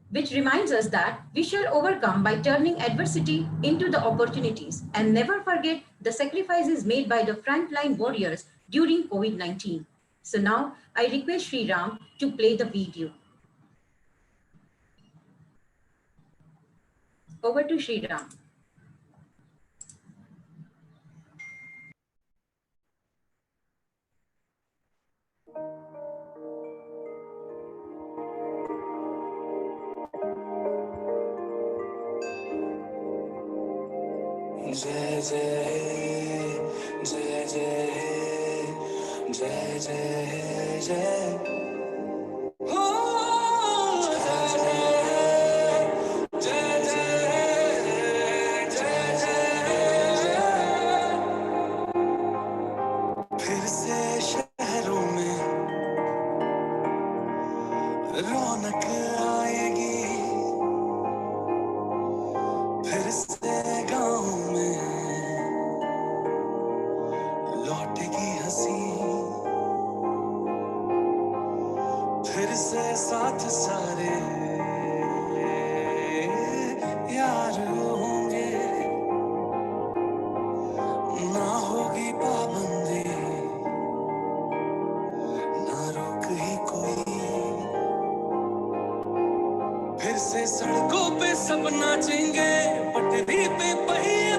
which reminds us that we shall overcome by turning adversity into the opportunities and never forget the sacrifices made by the frontline warriors during COVID-19. So now I request Sri Ram to play the video. Over to Sri Ram. जय जय जय जय जय जय जय हो जय जय जय जय जय फिर से शहरों में रौनक आएगी फिर से गाँव में लौटेगी हंसी फिर से साथ सारे यार होंगे ना होगी पाबंदी ना रोक ही कोई फिर से सड़कों पे सब नाचेंगे पटरी पे पहिए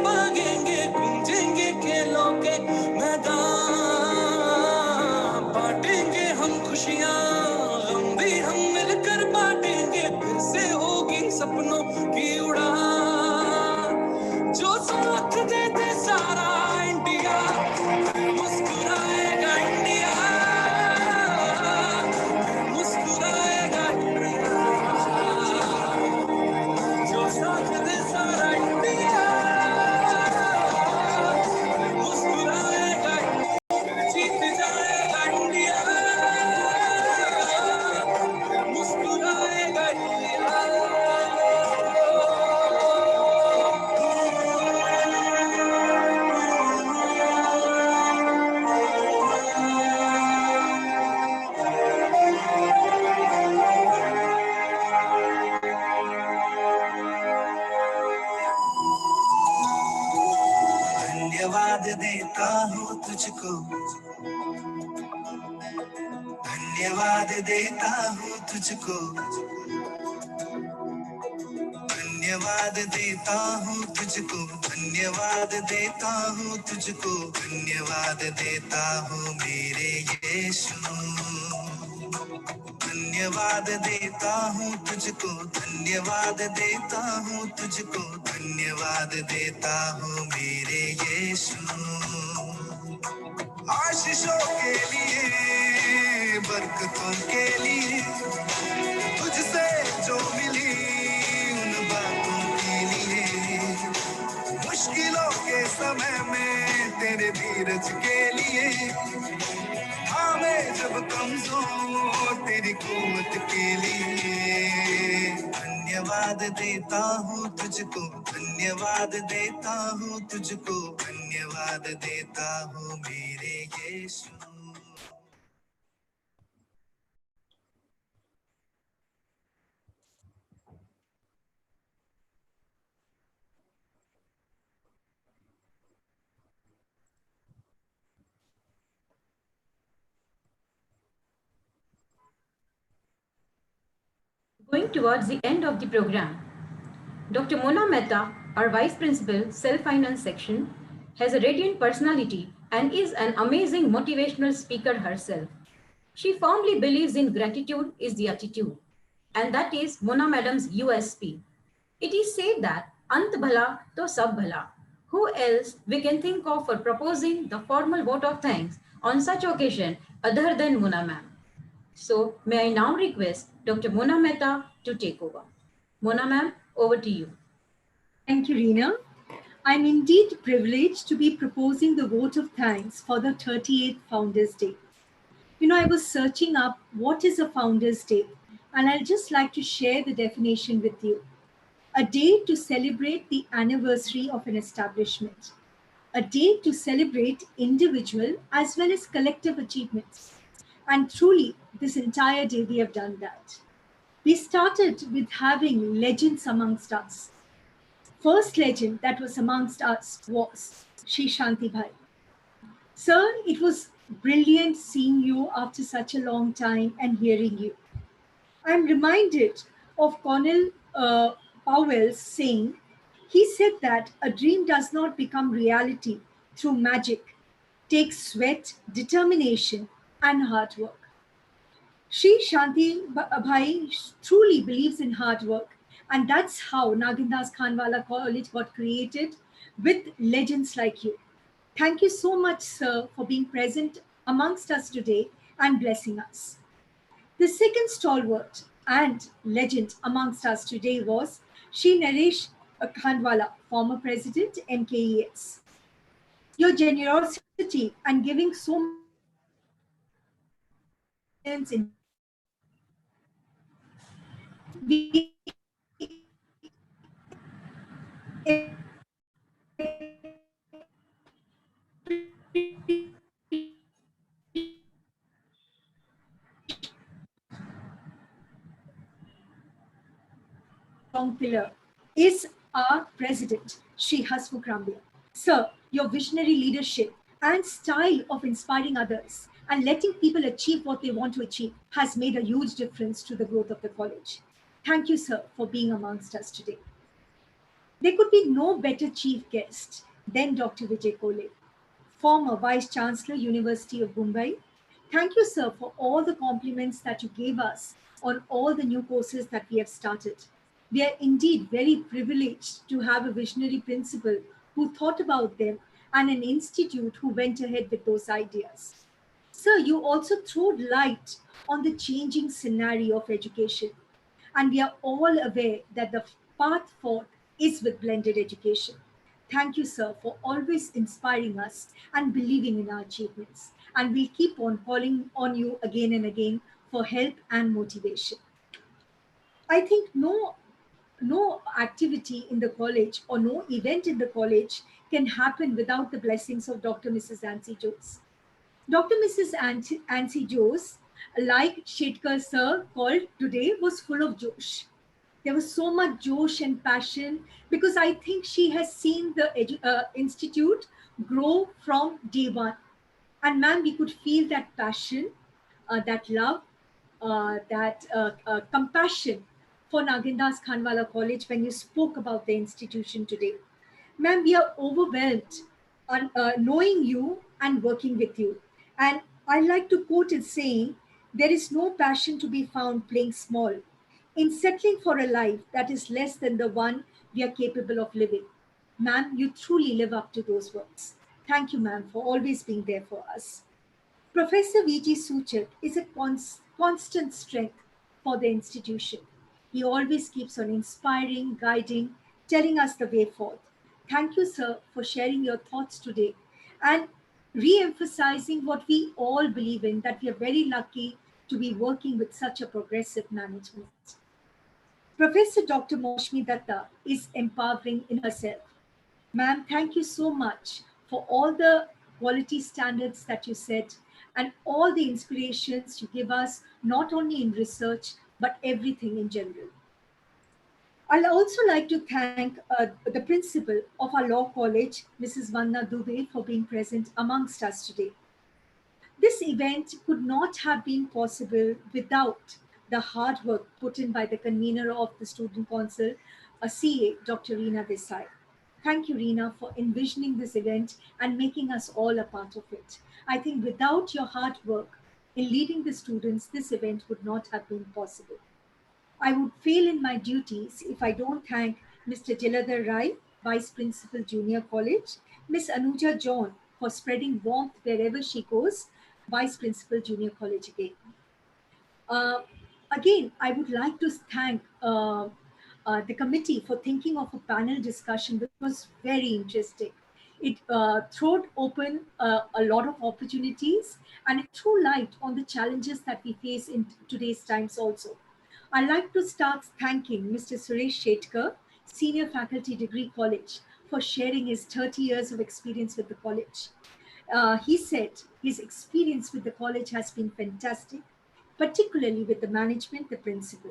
सपनों की उड़ान, जो साथ देते सारा इंडिया, मुस्कुराएगा इंडिया, मुस्कुराएगा इंडिया, जो साथ दे सारा इंडिया, मुस्कुराएगा, जीत जाएगा इंडिया, मुस्कुराएगा इंडिया। धन्यवाद देता हूँ तुझको, धन्यवाद देता हूँ तुझको, धन्यवाद देता हूँ तुझको, धन्यवाद देता हूँ तुझको, धन्यवाद देता हूँ मेरे यीशु, धन्यवाद देता हूँ तुझको, धन्यवाद देता हूँ तुझको, धन्यवाद देता हूँ मेरे यीशु। आशीषों के लिए, बरकतों के लिए, तुझसे जो मिली उन बातों के लिए, मुश्किलों के समय में तेरे धीरज के लिए, हाँ मैं जब कमजोर तेरी कुव्वत के लिए, धन्यवाद देता हूँ तुझको, धन्यवाद देता हूँ तुझको, धन्यवाद देता हूँ मेरे यीशु। Going towards the end of the program, Dr. Mona Mehta, our Vice Principal, Self-Finance Section, has a radiant personality and is an amazing motivational speaker herself. She firmly believes in gratitude is the attitude, and that is Mona Madam's USP. It is said that Ant Bhala to Sab Bhala. Who else we can think of for proposing the formal vote of thanks on such occasion other than Mona Ma'am? So may I now request Dr. Mona Mehta to take over. Mona Ma'am, over to you. Thank you, Reena. I'm indeed privileged to be proposing the vote of thanks for the 38th Founders Day. You know, I was searching up what is a Founders Day, and I'd just like to share the definition with you. A day to celebrate the anniversary of an establishment. A day to celebrate individual as well as collective achievements. And truly, this entire day we have done that. We started with having legends amongst us. First legend that was amongst us was Shri Shanti Bhai. Sir, it was brilliant seeing you after such a long time and hearing you. I'm reminded of Colonel Powell's saying, he said that a dream does not become reality through magic. Takes sweat, determination, and hard work. Shri Shanti Bhai truly believes in hard work, and that's how Nagindas Khanwala College got created with legends like you. Thank you so much, sir, for being present amongst us today and blessing us. The second stalwart and legend amongst us today was Shri Naresh Khandwala, former president, MKES. Your generosity and giving so much in pillar is our president, Shri Hasmukh Rambiya. Sir, your visionary leadership and style of inspiring others and letting people achieve what they want to achieve has made a huge difference to the growth of the college. Thank you, sir, for being amongst us today. There could be no better chief guest than Dr. Vijay Kole, former Vice Chancellor, University of Mumbai. Thank you, sir, for all the compliments that you gave us on all the new courses that we have started. We are indeed very privileged to have a visionary principal who thought about them and an institute who went ahead with those ideas. Sir, you also throw light on the changing scenario of education. And we are all aware that the path forth is with blended education. Thank you, sir, for always inspiring us and believing in our achievements. And we'll keep on calling on you again and again for help and motivation. I think no activity in the college or no event in the college can happen without the blessings of Dr. Mrs. Nancy Jose. Dr. Mrs. Nancy Jose, like Shetkar sir called today, was full of Josh. There was so much Josh and passion because I think she has seen the institute grow from day one. And ma'am, we could feel that passion, that love, that compassion for Nagindas Khanwala College when you spoke about the institution today. Ma'am, we are overwhelmed on knowing you and working with you. And I like to quote it saying, there is no passion to be found playing small in settling for a life that is less than the one we are capable of living. Ma'am, you truly live up to those words. Thank you, ma'am, for always being there for us. Professor V.G. Suchak is a constant strength for the institution. He always keeps on inspiring, guiding, telling us the way forth. Thank you, sir, for sharing your thoughts today and re-emphasizing what we all believe in, that we are very lucky to be working with such a progressive management. Professor Dr. Moshmi Datta is empowering in herself. Ma'am, thank you so much for all the quality standards that you set and all the inspirations you give us, not only in research, but everything in general. I'll also like to thank the principal of our law college, Mrs. Vanna Dubey, for being present amongst us today. This event could not have been possible without the hard work put in by the convener of the Student Council, a CA, Dr. Reena Desai. Thank you, Reena, for envisioning this event and making us all a part of it. I think without your hard work in leading the students, this event would not have been possible. I would fail in my duties if I don't thank Mr. Jaladhar Rai, Vice Principal Junior College, Miss Anuja John for spreading warmth wherever she goes, Vice Principal Junior College again. Again, I would like to thank the committee for thinking of a panel discussion, which was very interesting. It threw open a lot of opportunities and it threw light on the challenges that we face in today's times also. I'd like to start thanking Mr. Suresh Shetkar, Senior Faculty Degree College, for sharing his 30 years of experience with the college. He said his experience with the college has been fantastic, particularly with the management, the principal.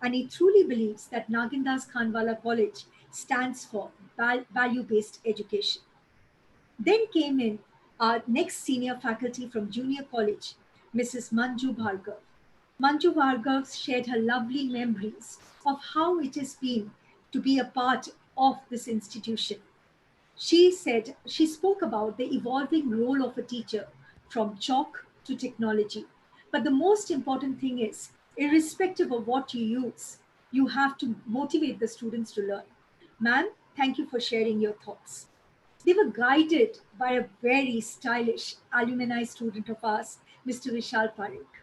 And he truly believes that Nagindas Khanwala College stands for value-based education. Then came in our next senior faculty from junior college, Mrs. Manju Bhargav. Manju Bhargav shared her lovely memories of how it has been to be a part of this institution. She spoke about the evolving role of a teacher from chalk to technology. But the most important thing is, irrespective of what you use, you have to motivate the students to learn. Ma'am, thank you for sharing your thoughts. They were guided by a very stylish alumni student of ours, Mr. Vishal Parekh,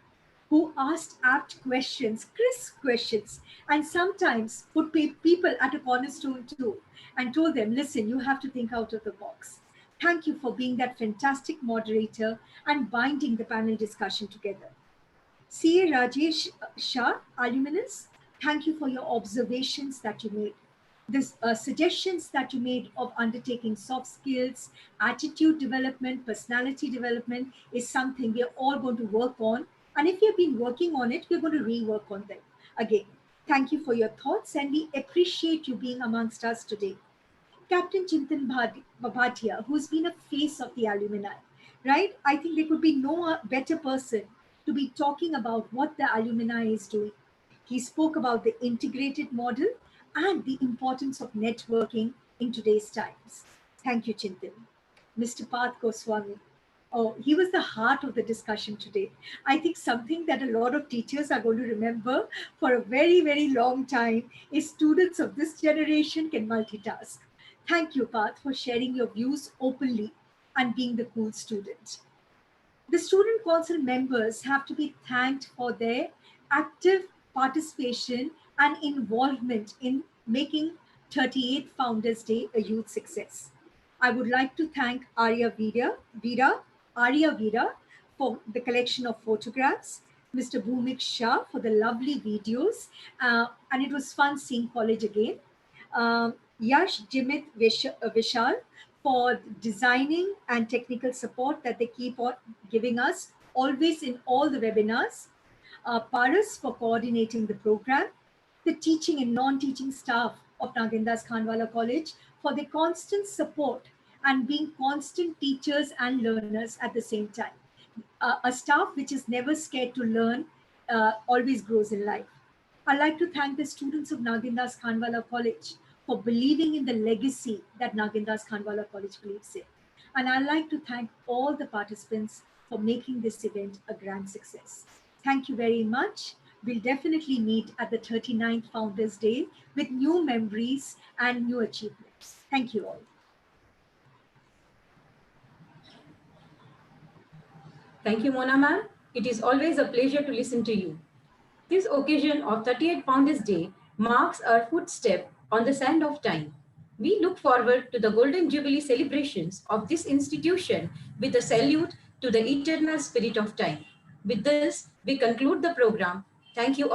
who asked apt questions, crisp questions, and sometimes put people at a cornerstone too, and told them, listen, you have to think out of the box. Thank you for being that fantastic moderator and binding the panel discussion together. CA Rajesh Shah, alumnus, thank you for your observations that you made. The suggestions that you made of undertaking soft skills, attitude development, personality development is something we're all going to work on. And if you've been working on it, we're going to rework on them. Again, thank you for your thoughts and we appreciate you being amongst us today. Captain Chintan Bhatia, who's been a face of the alumni, right? I think there could be no better person to be talking about what the alumni is doing. He spoke about the integrated model and the importance of networking in today's times. Thank you, Chintan. Mr. Parth Goswami, Oh, he was the heart of the discussion today. I think something that a lot of teachers are going to remember for a very, very long time is students of this generation can multitask. Thank you, Parth, for sharing your views openly and being the cool student. The student council members have to be thanked for their active participation and involvement in making 38 Founders Day a youth success. I would like to thank Arya Veera for the collection of photographs, Mr. Bhumik Shah for the lovely videos, and it was fun seeing college again. Yash Jimit Vishal for designing and technical support that they keep on giving us always in all the webinars. Paras for coordinating the program, the teaching and non-teaching staff of Nagendas Khanwala College for their constant support and being constant teachers and learners at the same time. A staff which is never scared to learn always grows in life. I'd like to thank the students of Nagendas Khanwala College for believing in the legacy that Nagendas Khanwala College believes in. And I'd like to thank all the participants for making this event a grand success. Thank you very much. We'll definitely meet at the 39th Founders Day with new memories and new achievements. Thank you all. Thank you, Mona ma'am. It is always a pleasure to listen to you. This occasion of 38 Founders Day marks our footstep on the sand of time. We look forward to the Golden Jubilee celebrations of this institution with a salute to the eternal spirit of time. With this, we conclude the program. Thank you all.